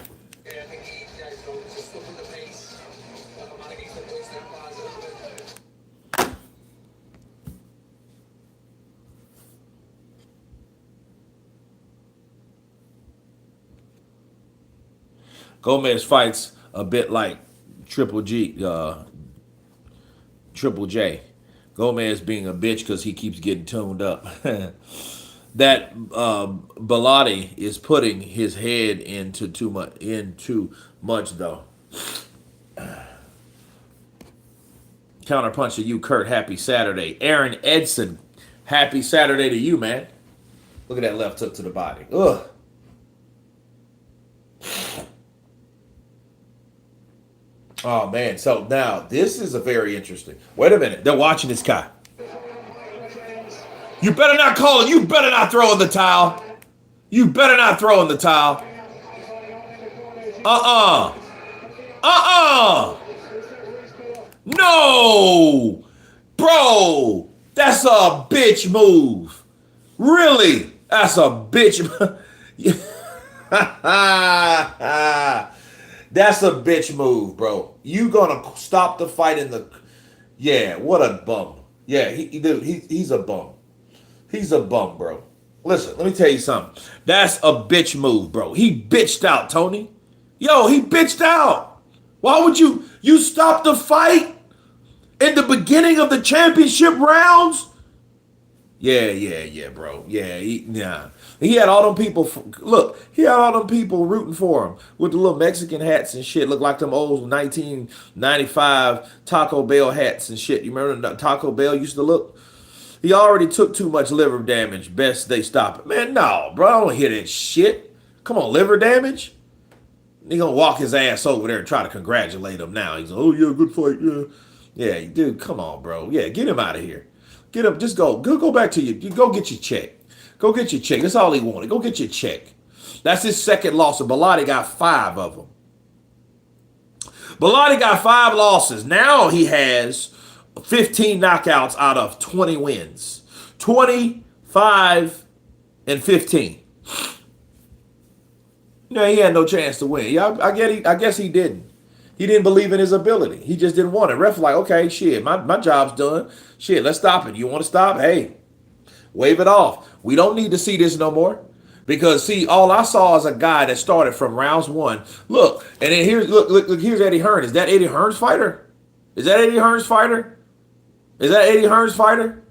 Gomez fights a bit like Triple J. Gomez being a bitch because he keeps getting tuned up. That Bellotti is putting his head into too much though. Counterpunch to you, Kurt. Happy Saturday. Aaron Edson. Happy Saturday to you, man. Look at that left hook to the body. Ugh. Oh, man. So now this is a very interesting. Wait a minute. They're watching this guy. You better not call it. You better not throw in the towel. You better not throw in the towel. No. Bro, that's a bitch move. Really? That's a bitch. That's a bitch move, bro. You gonna stop the fight in the? Yeah, what a bum. Yeah, dude, he's a bum. He's a bum, bro. Listen, let me tell you something. That's a bitch move, bro. He bitched out, Tony. Yo, he bitched out. Why would you stop the fight in the beginning of the championship rounds? Yeah, bro. He had all them people. Look, he had all them people rooting for him with the little Mexican hats and shit. Look like them old 1995 Taco Bell hats and shit. You remember Taco Bell used to look? He already took too much liver damage. Best they stop it. Man, no, bro. I don't hear that shit. Come on, liver damage? He gonna walk his ass over there and try to congratulate him now. He's like, oh yeah, good fight, yeah. Yeah, dude, come on, bro. Yeah, get him out of here. Get him, just go back to you go get your check. Go get your check. That's all he wanted. Go get your check. That's his second loss, and Bellotti got 5 of them. Bellotti got 5 losses. Now he has 15 knockouts out of 20 wins. 25 and 15. No, he had no chance to win. Yeah, I guess he didn't. He didn't believe in his ability. He just didn't want it. Ref was like, okay, shit, my job's done. Shit, let's stop it. You want to stop? Hey, wave it off. We don't need to see this no more. Because, see, all I saw is a guy that started from rounds 1. Look, and then here's Eddie Hearn. Is that Eddie Hearn's fighter? Is that Eddie Hearn's fighter? Is that Eddie Hearn's fighter?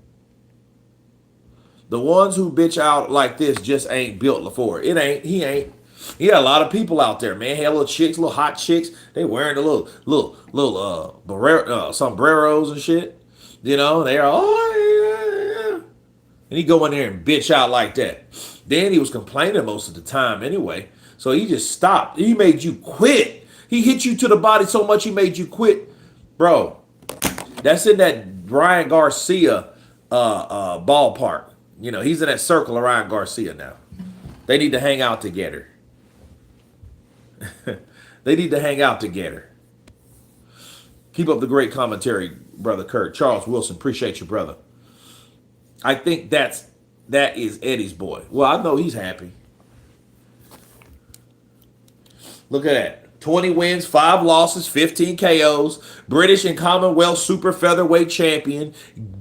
The ones who bitch out like this just ain't built for it. It ain't. He ain't. He had a lot of people out there, man. He had little chicks, little hot chicks. They wearing the little sombreros and shit. You know, they are, oh, yeah. And he go in there and bitch out like that. Then he was complaining most of the time anyway. So he just stopped. He made you quit. He hit you to the body so much he made you quit. Bro, that's in that Ryan Garcia ballpark. You know, he's in that circle of Ryan Garcia now. They need to hang out together. They need to hang out together. Keep up the great commentary, Brother Kurt. Charles Wilson, appreciate you, brother. I think that is Eddie's boy. Well, I know he's happy. Look at that. 20 wins, 5 losses, 15 KOs. British and Commonwealth super featherweight champion.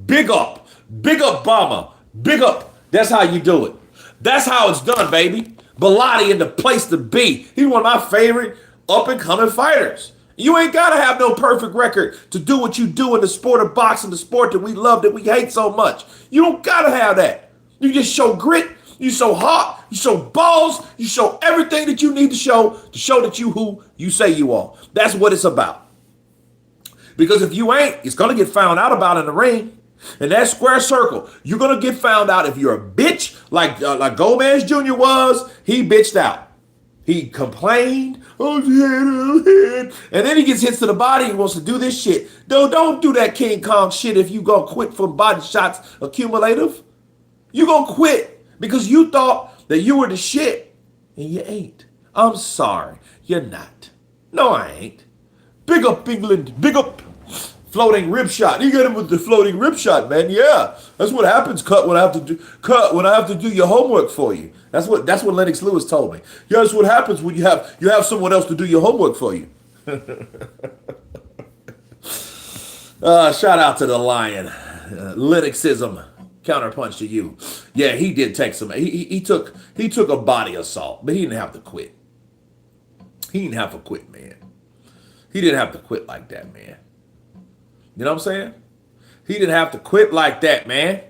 Big up. Big up, Bama. Big up. That's how you do it. That's how it's done, baby. Bellotti in the place to be. He's one of my favorite up-and-coming fighters. You ain't got to have no perfect record to do what you do in the sport of boxing, the sport that we love, that we hate so much. You don't got to have that. You just show grit. You show heart. You show balls. You show everything that you need to show that you who you say you are. That's what it's about. Because if you ain't, it's going to get found out about in the ring. In that square circle, you're going to get found out if you're a bitch like Gomez Jr. was. He bitched out. He complained. Oh, shit. And then he gets hit to the body and wants to do this shit. No, don't do that King Kong shit if you going to quit from body shots accumulative. You going to quit because you thought that you were the shit. And you ain't. I'm sorry. You're not. No, I ain't. Big up, England. Big up. Floating rib shot. You get him with the floating rib shot, man. Yeah, that's what happens. Cut when I have to do your homework for you. That's what Lennox Lewis told me. Yeah, that's what happens when you have someone else to do your homework for you. Shout out to the Lion. Lennoxism. Counterpunch to you. Yeah, he did take some. He took a body assault, but he didn't have to quit. He didn't have to quit, man. He didn't have to quit like that, man. You know what I'm saying? He didn't have to quit like that, man.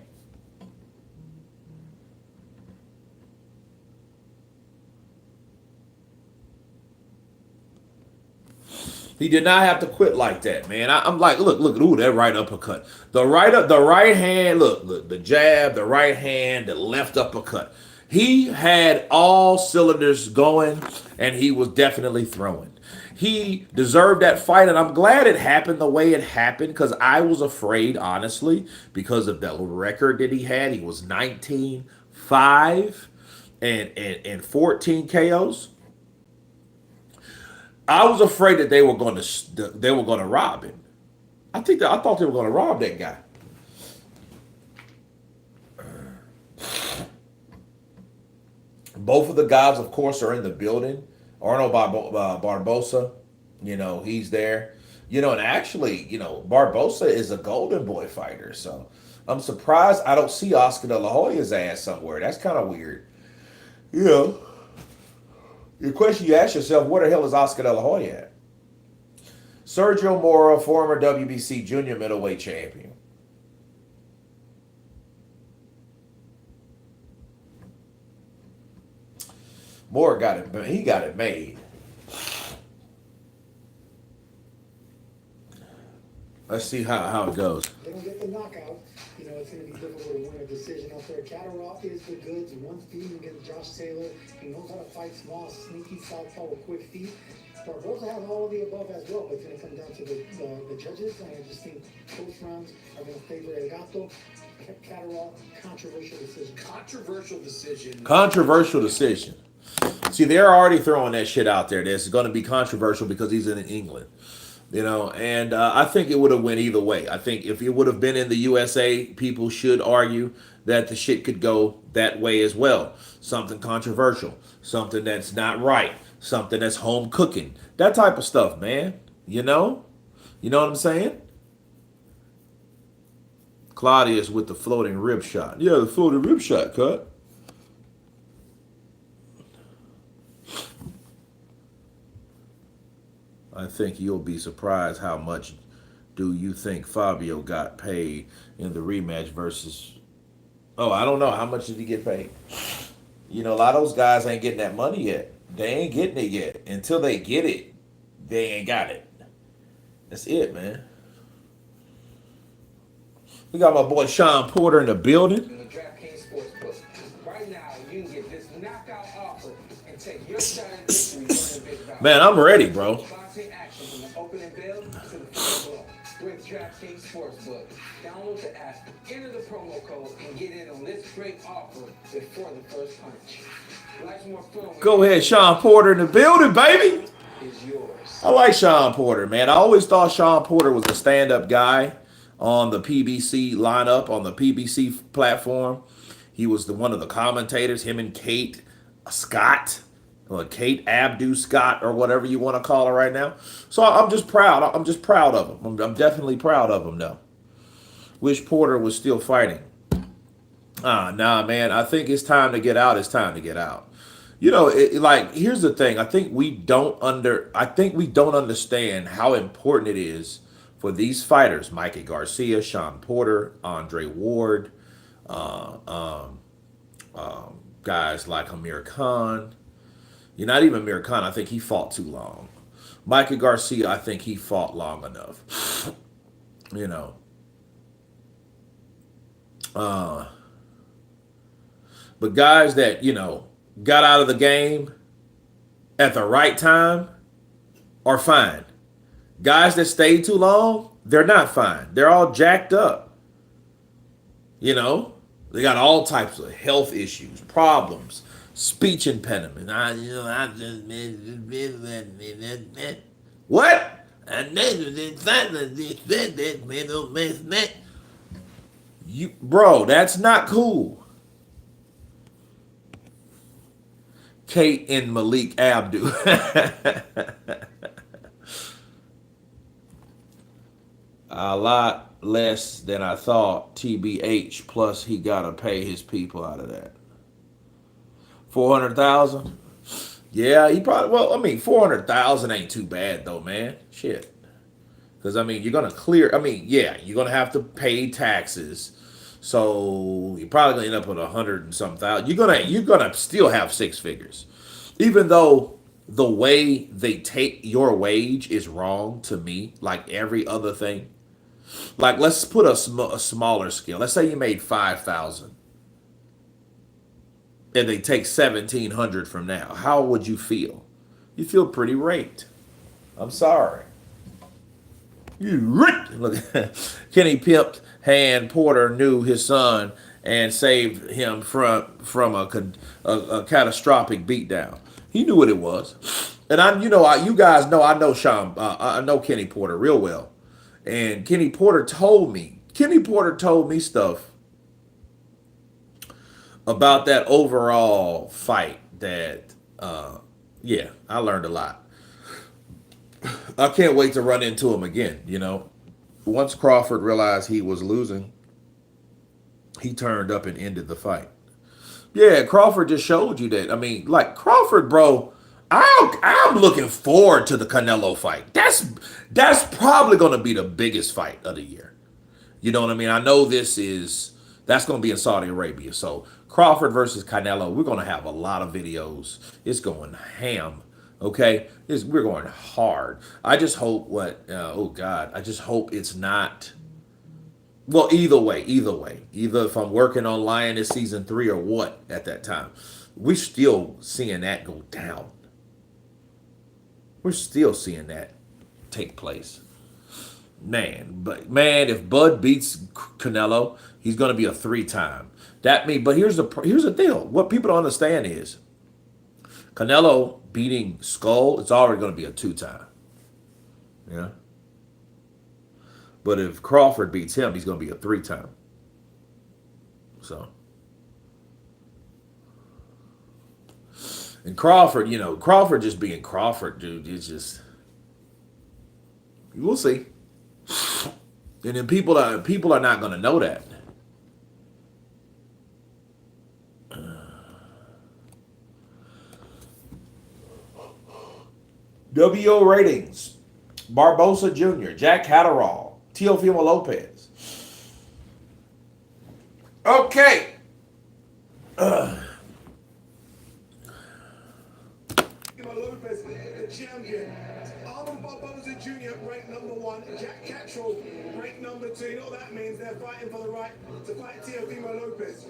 He did not have to quit like that, man. I'm like, look, ooh, that right uppercut. The right hand, look, the jab, the right hand, the left uppercut. He had all cylinders going, and he was definitely throwing. He deserved that fight, and I'm glad it happened the way it happened because I was afraid, honestly, because of the record that he had. He was 19-5 and 14 KOs. I was afraid that they were going to rob him. I thought they were going to rob that guy. Both of the guys, of course, are in the building. Arnold Barbosa, he's there. And actually, Barbosa is a Golden Boy fighter. So I'm surprised I don't see Oscar De La Hoya's ass somewhere. That's kind of weird. You know, the question you ask yourself, where the hell is Oscar De La Hoya at? Sergio Mora, former WBC junior middleweight champion. Mora got it. He got it made. Let's see how it goes. They don't get the knockout. It's going to be difficult to win a decision out there. Catterall is the goods. Once beating against Josh Taylor, he knows how to fight small, sneaky southpaw with quick feet. Barbosa has all of the above as well, but it's going to come down to the judges. And I just think close rounds are going to favor El Gato. Catterall, controversial decision. Controversial decision. See, they're already throwing that shit out there. This is going to be controversial because he's in England. And I think it would have went either way. I think if it would have been in the USA, people should argue that the shit could go that way as well. Something controversial, something that's not right, something that's home cooking, that type of stuff, man. You know what I'm saying? Claudius with the floating rib shot. Yeah, the floating rib shot, cut. I think you'll be surprised how much do you think Fabio got paid in the rematch versus... Oh, I don't know. How much did he get paid? A lot of those guys ain't getting that money yet. They ain't getting it yet. Until they get it, they ain't got it. That's it, man. We got my boy Sean Porter in the building. In the DraftKings Sportsbook. Right now, you can get this knockout offer and take your shot at victory for a big value. Man, I'm ready, bro. Boxing action from the opening bell to the final blow with DraftKings Sportsbook. Download the app, enter the promo code, and get in on this great offer before the first punch. Life's more fun. Go ahead, Sean Porter in the building, baby. Is yours. I like Sean Porter, man. I always thought Sean Porter was a stand-up guy on the PBC lineup, on the PBC platform. He was one of the commentators, him and Kate Scott, or Kate Abdu Scott, or whatever you want to call her right now. So I'm just proud. I'm just proud of him. I'm definitely proud of him, though. Wish Porter was still fighting. Nah, man. I think it's time to get out. It's time to get out. Here's the thing. I think we don't understand how important it is for these fighters, Mikey Garcia, Sean Porter, Andre Ward, guys like Amir Khan. Not even Amir Khan. I think he fought too long. Mikey Garcia, I think he fought long enough. But guys that, got out of the game at the right time are fine. Guys that stayed too long, they're not fine. They're all jacked up. They got all types of health issues, problems, speech impediment. What? Bro, that's not cool. Kate and Malik Abdu. A lot less than I thought, TBH, plus he got to pay his people out of that. 400,000? Yeah, he probably, 400,000 ain't too bad though, man. Shit. Because, you're going to clear, you're going to have to pay taxes. So you're probably going to end up with 100 and some thousand. You're gonna still have six figures. Even though the way they take your wage is wrong to me, like every other thing. Like, let's put a smaller scale. Let's say you made 5,000. And they take 1,700 from now. How would you feel? You feel pretty raped. I'm sorry. You raped. Look, Kenny pimped hand Porter knew his son and saved him from a catastrophic beatdown. He knew what it was. And you guys know, I know Kenny Porter real well. And Kenny Porter told me stuff about that overall fight that, yeah, I learned a lot. I can't wait to run into him again. Once Crawford realized he was losing, he turned up and ended the fight. Yeah, Crawford just showed you that. I mean, like Crawford, bro. I'm looking forward to the Canelo fight. That's probably going to be the biggest fight of the year. You know what I mean? I know that's going to be in Saudi Arabia. So Crawford versus Canelo, we're going to have a lot of videos. It's going ham. Okay, we're going hard. I just hope oh God, I just hope it's not. Well, either if I'm working on Lioness season 3 or what at that time, we're still seeing that go down. We're still seeing that take place. Man, if Bud beats Canelo, he's going to be a 3-time. But here's the deal. What people don't understand is Canelo beating Skull, it's already going to be a 2-time. Yeah. But if Crawford beats him, he's going to be a 3-time. So. And Crawford, Crawford just being Crawford, dude, it's just, we'll see. And then people are not going to know that. WO ratings: Barbosa Jr., Jack Catterall, Teofimo Lopez. Okay. Lopez, the champion. Arnold Barbosa Jr. ranked number 1. Jack Catterall ranked number 2. You know what that means? They're fighting for the right to fight Teofimo Lopez.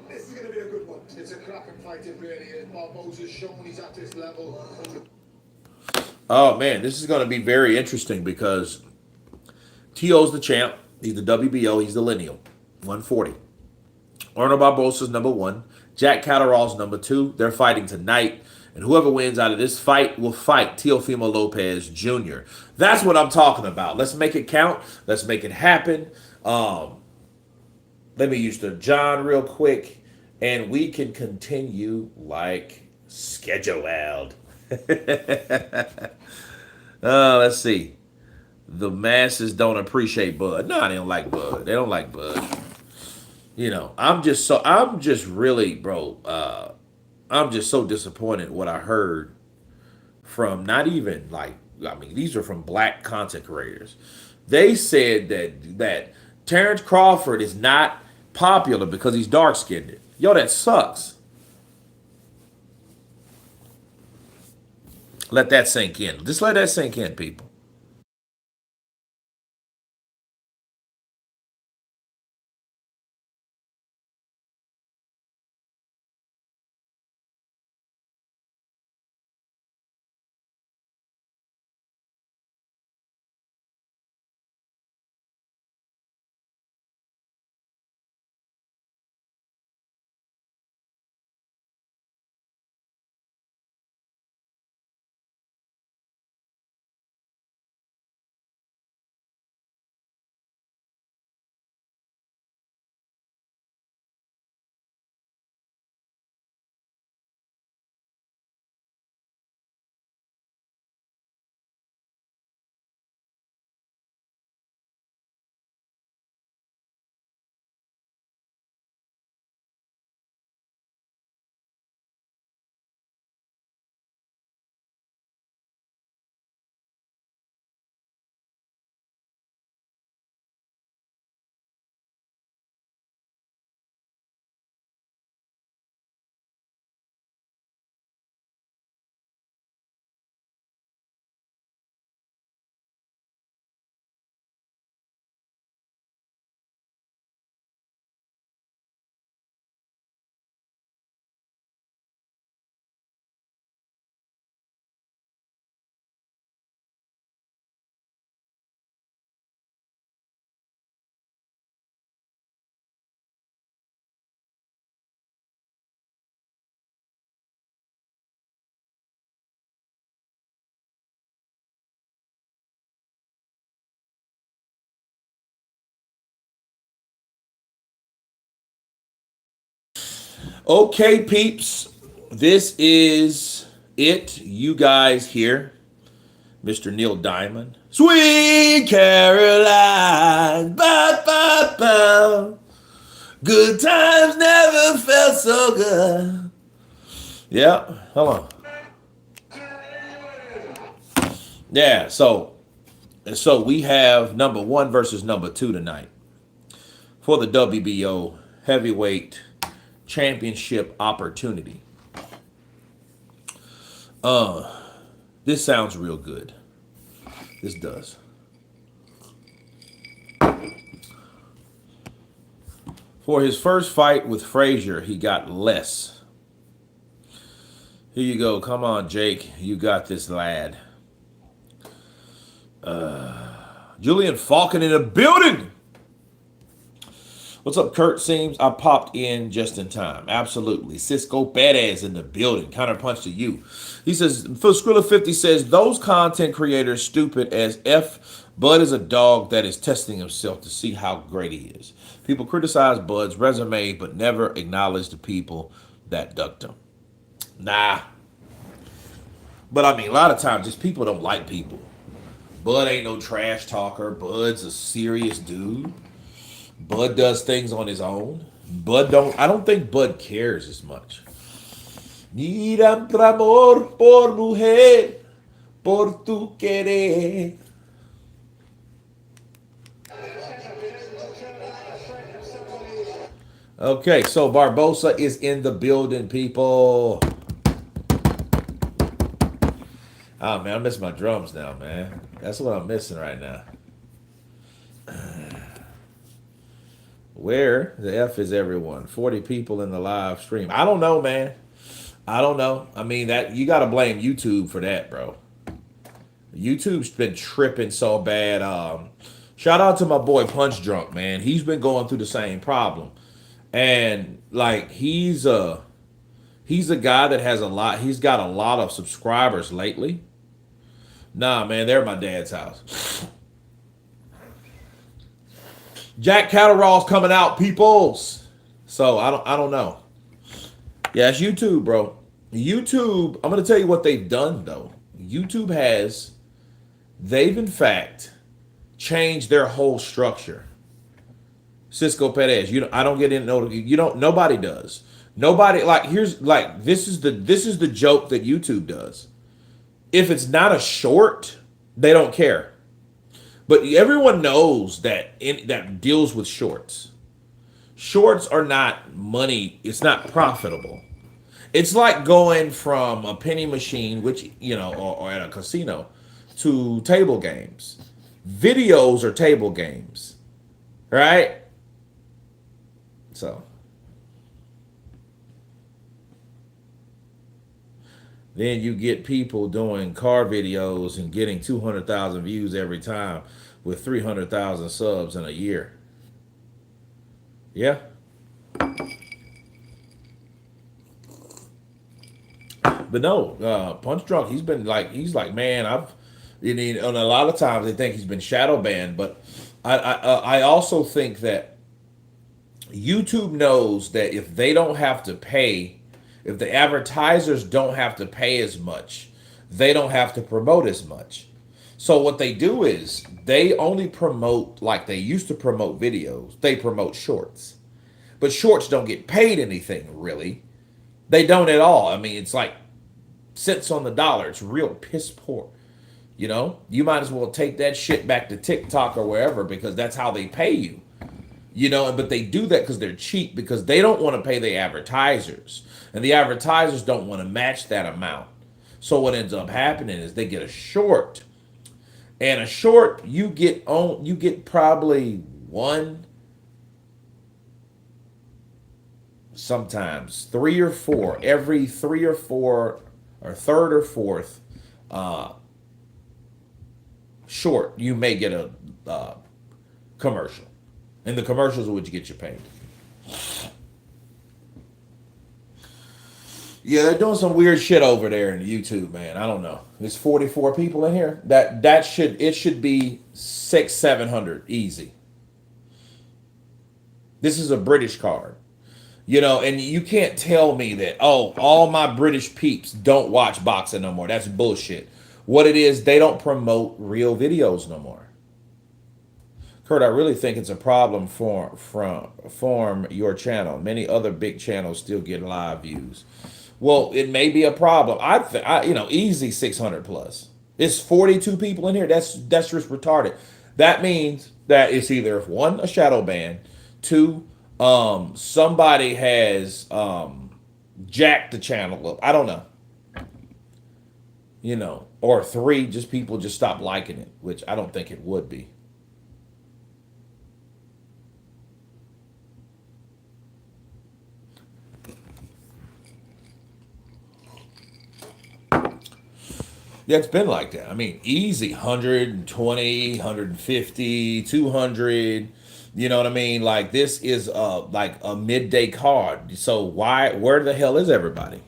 This is going to be a good one. It's a cracking fight, it really is. Barbosa's shown he's at this level. Oh man, this is going to be very interesting because T.O.'s the champ. He's the WBO. He's the lineal, 140. Arnold Barbosa's number 1. Jack Catterall's number 2. They're fighting tonight. And whoever wins out of this fight will fight Teofimo Lopez Jr. That's what I'm talking about. Let's make it count. Let's make it happen. Let me use the John real quick. And we can continue like scheduled. Let's see. The masses don't appreciate Bud. No, they don't like Bud. They don't like Bud. I'm just really, bro, I'm just so disappointed what I heard from not even these are from black content creators. They said that Terrence Crawford is not popular because he's dark skinned. Yo, that sucks. Let that sink in. Just let that sink in, people. Okay, peeps. This is it. You guys here. Mr. Neil Diamond. Sweet Caroline. Ba, ba, ba. Good times never felt so good. Yeah, hold on. Yeah, so we have number 1 versus number 2 tonight for the WBO heavyweight championship opportunity. This sounds real good. This does. For his first fight with Frazier, he got less. Here you go. Come on, Jake. You got this, lad. Julian Falcon in the building. What's up, Kurt? Seems I popped in just in time. Absolutely. Cisco Perez in the building. Counterpunch to you. He says, Phil Skrilla 50 says, those content creators stupid as F. Bud is a dog that is testing himself to see how great he is. People criticize Bud's resume, but never acknowledge the people that ducked him. Nah. But I mean, a lot of times, just people don't like people. Bud ain't no trash talker. Bud's a serious dude. Bud does things on his own. I don't think Bud cares as much. Ni tanto amor por mujer, por tu querer. Okay, so Barbosa is in the building, people. Oh, man, I miss my drums now, man. That's what I'm missing right now. Where the F is everyone? 40 people in the live stream. I don't know, man. I don't know. I mean, that you got to blame YouTube for that, bro. YouTube's been tripping so bad. Shout out to my boy Punch Drunk, man. He's been going through the same problem. And like he's a guy that has he's got a lot of subscribers lately. Nah, man, they're at my dad's house. Jack Catterall's coming out, peoples. So I don't know. Yeah, it's YouTube, bro. YouTube, I'm gonna tell you what they've done though. They've in fact changed their whole structure. Cisco Perez, I don't get into nobody does. Nobody this is the joke that YouTube does. If it's not a short, they don't care. But everyone knows that that deals with shorts. Shorts are not money. It's not profitable. It's like going from a penny machine, which, or at a casino, to table games. Videos are table games, right? So then you get people doing car videos and getting 200,000 views every time with 300,000 subs in a year. Yeah. But no, Punch Drunk, he's like, man, and a lot of times they think he's been shadow banned, but I also think that YouTube knows that if they don't have to pay, if the advertisers don't have to pay as much, they don't have to promote as much. So what they do is they only promote, like they used to promote videos, they promote shorts. But shorts don't get paid anything, really. They don't at all. I mean, it's like cents on the dollar. It's real piss poor. You might as well take that shit back to TikTok or wherever because that's how they pay you. But they do that because they're cheap, because they don't want to pay the advertisers. And the advertisers don't want to match that amount. So what ends up happening is they get a short. And a short, you get probably one, sometimes 3 or 4, every 3 or 4 or third or fourth short, you may get a commercial. And the commercials are what you get you paid. Yeah, they're doing some weird shit over there in YouTube, man. I don't know. There's 44 people in here. It should be 600-700 easy. This is a British card. You know, and you can't tell me that, oh, all my British peeps don't watch boxing no more. That's bullshit. What it is, they don't promote real videos no more. Kurt, I really think it's a problem form your channel. Many other big channels still get live views. Well, it may be a problem. Easy 600 plus. It's 42 people in here. That's just retarded. That means that it's either one, a shadow ban, two, somebody has jacked the channel up. I don't know. Or three, just people just stop liking it, which I don't think it would be. Yeah, it's been like that. I mean, easy 120, 150, 200. You know what I mean? Like this is like a midday card. So where the hell is everybody?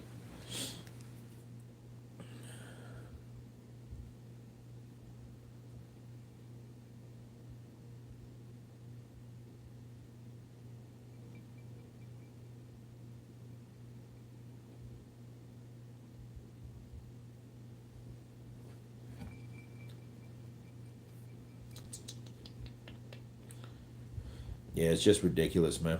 Yeah, it's just ridiculous, man.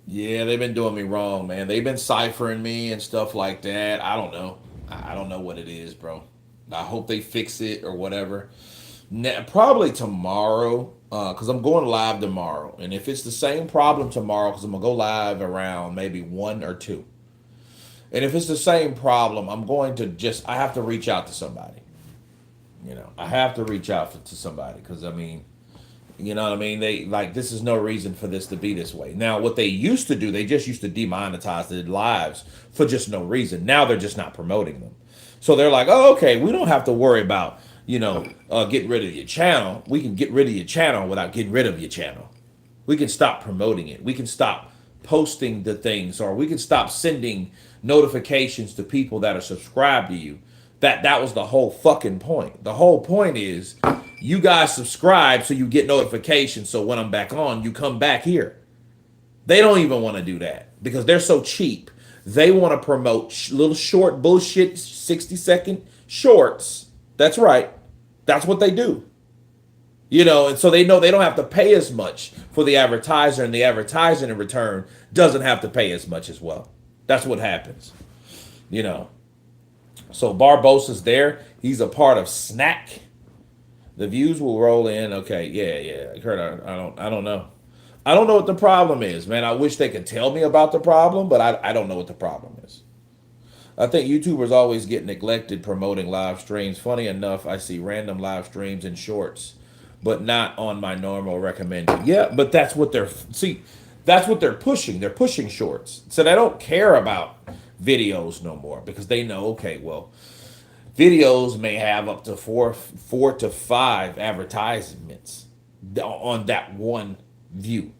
Yeah, they've been doing me wrong, man. They've been ciphering me and stuff like that. I don't know. I don't know what it is, bro. I hope they fix it or whatever. Probably tomorrow, because I'm going live tomorrow. And if it's the same problem tomorrow, because I'm going to go live around maybe 1 or 2. And if it's the same problem, I have to reach out to somebody. I have to reach out to somebody because, I mean, you know what I mean? This is no reason for this to be this way. Now, what they used to do, they just used to demonetize the lives for just no reason. Now they're just not promoting them. So they're like, oh, okay, we don't have to worry about, getting rid of your channel. We can get rid of your channel without getting rid of your channel. We can stop promoting it. We can stop posting the things, or we can stop sending notifications to people that are subscribed to you. That was the whole fucking point. The whole point is you guys subscribe so you get notifications, so when I'm back on, you come back here. They don't even want to do that because they're so cheap. They want to promote little short bullshit 60-second shorts. That's right. That's what they do. And so they know they don't have to pay as much for the advertiser, and the advertiser in return doesn't have to pay as much as well. That's what happens. So Barbosa's there. He's a part of Snack. The views will roll in. Okay, yeah. Kurt, I don't know. I don't know what the problem is, man. I wish they could tell me about the problem, but I don't know what the problem is. I think YouTubers always get neglected promoting live streams. Funny enough, I see random live streams and shorts, but not on my normal recommended. Yeah, but that's what they're pushing. They're pushing shorts. So they don't care about videos no more because they know, okay, well, videos may have up to four to five advertisements on that one view.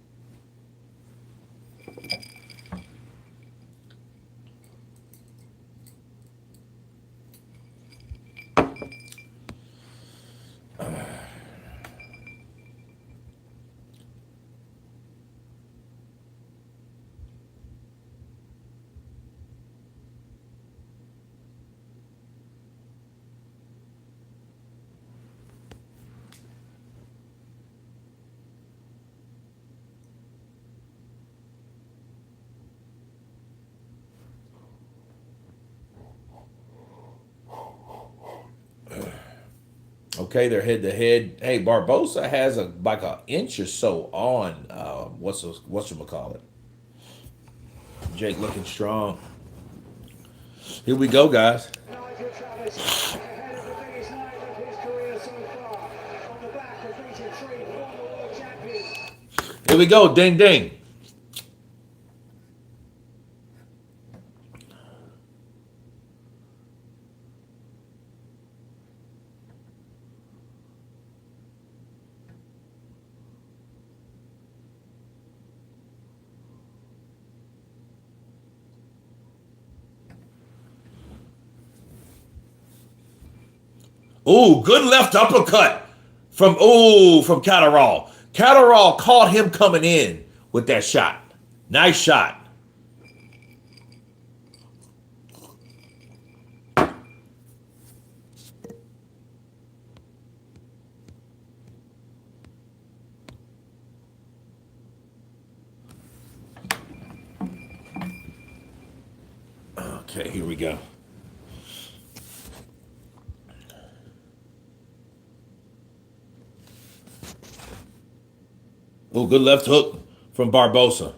Okay, they're head to head. Hey, Barbosa has like an inch or so on whatchamacallit. Jake looking strong. Here we go, guys. Nigel Travis ahead of the biggest night of his career so far. On the back of beating 3 former world champions. Here we go. Ding ding. Ooh, good left uppercut from Catterall. Catterall caught him coming in with that shot. Nice shot. Okay, here we go. Oh, good left hook from Barbosa.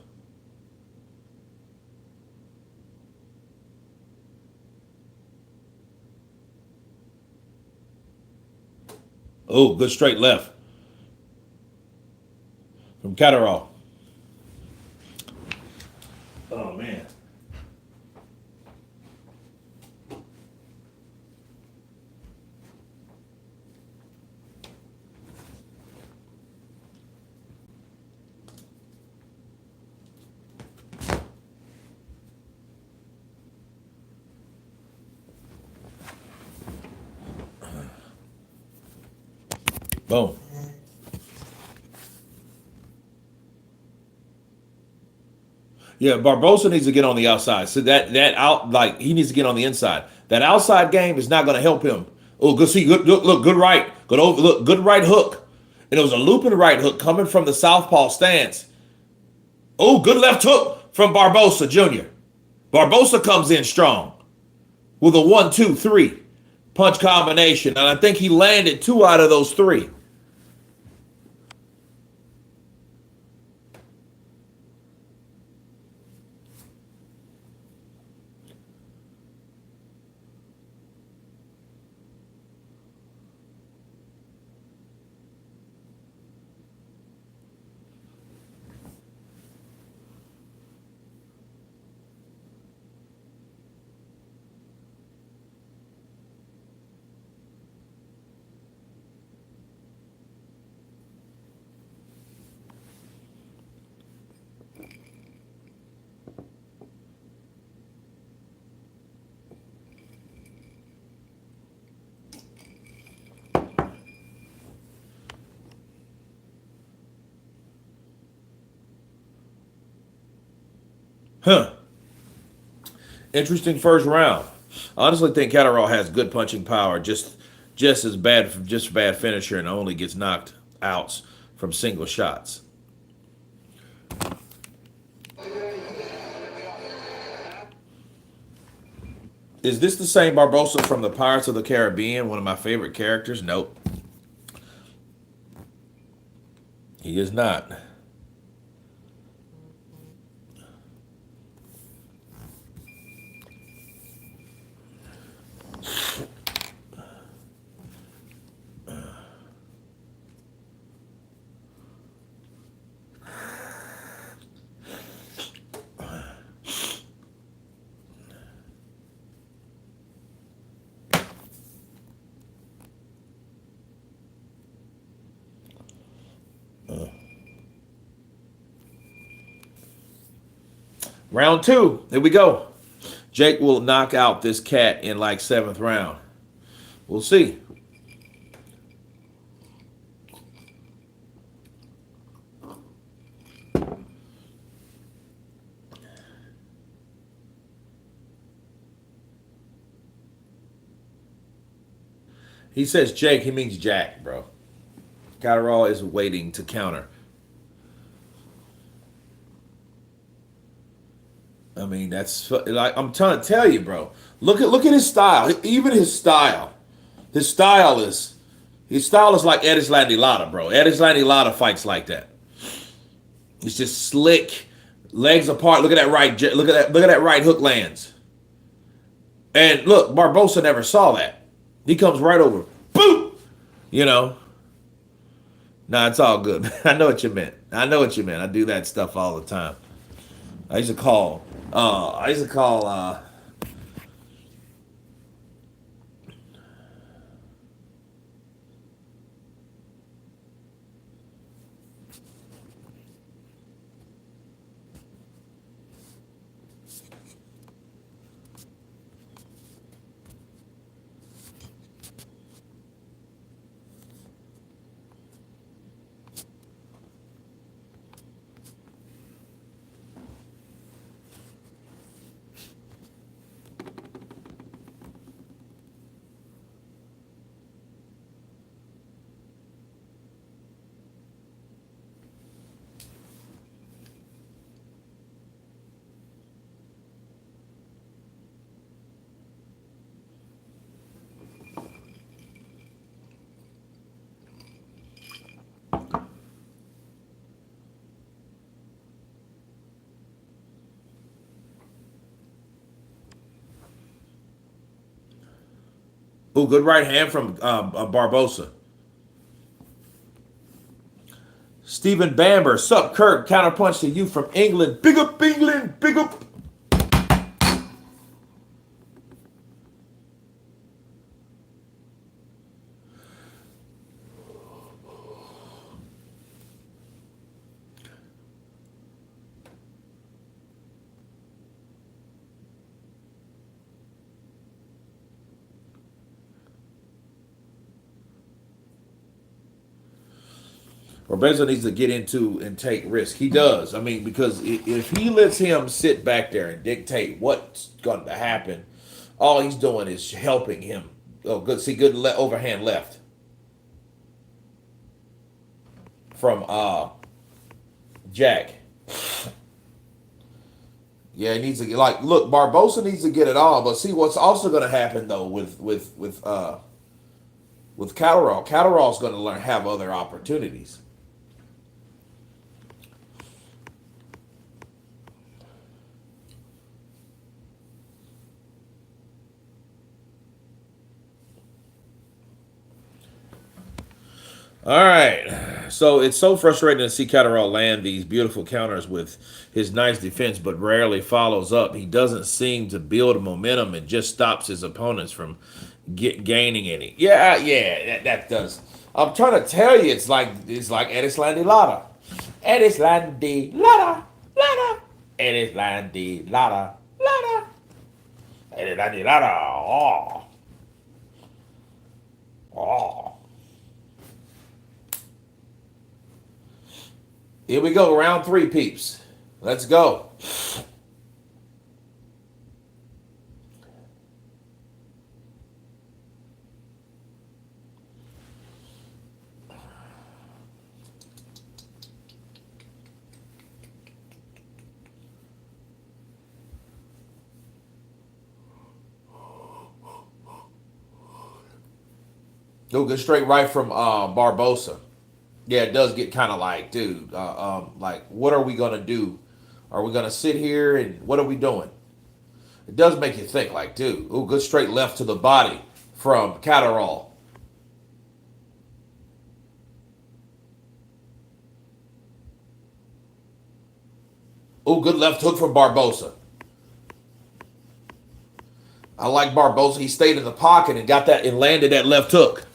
Oh, good straight left from Catterall. Oh, man. Boom. Yeah, Barbosa needs to get on the outside. So that out like he needs to get on the inside. That outside game is not going to help him. Oh, good see, good look, good right, good over, look, good right hook, and it was a looping right hook coming from the southpaw stance. Oh, good left hook from Barbosa Jr. Barbosa comes in strong with a 1-2-3 punch combination, and I think he landed 2 out of those 3. Huh. Interesting first round. I honestly think Catterall has good punching power, just as bad, just bad finisher, and only gets knocked out from single shots. Is this the same Barbosa from the Pirates of the Caribbean? One of my favorite characters? Nope. He is not. Round 2. Here we go. Jake will knock out this cat in like 7th round. We'll see. He says Jake, he means Jack, bro. Catterall is waiting to counter. I mean, that's like I'm trying to tell you, bro. Look at his style. Even his style. His style is like Erislandy Lara, bro. Erislandy Lara fights like that. It's just slick, legs apart. Look at that right. Look at that right hook lands. And look, Barbosa never saw that. He comes right over. Boom! You know. Nah, it's all good. I know what you meant. I do that stuff all the time. I used to call. Oh, good right hand from Barbosa. Stephen Bamber, sup Kirk, counterpunch to you from England. Big up England, big up. Barbosa needs to get into and take risk. He does. I mean, because if he lets him sit back there and dictate what's going to happen, all he's doing is helping him. Oh, good. See, good overhand left from Jack. Yeah, he needs to get look. Barbosa needs to get it all, but see what's also going to happen though with Catterall. Catterall's going to have other opportunities. All right. So it's so frustrating to see Catterall land these beautiful counters with his nice defense, but rarely follows up. He doesn't seem to build momentum and just stops his opponents from gaining any. Yeah, that does. I'm trying to tell you, it's like Edislandi Lara. Edislandi Lara, Lara. Edislandi Lara, Lara. Edislandi Lara. Oh. Oh. Here we go, round 3, peeps. Let's go. Go good straight right from Barbosa. Yeah, it does get kind of like, dude, like, what are we going to do? Are we going to sit here and what are we doing? It does make you think, like, dude, ooh, good straight left to the body from Catterall. Ooh, good left hook from Barbosa. I like Barbosa. He stayed in the pocket and got that and landed that left hook.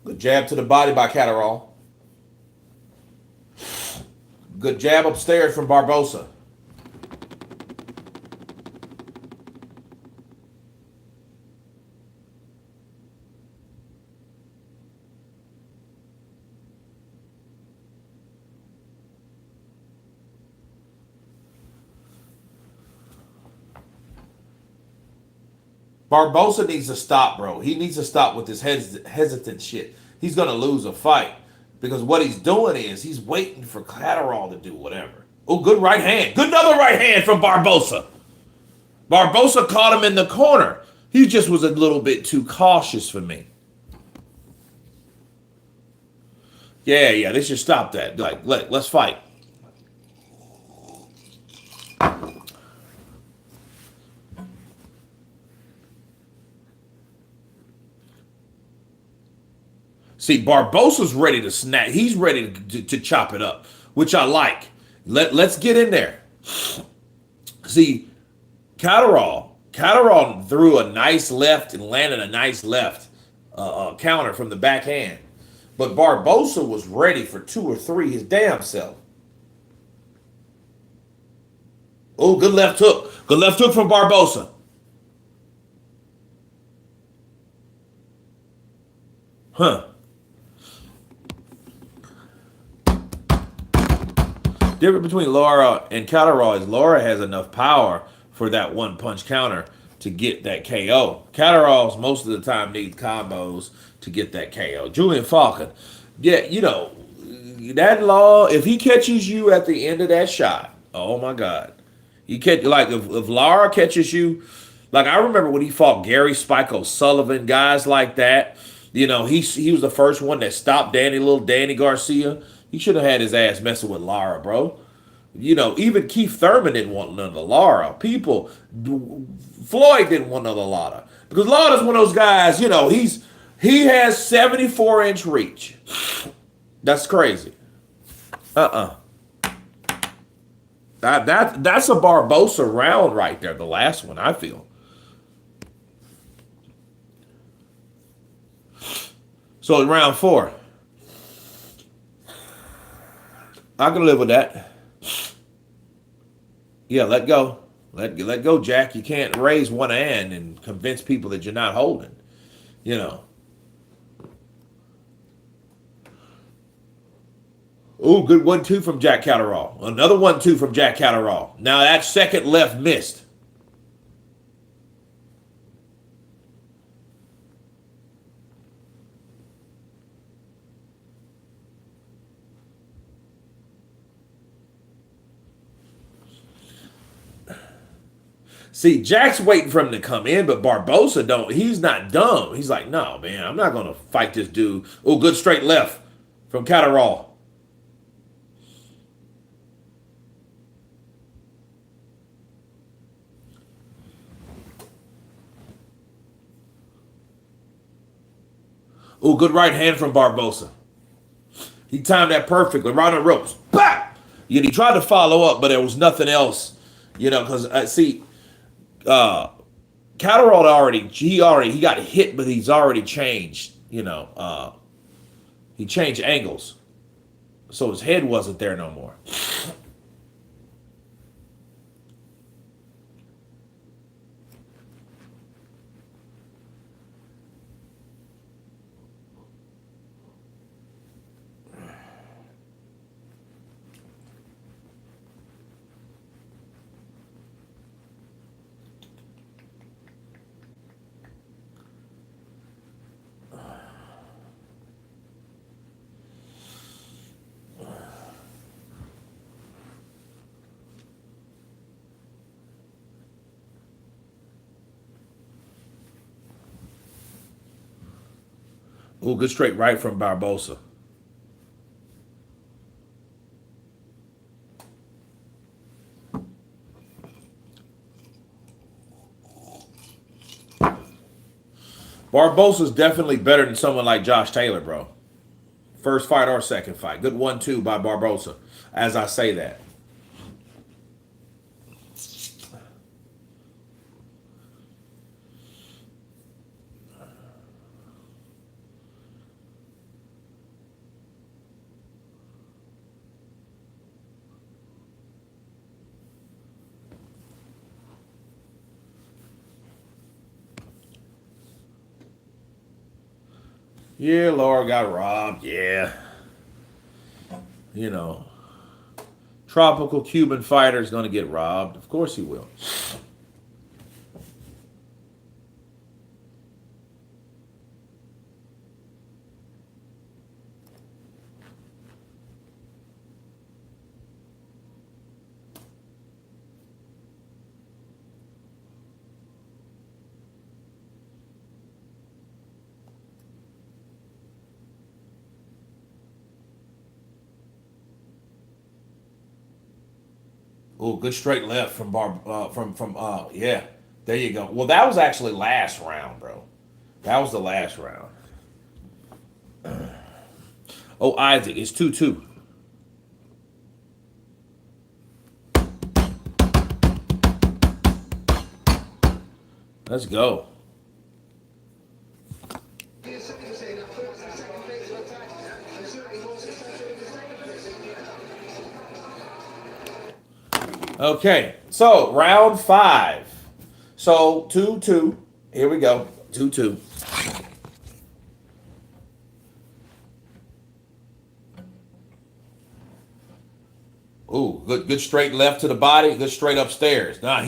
Good jab to the body by Catterall. Good jab upstairs from Barbosa. Barbosa needs to stop, bro. He needs to stop with this hesitant shit. He's going to lose a fight because what he's doing is he's waiting for Catterall to do whatever. Oh, good right hand. Good another right hand from Barbosa. Barbosa caught him in the corner. He just was a little bit too cautious for me. Yeah, they should stop that. Like, let's fight. See, Barbosa's ready to snap. He's ready to chop it up, which I like. Let's get in there. See, Catterall threw a nice left and landed a nice left counter from the backhand. But Barbosa was ready for 2 or 3 his damn self. Oh, good left hook. Good left hook from Barbosa. Huh. Difference between Laura and Catterall is Laura has enough power for that one punch counter to get that KO. Catterall's most of the time needs combos to get that KO. Julian Falcon, yeah, you know, that Law, if he catches you at the end of that shot, oh my God. He catch like if Lara catches you, like I remember when he fought Gary Spike O'Sullivan, guys like that. You know, he was the first one that stopped little Danny Garcia. He should have had his ass messing with Lara, bro. You know, even Keith Thurman didn't want none of the Lara. Floyd didn't want none of the Lara. Because Lara's one of those guys, you know, he has 74-inch reach. That's crazy. That's a Barbosa round right there, the last one, I feel. So round 4. I can live with that. Yeah, let go. Let go, Jack. You can't raise one hand and convince people that you're not holding. You know. Ooh, good 1-2 from Jack Catterall. Another 1-2 from Jack Catterall. Now that second left missed. See, Jack's waiting for him to come in, but Barbosa don't. He's not dumb. He's like, no, man, I'm not going to fight this dude. Oh, good straight left from Catterall. Oh, good right hand from Barbosa. He timed that perfectly. Right on the ropes. Bah! Yet he tried to follow up, but there was nothing else. You know, because, Catterall he got hit, but he's already changed, you know. He changed angles. So his head wasn't there no more. Oh, good straight right from Barbosa. Barbosa's definitely better than someone like Josh Taylor, bro. First fight or second fight. Good 1-2 by Barbosa, as I say that. Yeah, Laura got robbed. Yeah. You know, tropical Cuban fighter is going to get robbed. Of course he will. Oh, good straight left from yeah. There you go. Well, that was actually last round, bro. That was the last round. Oh, Isaac, it's 2-2. Let's go. Okay, so round 5. So 2-2. Here we go. 2-2. Ooh, good straight left to the body, good straight upstairs. Now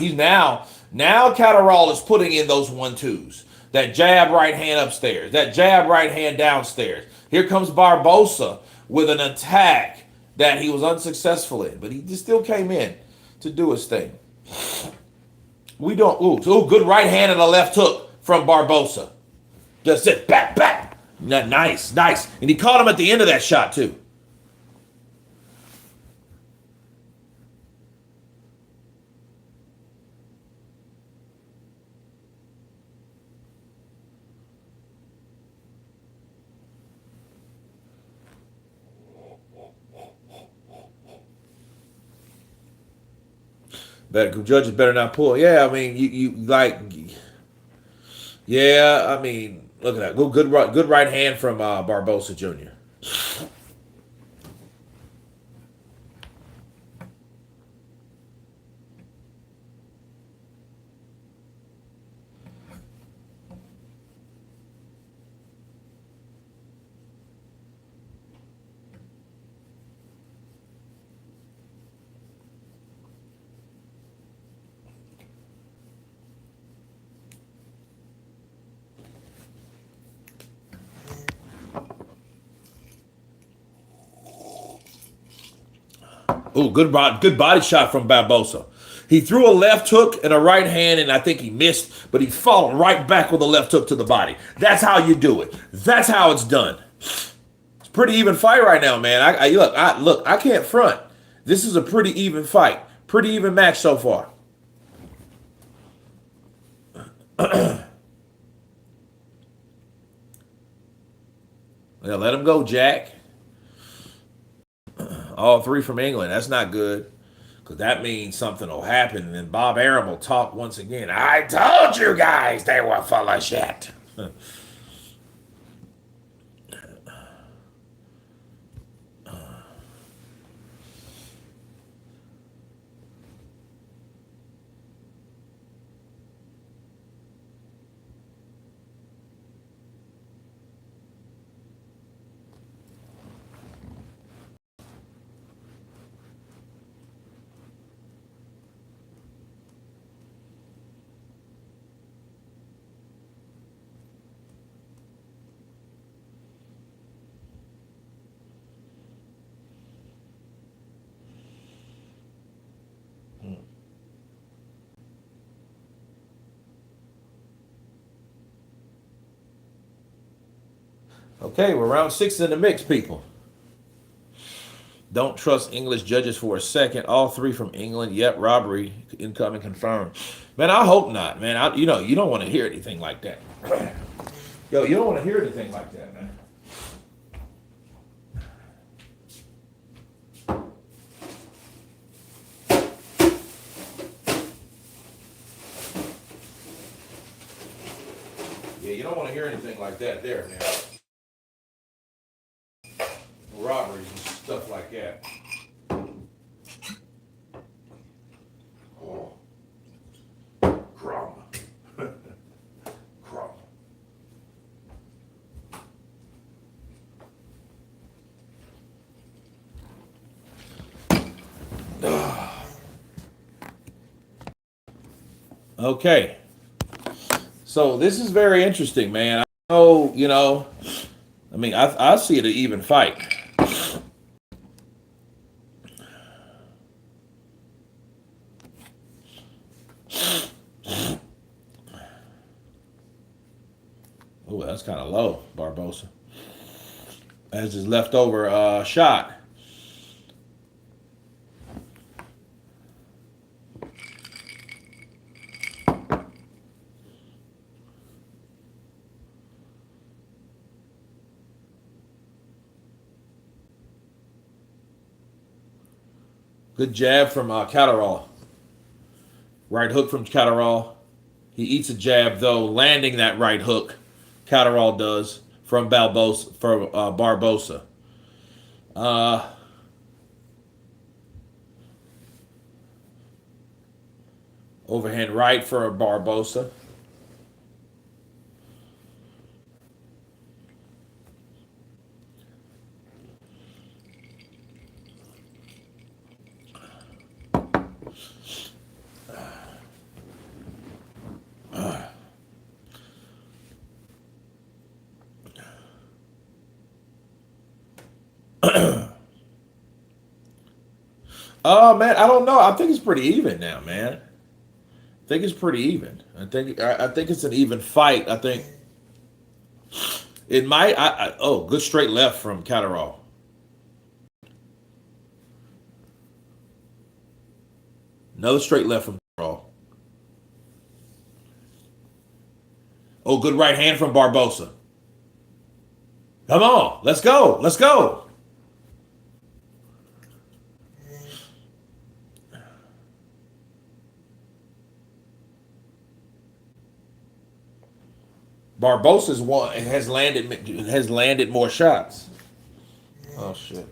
Catterall is putting in those 1-2s. That jab right hand upstairs, that jab right hand downstairs. Here comes Barbosa with an attack that he was unsuccessful in, but he just still came in to do his thing. We don't. Ooh, good right hand and a left hook from Barbosa. Just sit back. Nice. And he caught him at the end of that shot too. Judges better not pull. Yeah, I mean, you like. Yeah, I mean, look at that. Good right hand from Barbosa Jr. Ooh, good body shot from Barbosa. He threw a left hook and a right hand, and I think he missed, but he followed right back with a left hook to the body. That's how you do it. That's how it's done. It's a pretty even fight right now, man. I can't front. This is a pretty even fight. Pretty even match so far. Yeah, let him go, Jack. All 3 from England. That's not good. Because that means something will happen. And then Bob Arum will talk once again. I told you guys they were full of shit. Okay, we're round 6 in the mix, people. Don't trust English judges for a second. All 3 from England. Yep, robbery incoming confirmed. Man, I hope not, man. You don't want to hear anything like that. Yo, you don't want to hear anything like that, man. Yeah, you don't want to hear anything like that there, man. Robberies and stuff like that. Oh. Crumb. Crumb. Okay. So this is very interesting, man. I know, I mean, I see it an even fight. Oh, that's kind of low, Barbosa. As his leftover shot. Good jab from Catterall. Right hook from Catterall. He eats a jab, though, landing that right hook. Catterall does from Barbosa. Overhand right for Barbosa. Oh man, I don't know. I think it's pretty even now, man. I think it's pretty even. I think it's an even fight. I think it might. Oh, good straight left from Catterall. Another straight left from Catterall. Oh, good right hand from Barbosa. Come on, let's go, let's go. Barbosa's one has landed more shots. Oh shit.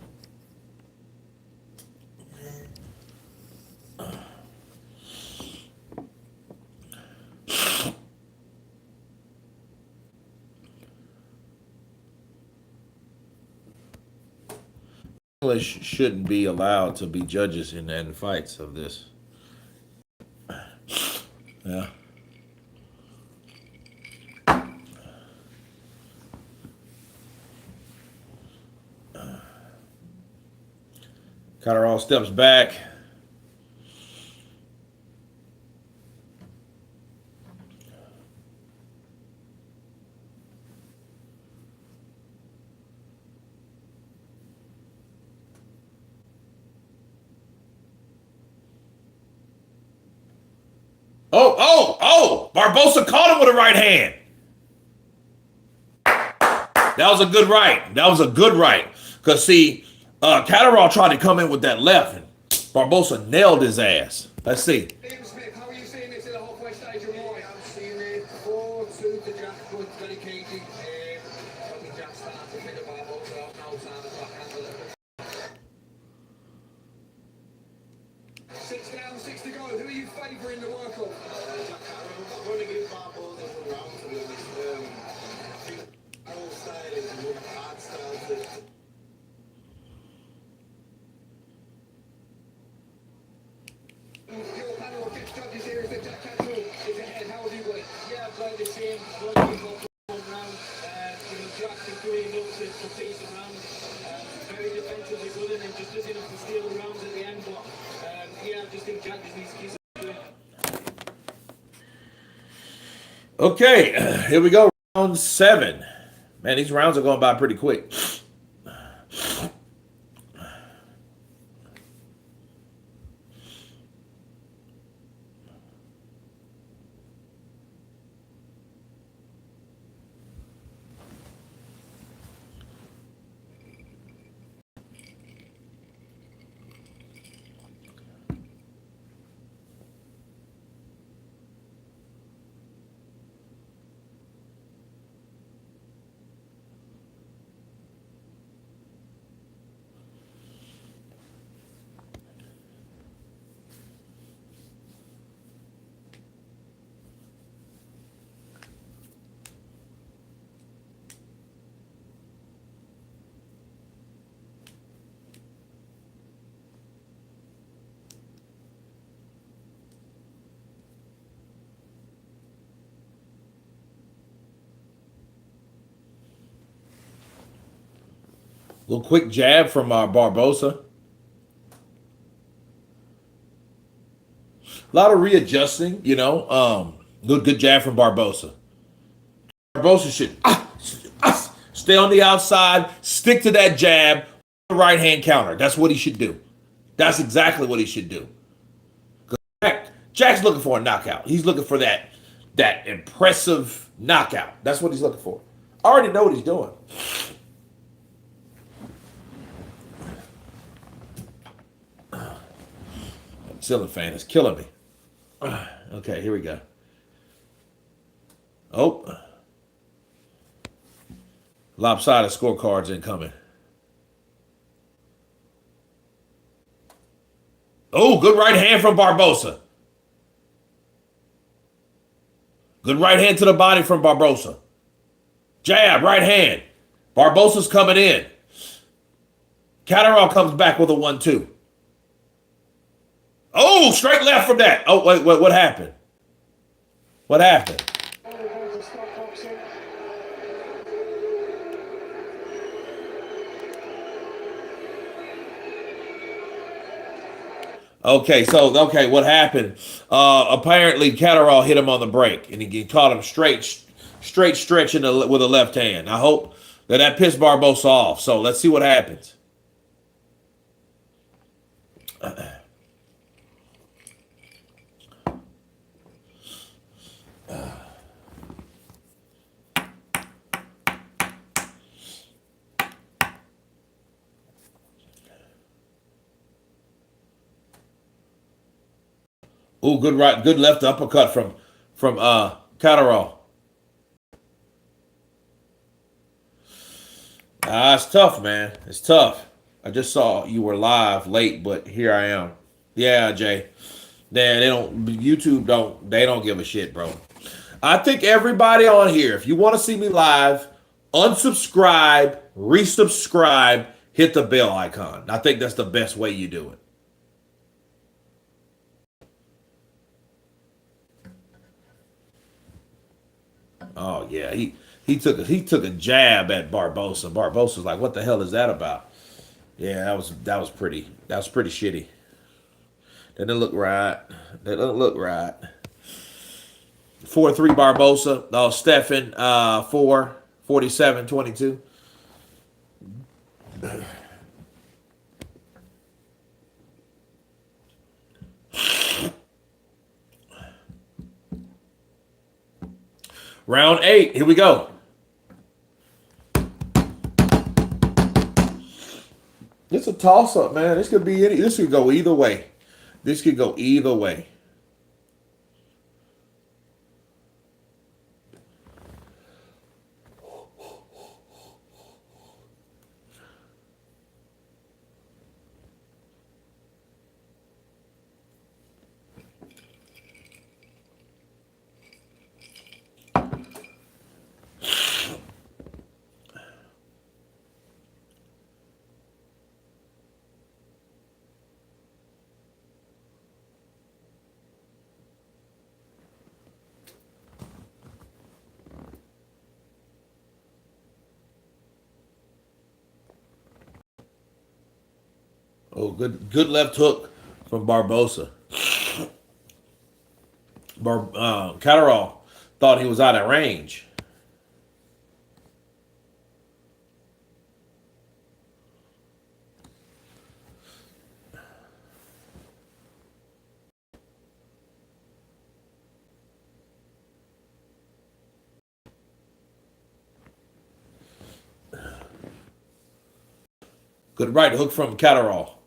English shouldn't be allowed to be judges in fights of this. Yeah. Catterall steps back. Barbosa caught him with a right hand. That was a good right. That was a good right. Because, see, Catterall tried to come in with that left, and Barbosa nailed his ass. Let's see. Ian Smith, how are you seeing this in the halfway stage and why? I'm seeing it 4-2 to Jack, but very cagey. I think Jack's starting to figure Barbosa out now, trying to backhand a little bit. 6 down, 6 to go. Who are you favouring the work of? Jack Catterall. I'm going to give Barbosa a round to be honest. I think Carroll's style is a more hard style to. Your panel of judges here is that Jack Catterall is ahead. How have you got it? Yeah, I've got the same. One round. Jack is doing enough to pace around. Very defensively good and then just does enough to steal the rounds at the end. But yeah, I just think Jack just needs to keep doing it. Okay, here we go. Round 7. Man, these rounds are going by pretty quick. Little quick jab from Barbosa. A lot of readjusting, you know. Good jab from Barbosa. Barbosa should stay on the outside, stick to that jab, right hand counter. That's what he should do. That's exactly what he should do. Jack's looking for a knockout. He's looking for that impressive knockout. That's what he's looking for. I already know what he's doing. Ceiling fan is killing me. Okay, here we go. Oh. Lopsided scorecards incoming. Oh, good right hand from Barbosa. Good right hand to the body from Barbosa. Jab, right hand. Barbosa's coming in. Catterall comes back with a 1-2. Oh, straight left from that. Oh, wait, what happened? What happened? Okay, what happened? Apparently, Catterall hit him on the break, and he caught him straight stretching with a left hand. I hope that pissed Barbosa off. So let's see what happens. Ooh, good right, good left uppercut from Catterall. It's tough, man. It's tough. I just saw you were live late, but here I am. Yeah, Jay. They don't. YouTube don't. They don't give a shit, bro. I think everybody on here, if you want to see me live, unsubscribe, resubscribe, hit the bell icon. I think that's the best way you do it. Oh yeah, he took a jab at Barbosa. Barbosa's like, what the hell is that about? Yeah, that was pretty shitty. That didn't look right. That doesn't look right. 4-3 Barbosa. Oh, Stefan 4-47-22. Round 8. Here we go. It's a toss up, man. This could go either way. This could go either way. Oh, good left hook from Barbosa. Catterall thought he was out of range. Good right hook from Catterall.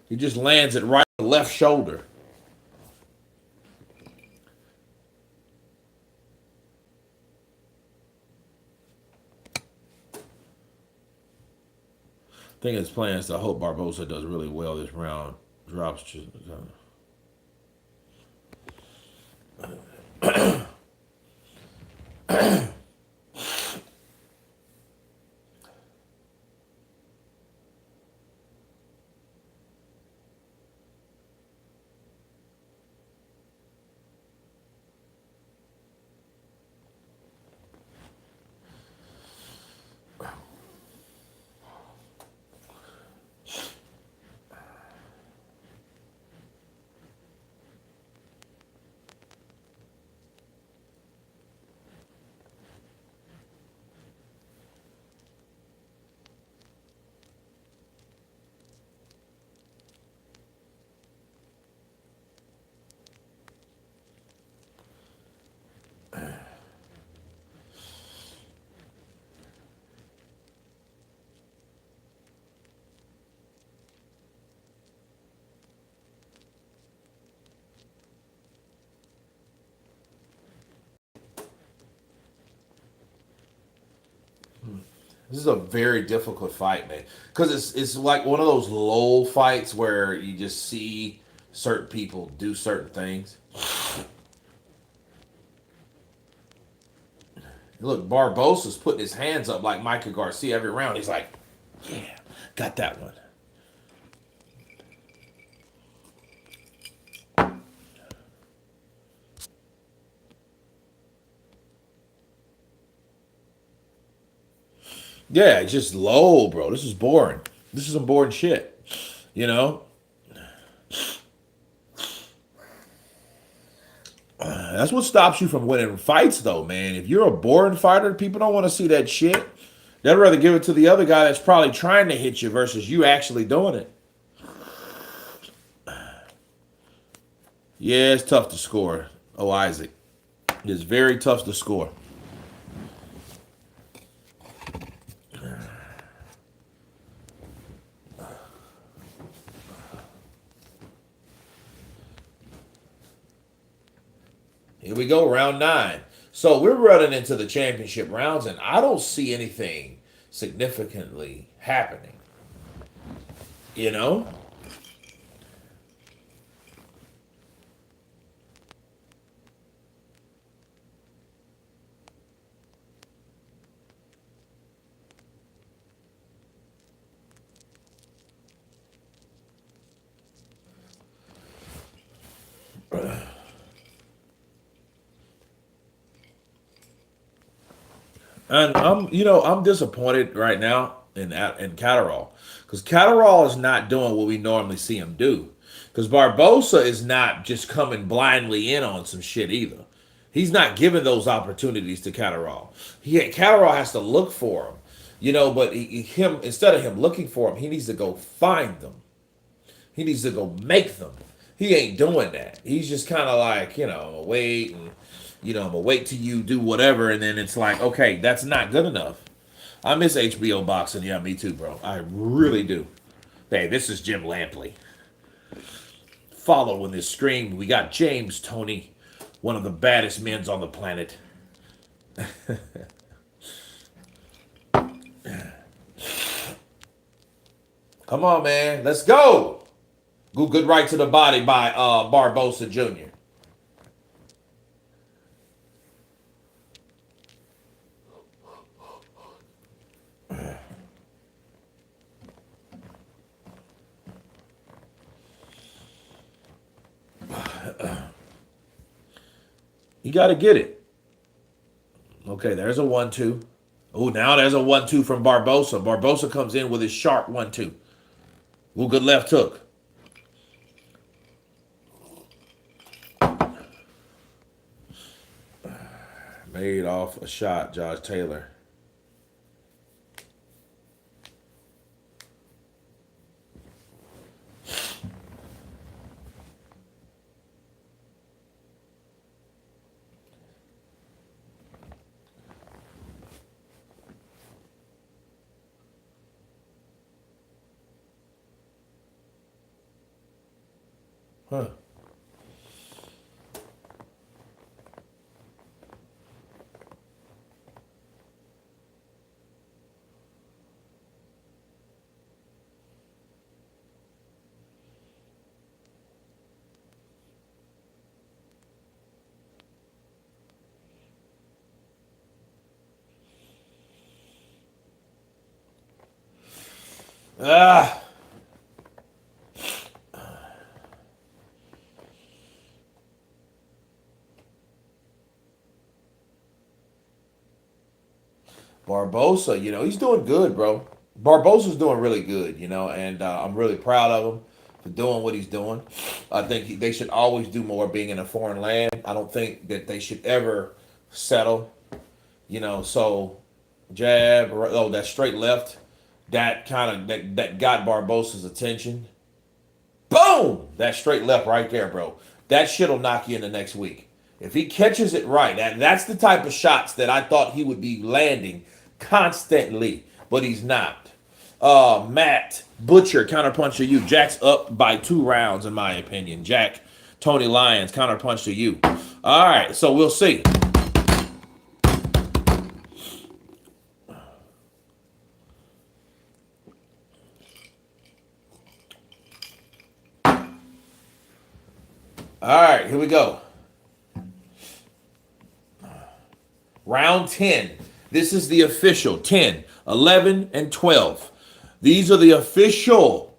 He just lands it right on the left shoulder. I think his plan is to hope Barbosa does really well this round. Drops just. This is a very difficult fight, man. Because it's like one of those lull fights where you just see certain people do certain things. Look, Barbosa's putting his hands up like Michael Garcia every round. He's like, yeah, got that one. Yeah, it's just low, bro. This is boring. This is some boring shit. You know? That's what stops you from winning fights, though, man. If you're a boring fighter, people don't want to see that shit. They'd rather give it to the other guy that's probably trying to hit you versus you actually doing it. Yeah, it's tough to score. Oh, Isaac. It's very tough to score. Here we go, round 9. So we're running into the championship rounds, and I don't see anything significantly happening. You know? And I'm disappointed right now in Catterall because Catterall is not doing what we normally see him do. Because Barbosa is not just coming blindly in on some shit either. He's not giving those opportunities to Catterall. Catterall has to look for them, But him instead of him looking for them, he needs to go find them. He needs to go make them. He ain't doing that. He's just kind of like, wait and I'm gonna wait till you do whatever, and then it's like, okay, that's not good enough. I miss HBO boxing. Yeah, me too, bro. I really do. Hey, this is Jim Lampley. Following this stream, we got James Tony, one of the baddest men on the planet. Come on, man. Let's go. Good right to the body by Barbosa Jr. You got to get it. Okay, there's a 1-2. Oh, now there's a 1-2 from Barbosa. Barbosa comes in with his sharp 1-2. Ooh, good left hook. Made off a shot, Josh Taylor. Huh. Ah. Barbosa, he's doing good, bro. Barbosa's doing really good, and I'm really proud of him for doing what he's doing. I think they should always do more being in a foreign land. I don't think that they should ever settle, so jab, that straight left, that got Barbosa's attention. Boom! That straight left right there, bro. That shit'll knock you in the next week. If he catches it right, that's the type of shots that I thought he would be landing constantly, but he's not. Matt Butcher, counterpunch to you. Jack's up by 2 rounds, in my opinion. Jack, Tony Lyons, counterpunch to you. All right, so we'll see. All right, here we go. Round 10. This is the official 10, 11, and 12. These are the official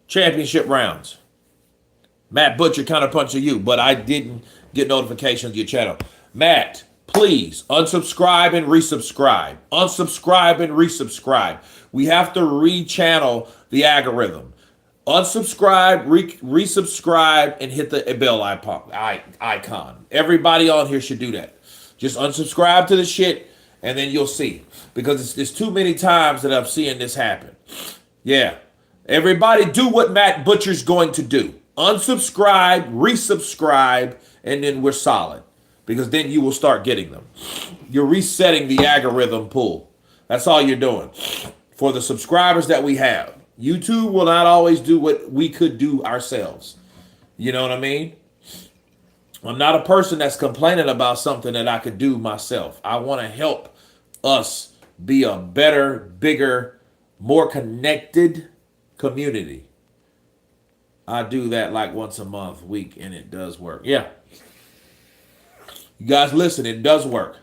championship rounds. Matt Butcher, counterpunch to you, but I didn't get notifications to your channel. Matt, please unsubscribe and resubscribe. Unsubscribe and resubscribe. We have to rechannel the algorithm. Unsubscribe, resubscribe, and hit the bell icon. Everybody on here should do that. Just unsubscribe to the shit, and then you'll see. Because there's too many times that I'm seeing this happen. Yeah. Everybody do what Matt Butcher's going to do. Unsubscribe, resubscribe, and then we're solid. Because then you will start getting them. You're resetting the algorithm pool. That's all you're doing. For the subscribers that we have. YouTube will not always do what we could do ourselves. You know what I mean? I'm not a person that's complaining about something that I could do myself. I want to help us be a better, bigger, more connected community. I do that like once a month, week, and it does work. Yeah. You guys listen, it does work.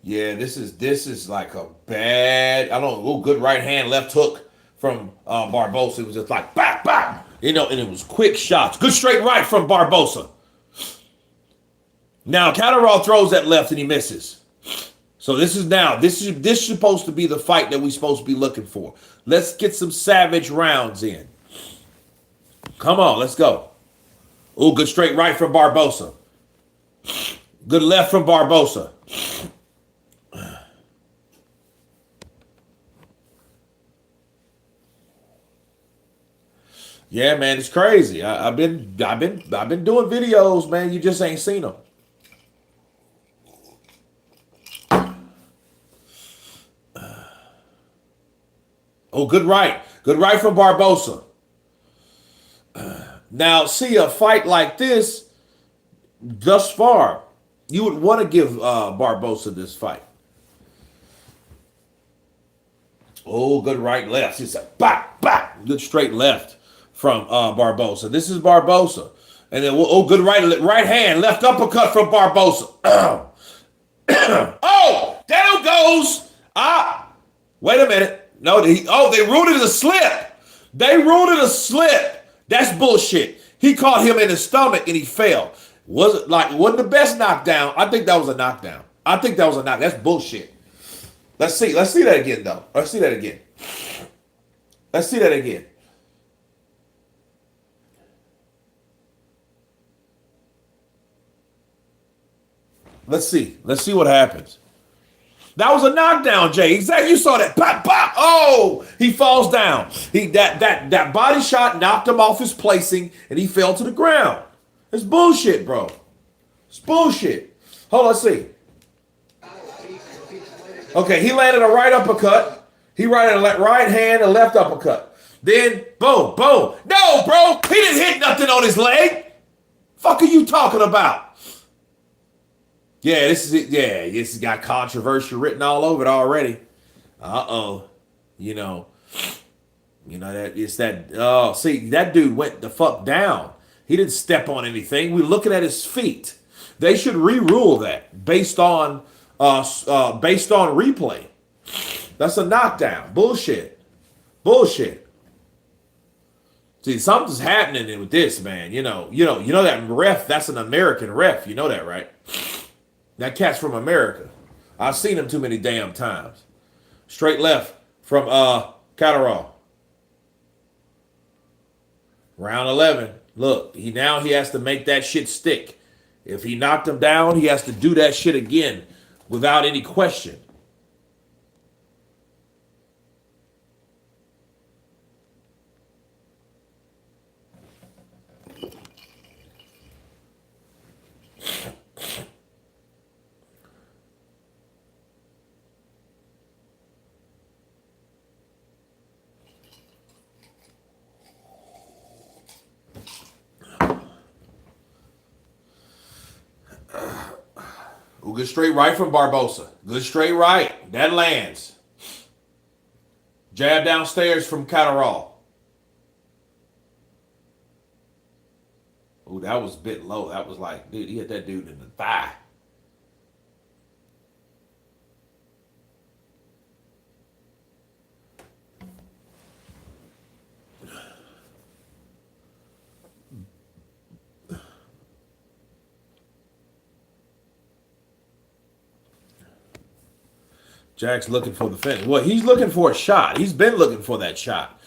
Yeah, this is like a bad, I don't know, good right hand, left hook from Barbosa. It was just like, bap, bap, and it was quick shots. Good straight right from Barbosa. Now, Catterall throws that left and he misses. So this is supposed to be the fight that we're supposed to be looking for. Let's get some savage rounds in. Come on, let's go. Oh, good straight right from Barbosa. Good left from Barbosa. Yeah, man, it's crazy. I've been doing videos, man. You just ain't seen them. Oh, good right from Barbosa. Now, see a fight like this. Thus far, you would want to give Barbosa this fight. Oh, good right left. It's like bop, bop. Good straight left from Barbosa. This is Barbosa. And then, good right hand, left uppercut from Barbosa. Oh, down goes. Wait a minute. No, they ruled it a slip. They ruled it a slip. That's bullshit. He caught him in the stomach and he fell. Wasn't the best knockdown. I think that was a knockdown. That's bullshit. Let's see that again, though. Let's see that again. Let's see what happens. That was a knockdown, Jay. Exactly. You saw that. Pop, pop. Oh, he falls down. That body shot knocked him off his placing, and he fell to the ground. It's bullshit, bro. It's bullshit. Hold on, let's see. Okay, he landed a right uppercut. He landed a right hand and left uppercut. Then, boom, boom. No, bro. He didn't hit nothing on his leg. Fuck are you talking about? Yeah, this is it. Yeah, this has got controversy written all over it already. That dude went the fuck down. He didn't step on anything. We're looking at his feet. They should re-rule that based on replay. That's a knockdown. Bullshit. See, something's happening with this, man. You know that ref, that's an American ref. You know that, right? That cat's from America. I've seen him too many damn times. Straight left from Catterall. Round 11. Look, he has to make that shit stick. If he knocked him down, he has to do that shit again without any question. Good straight right from Barbosa. Good straight right. That lands. Jab downstairs from Catterall. Oh, that was a bit low. That was like, dude, he hit that dude in the thigh. Jack's looking for the finish. Well, he's looking for a shot. He's been looking for that shot.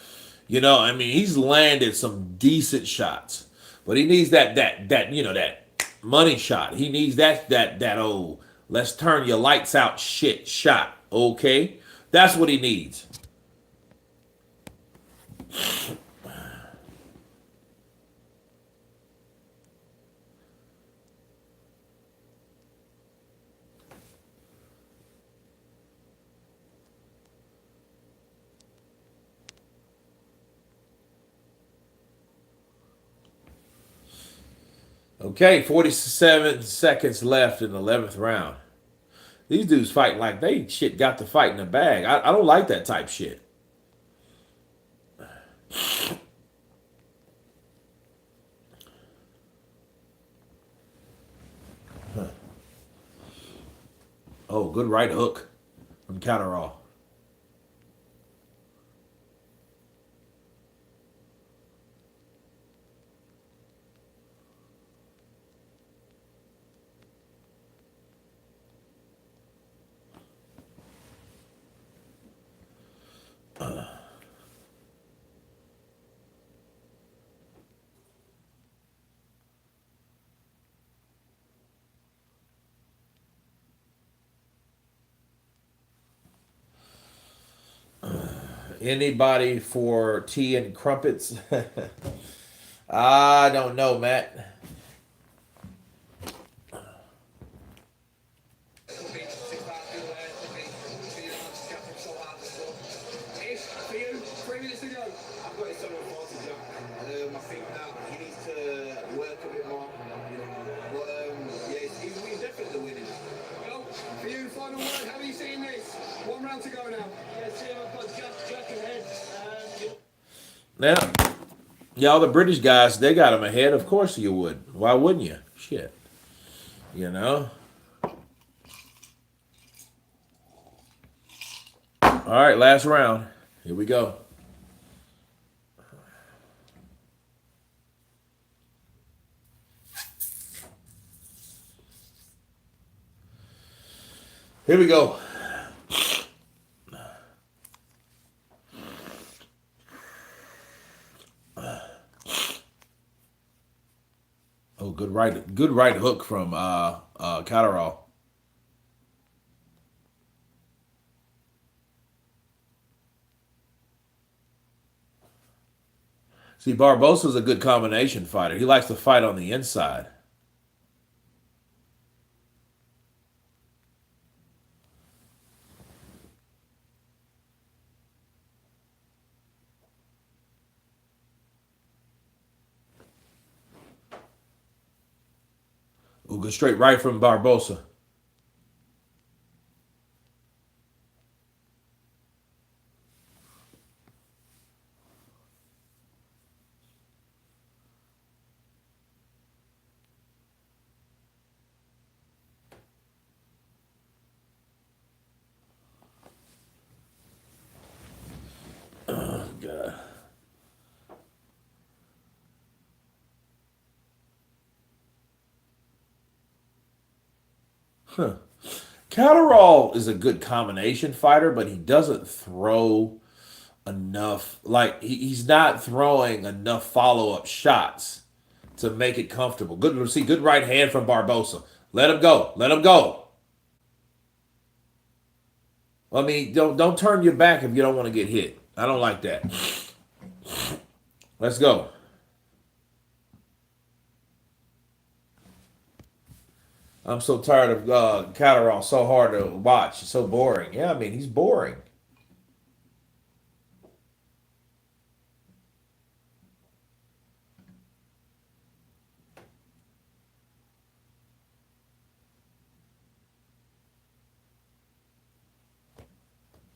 You know, I mean, he's landed some decent shots, but he needs that money shot. He needs that old let's turn your lights out shit shot. Okay, that's what he needs. Okay, 47 seconds left in the 11th round. These dudes fighting like they shit got the fight in the bag. I don't like that type shit. Oh, good right hook from Catterall. Anybody for tea and crumpets? I don't know, Matt. For you, 3 minutes to go. I've got his son on 40, Jack. I think that he needs to work a bit more. But yeah, he's definitely winning. Go. For you, final word. How are you seeing this? 1 round to go now. Yeah, see, I've got Jack ahead. Now, yeah, all the British guys, they got him ahead. Of course you would. Why wouldn't you? Shit. You know? All right, last round. Here we go. Here we go. Oh, good right hook from Catterall. See, Barbosa's a good combination fighter. He likes to fight on the inside. Oh, good straight right from Barbosa. Oh, God. Huh. Catterall is a good combination fighter, but he doesn't throw enough. Like he's not throwing enough follow up shots to make it comfortable. Good right hand from Barbosa. Let him go. Let him go. I mean, don't turn your back if you don't want to get hit. I don't like that. Let's go. I'm so tired of Catterall. So hard to watch. It's so boring. Yeah, I mean, he's boring.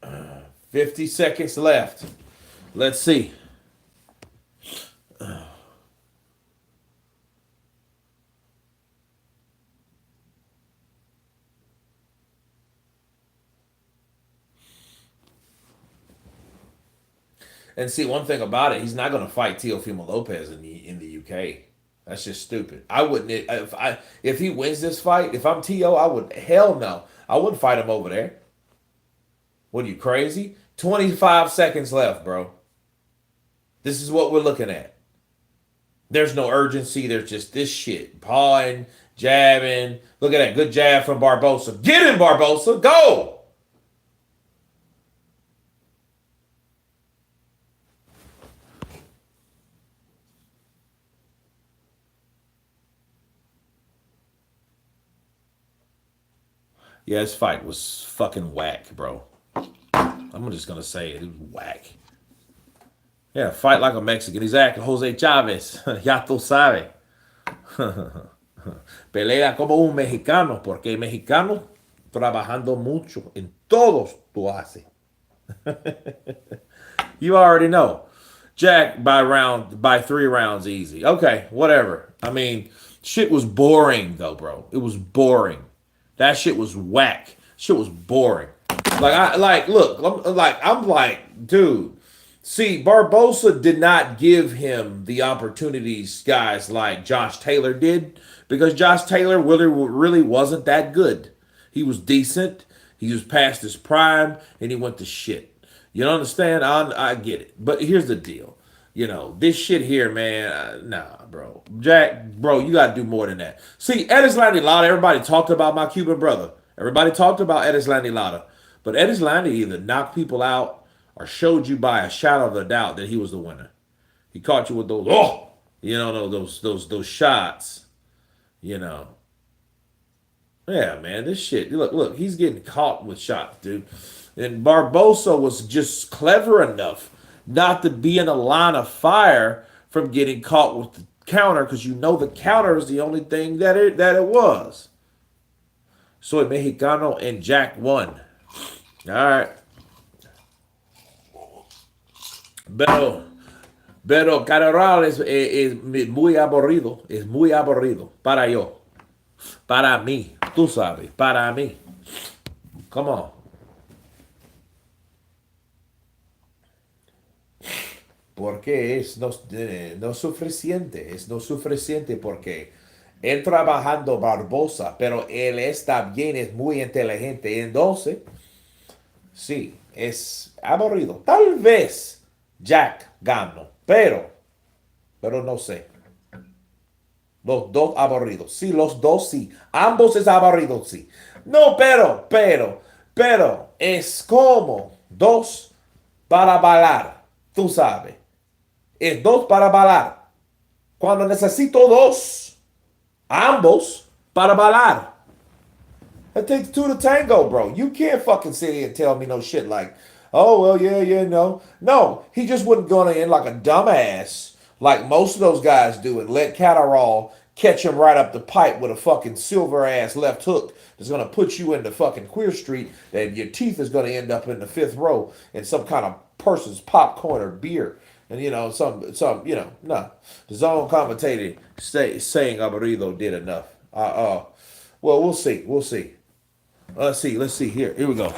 Uh, 50 seconds left. Let's see. And see, one thing about it, he's not going to fight Teofimo Lopez in the UK. That's just stupid. I wouldn't if he wins this fight. If I'm T.O., I would hell no. I wouldn't fight him over there. What are you, crazy? 25 seconds left, bro. This is what we're looking at. There's no urgency. There's just this shit. Pawing, jabbing. Look at that. Good jab from Barbosa. Get him, Barbosa. Go! Yeah, this fight was fucking whack, bro. I'm just gonna say it. It was whack. Yeah, fight like a Mexican. He's acting Jose Chavez. Ya tú sabes. Pelea como un mexicano, porque mexicano trabajando mucho en todos tú haces. You already know. Jack by 3 rounds easy. Okay, whatever. I mean, shit was boring though, bro. It was boring. That shit was whack. Shit was boring. I'm like, dude. See, Barbosa did not give him the opportunities guys like Josh Taylor did, because Josh Taylor really wasn't that good. He was decent. He was past his prime, and he went to shit. You don't understand? I get it. But here's the deal. You know, this shit here, man, nah, bro. Jack, bro, you got to do more than that. See, Erislandy Lara, everybody talked about my Cuban brother. Everybody talked about Erislandy Lara. But Erislandy either knocked people out or showed you by a shadow of a doubt that he was the winner. He caught you with those, those shots, you know. Yeah, man, this shit. Look, he's getting caught with shots, dude. And Barbosa was just clever enough not to be in a line of fire from getting caught with the counter, because you know the counter is the only thing that it was. So Mexicano and Jack won. All right. Pero Catterall es muy aburrido. Es muy aburrido. Para yo. Para mí. Tú sabes. Para mí. Come on. Porque es no suficiente. Es no suficiente porque él trabajando Barbosa, pero él está bien, es muy inteligente. Entonces, sí, es aburrido. Tal vez Jack ganó, pero no sé. Los dos aburridos. Sí, los dos sí. Ambos es aburrido, sí. No, pero, es como dos para bailar. Tú sabes. Es dos para bailar. Cuando necesito dos, ambos para bailar. It takes 2 to tango, bro. You can't fucking sit here and tell me no shit like, oh, well, yeah, no. No, he just wasn't going in like a dumbass like most of those guys do and let Catterall catch him right up the pipe with a fucking silver-ass left hook that's going to put you into fucking Queer Street, and your teeth is going to end up in the 5th row in some kind of person's popcorn or beer. And, you know, no. The zone commentator saying Aburrido did enough. Well, we'll see. Let's see. Here we go.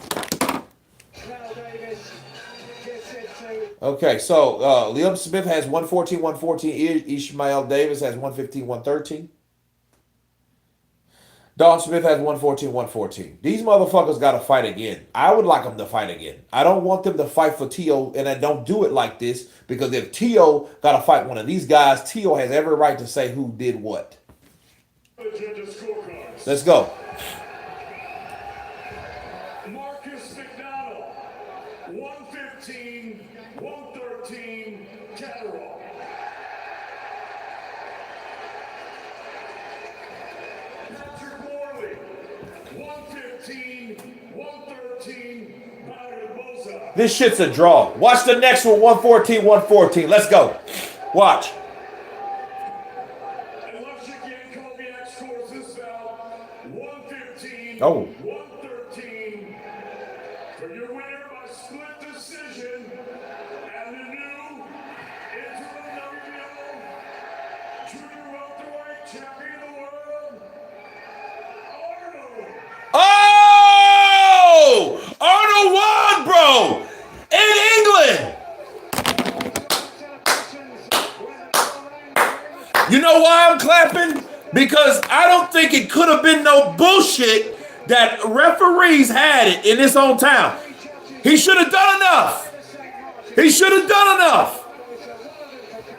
Okay, so Liam Smith has 114-114. Ishmael Davis has 115-113. Don Smith has 114-114. These motherfuckers got to fight again. I would like them to fight again. I don't want them to fight for Tio, and I don't do it like this, because if Tio got to fight one of these guys, Tio has every right to say who did what. Let's go. Marcus McDonald, 115-113, Catterall. Patrick Morley, 115-113, Barbosa. This shit's a draw. Watch the next one, 114-114. Let's go. Watch. Oh. 113 for your winner by split decision, and the new interim junior welterweight champion of the world, Arnold. Oh! Arnold won, bro! In England! You know why I'm clapping? Because I don't think it could have been no bullshit that referees had it in his own town. He should have done enough. He should have done enough.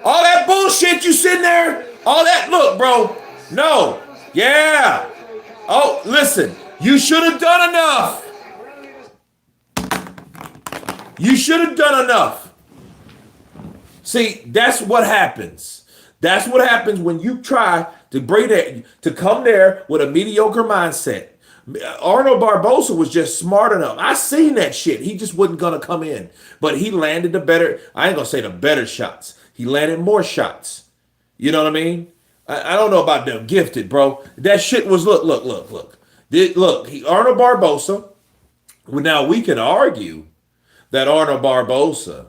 All that bullshit you sitting there, all that, look, bro. No. Yeah. Oh, listen. You should have done enough. You should have done enough. See, that's what happens. That's what happens when you try to bring that, to come there with a mediocre mindset. Arnold Barbosa was just smart enough. I seen that shit. He just wasn't gonna come in, but he landed the better. I ain't gonna say the better shots. He landed more shots. You know what I mean? I don't know about them gifted, bro. That shit was look. Arnold Barbosa. Well, now we can argue that Arnold Barbosa,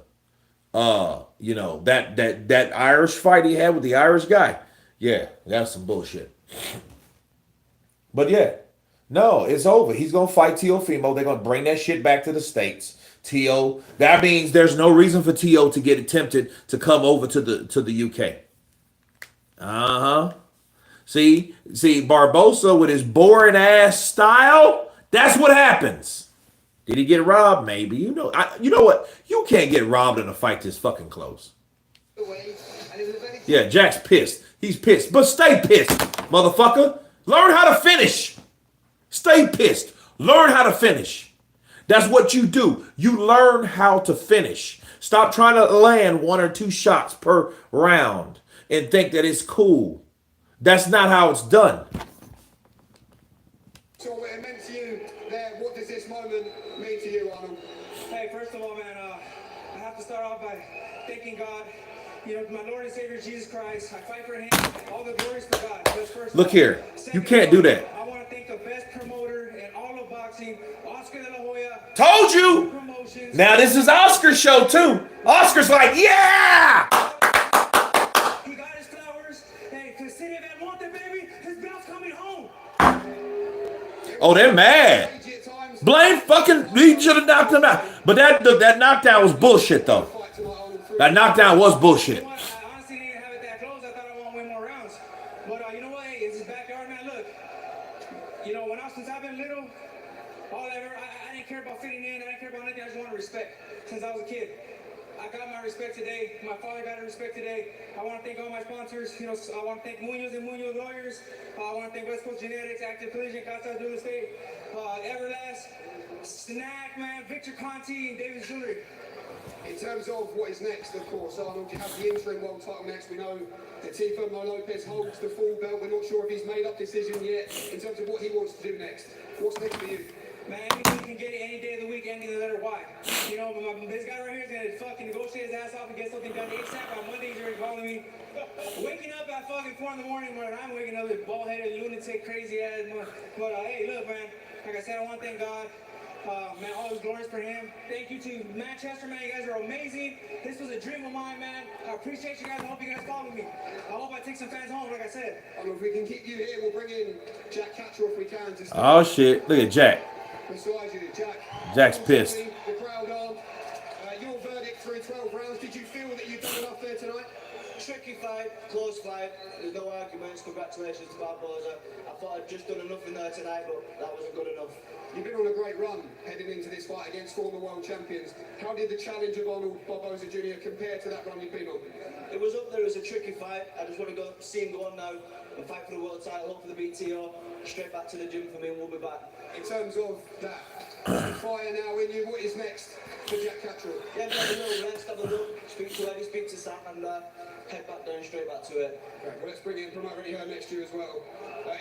that Irish fight he had with the Irish guy. Yeah, that's some bullshit. But yeah, no, it's over. He's gonna fight Teofimo. They're gonna bring that shit back to the States. Teo. That means there's no reason for Teo to get tempted to come over to the UK. See, Barbosa with his boring ass style. That's what happens. Did he get robbed? Maybe. You know what? You can't get robbed in a fight this fucking close. Yeah, Jack's pissed. He's pissed. But stay pissed, motherfucker. Learn how to finish. Stay pissed. Learn how to finish. That's what you do. You learn how to finish. Stop trying to land 1 or 2 shots per round and think that it's cool. That's not how it's done. So what it meant to you there, what does this moment mean to you, Arnold? Hey, first of all, man, I have to start off by thanking God. You know, my Lord and Savior Jesus Christ. I fight for Him. All the glories for God. That's first. Look here. You can't do that. I want to thank the best promoter in all of boxing, Oscar De La Hoya. Told you. Now this is Oscar's show too. Oscar's like, yeah. He got his flowers. Hey, to City of Almonte, baby, his belt's coming home. Oh, they're mad. Blame fucking. He should have knocked him out. But that knockdown was bullshit though. That knockdown was bullshit. I honestly didn't have it that close. I thought I want to win more rounds. But you know what? Hey, it's his backyard, man. Look, you know, since I've been little, I didn't care about fitting in. I didn't care about nothing. I just wanted respect since I was a kid. I got my respect today. My father got his respect today. I want to thank all my sponsors. You know, I want to thank Munoz and Munoz Lawyers. I want to thank West Coast Genetics, Active Collision, Casa Real Estate, Everlast, Snack, man, Victor Conti, and Davis Jewelry. In terms of what is next, of course, Arnold, you have the interim world title next. We know that Teofimo Lopez holds the full belt. We're not sure if he's made up decision yet in terms of what he wants to do next. What's next for you? Man, he can get it any day of the week, any the letter Y. You know, this guy right here is going to fucking negotiate his ass off and get something done ASAP. On Monday, he's already calling me. Waking up at fucking 4 in the morning when I'm waking up with bald-headed, lunatic, crazy ass. But hey, look, man, like I said, I want to thank God. Man, all his glories for Him. Thank you to Manchester, man. You guys are amazing. This was a dream of mine, man. I appreciate you guys. I hope you guys follow me. I hope I take some fans home, like I said. If we can keep you here, we'll bring in Jack Catterall if we can. Oh shit! Look at Jack. Beside you, Jack. Jack's pissed. The crowd on. Your verdict through 12 rounds. Did you feel that you've done enough there tonight? Tricky fight, close fight. There's no arguments. Congratulations to Barbosa. I thought I'd just done enough in there tonight, but that wasn't good enough. You've been on a great run heading into this fight against former world champions. How did the challenge of Arnold Barbosa Jr. compare to that run you've been on? It was up there as a tricky fight. I just want to see him go on now and fight for the world title, hope for the BTO. Straight back to the gym for me and we'll be back. In terms of that, fire now in you, what is next for Jack Catterall? Yeah, have a little rest, have a look, speak to Eddie, speak to Sam, and head back down, straight back to it. Right, well, let's bring in promoter Eddie Hearn next year as well.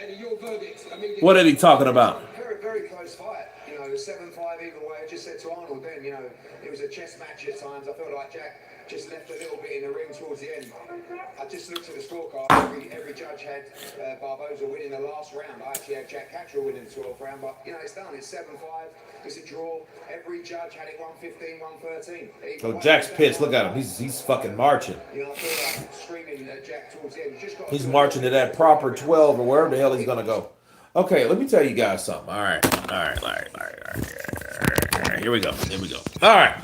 Eddie, your verdict. What are he talking about? Very, very close fight. You know, 7-5 either way. I just said to Arnold then, you know, it was a chess match at times. I felt like Jack just left a little bit in the ring towards the end. I just looked at the scorecard. Every judge had Barbosa winning the last round. I actually had Jack Catterall winning the 12th round, but you know, it's done. It's 7-5. It's a draw. Every judge had it 115, 113. Oh, Jack's pissed. Look at him. He's fucking marching. You know, I feel like screaming at Jack towards the end. He's marching to that proper 12 or wherever the hell he's gonna go. Okay, let me tell you guys something. All right. Here we go. All right.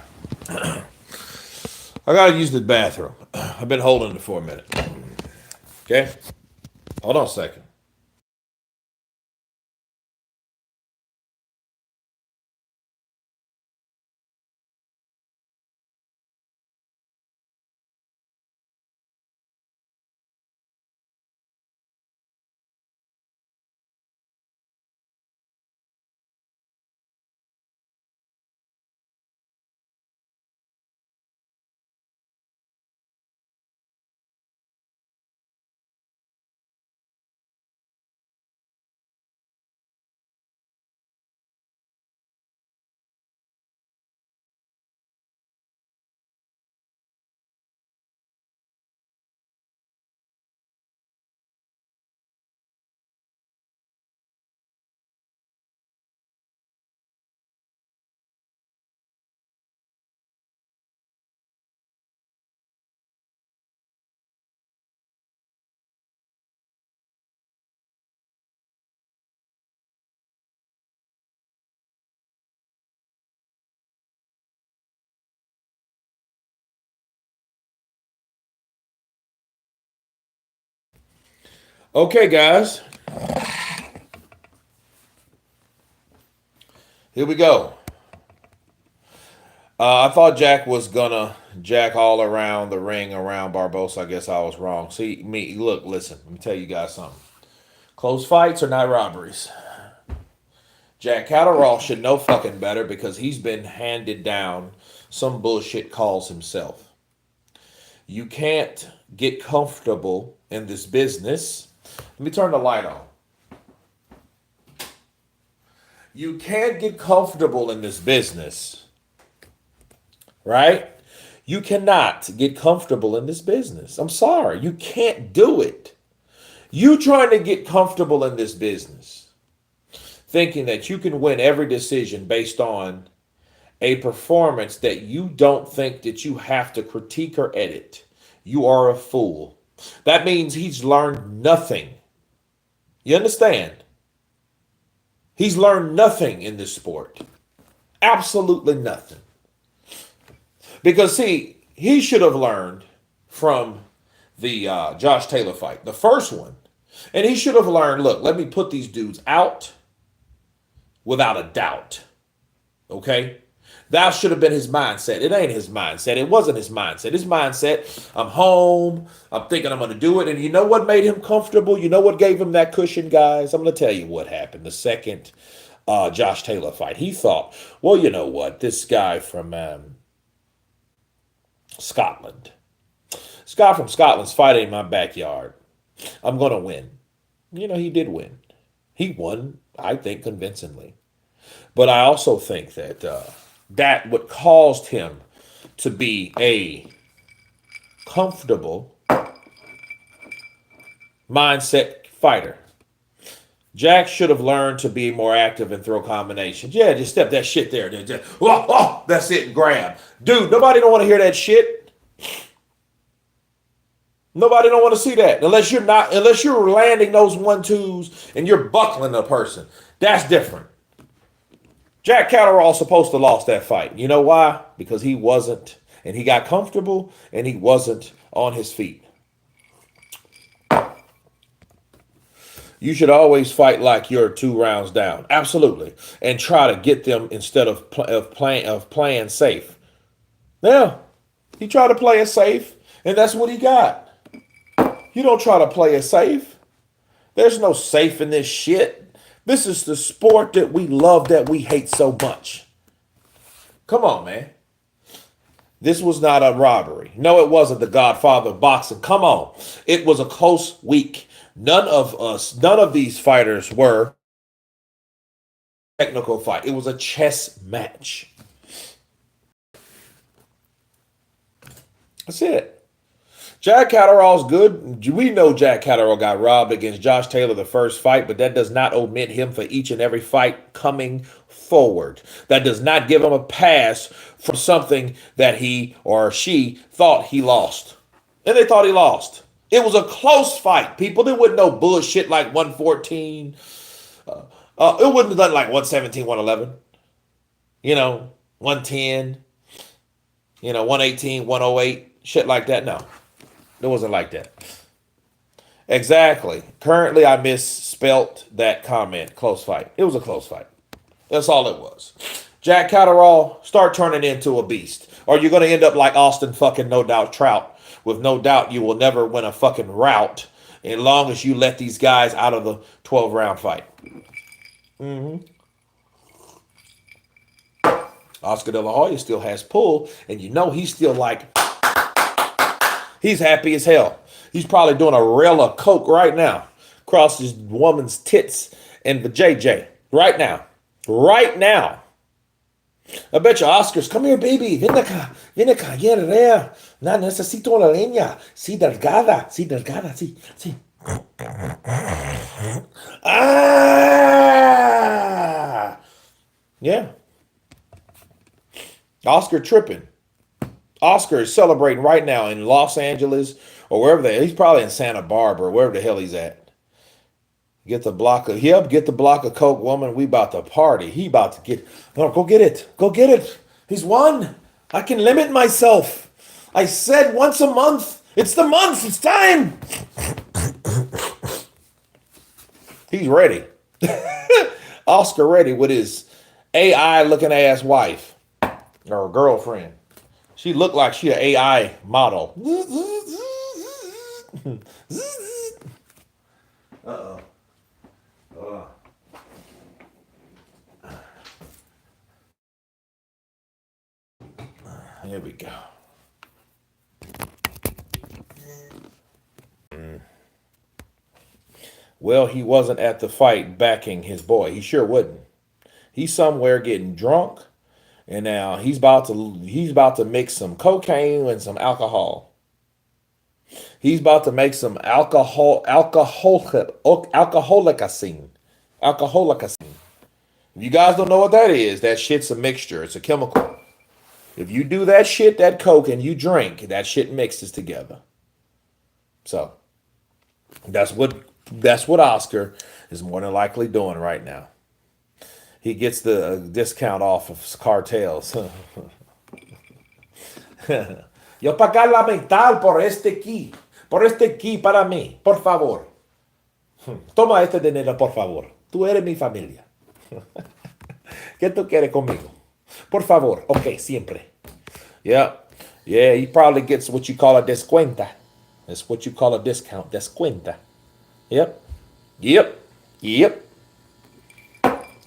I gotta use the bathroom. I've been holding it for a minute. Okay? Hold on a second. Okay, guys. Here we go. I thought Jack was gonna jack all around the ring around Barbosa. I guess I was wrong. See, me, look, listen, let me tell you guys something. Close fights are not robberies. Jack Catterall should know fucking better because he's been handed down some bullshit calls himself. You can't get comfortable in this business. Let me turn the light on. You can't get comfortable in this business, right? You cannot get comfortable in this business. I'm sorry. You can't do it. You trying to get comfortable in this business, thinking that you can win every decision based on a performance that you don't think that you have to critique or edit. You are a fool. That means he's learned nothing. You understand? He's learned nothing in this sport. Absolutely nothing. Because, see, he should have learned from the Josh Taylor fight, the first one. And he should have learned, look, let me put these dudes out without a doubt. Okay? That should have been his mindset. It ain't his mindset. It wasn't his mindset. His mindset, I'm home. I'm thinking I'm going to do it. And you know what made him comfortable? You know what gave him that cushion, guys? I'm going to tell you what happened. The second Josh Taylor fight. He thought, well, you know what? This guy from Scotland. This guy from Scotland's fighting in my backyard. I'm going to win. You know, he did win. He won, I think, convincingly. But I also think that that what caused him to be a comfortable mindset fighter. Jack should have learned to be more active and throw combinations. Yeah, just step that shit there. Just, that's it, and grab. Dude, nobody don't want to hear that shit. Nobody don't want to see that. Unless you're landing those 1-2s and you're buckling a person. That's different. Jack Catterall supposed to have lost that fight. You know why? Because he wasn't, and he got comfortable, and he wasn't on his feet. You should always fight like you're 2 rounds down. Absolutely. And try to get them instead of playing safe. Yeah. He tried to play it safe, and that's what he got. You don't try to play it safe. There's no safe in this shit. This is the sport that we love, that we hate so much. Come on, man. This was not a robbery. No, it wasn't the Godfather of boxing. Come on. It was a close week. None of these fighters were technical fight. It was a chess match. That's it. Jack Catterall's good. We know Jack Catterall got robbed against Josh Taylor the first fight, but that does not omit him for each and every fight coming forward. That does not give him a pass for something that he or she thought he lost. And they thought he lost. It was a close fight, people. There wasn't no bullshit like 114. It wouldn't have done like 117, 111. 110. 118, 108. Shit like that. No. It wasn't like that. Exactly. Currently, I misspelt that comment. Close fight. It was a close fight. That's all it was. Jack Catterall, start turning into a beast. Or you're going to end up like Austin fucking No Doubt Trout. With no doubt, you will never win a fucking rout as long as you let these guys out of the 12-round fight. Oscar De La Hoya still has pull, and he's still like... He's happy as hell. He's probably doing a rail of coke right now across his woman's tits and the JJ. Right now. Right now. I bet you Oscar's, come here, baby. Ven acá, hierrea. No, necesito la leña. Sí, delgada, sí, sí. Ah! Yeah. Oscar tripping. Oscar is celebrating right now in Los Angeles or wherever he's probably in Santa Barbara, wherever the hell he's at. Get the block of coke, woman. We about to party. He about to get. No, go get it. Go get it. He's won. I can limit myself. I said once a month. It's the month. It's time. He's ready. Oscar ready with his AI looking ass wife or girlfriend. She looked like she an AI model. Uh-oh. Here we go. Well, he wasn't at the fight backing his boy. He sure wouldn't. He's somewhere getting drunk, and now he's about to mix some cocaine and some alcohol. He's about to make some alcoholicacine. Alcoholicacine. If you guys don't know what that is, that shit's a mixture. It's a chemical. If you do that shit, that coke, and you drink, that shit mixes together. So that's what Oscar is more than likely doing right now. He gets the discount off of cartels. Yo pagar la mental por este key para mí, por favor. Toma este dinero, por favor. Tú eres mi familia. ¿Qué tú quieres conmigo? Por favor. Okay, siempre. Yeah. Yeah, he probably gets what you call a descuenta. That's what you call a discount. Descuenta. Yep.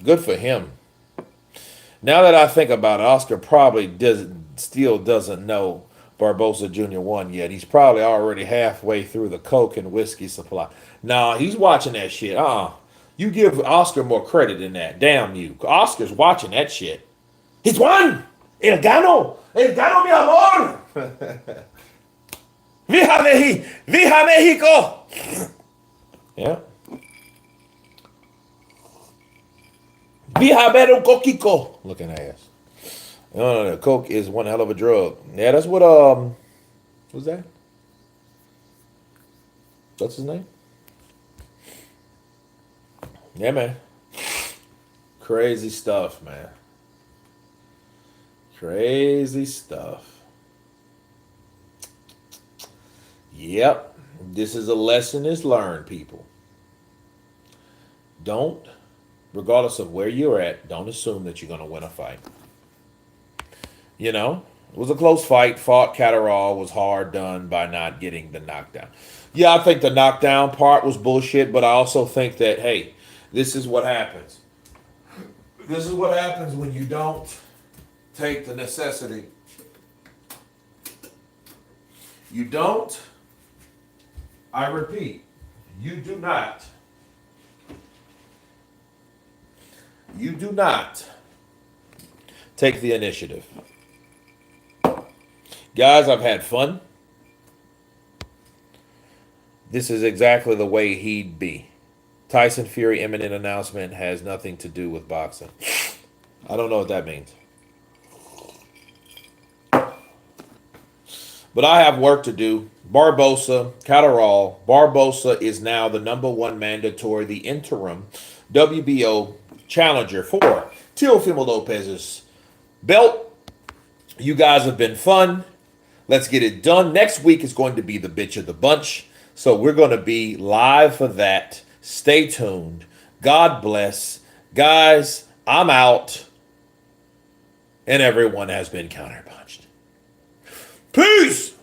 Good for him. Now that I think about it, Oscar probably still doesn't know Barbosa Jr. won yet. He's probably already halfway through the coke and whiskey supply. Nah, he's watching that shit. You give Oscar more credit than that. Damn you. Oscar's watching that shit. He's won! El gano, mi amor! Viva Mexico! Yeah. Viva ver un coquico. Looking ass. No, coke is one hell of a drug. Yeah, that's what, what's that? What's his name? Yeah, man. Crazy stuff, man. Crazy stuff. Yep. This is a lesson that's learned, people. Don't, regardless of where you're at, don't assume that you're going to win a fight. You know, it was a close fight. Fought Catterall, was hard done by not getting the knockdown. Yeah, I think the knockdown part was bullshit, but I also think that, hey, this is what happens. This is what happens when you don't take the necessity. You don't, I repeat, you do not take the initiative. Guys, I've had fun. This is exactly the way he'd be. Tyson Fury imminent announcement has nothing to do with boxing. I don't know what that means. But I have work to do. Barbosa, Catterall. Barbosa is now the #1 mandatory, the interim WBO challenger for Teofimo Lopez's belt. You guys have been fun. Let's get it done. Next week is going to be the bitch of the bunch. So we're going to be live for that. Stay tuned. God bless. Guys, I'm out. And everyone has been counterpunched. Peace!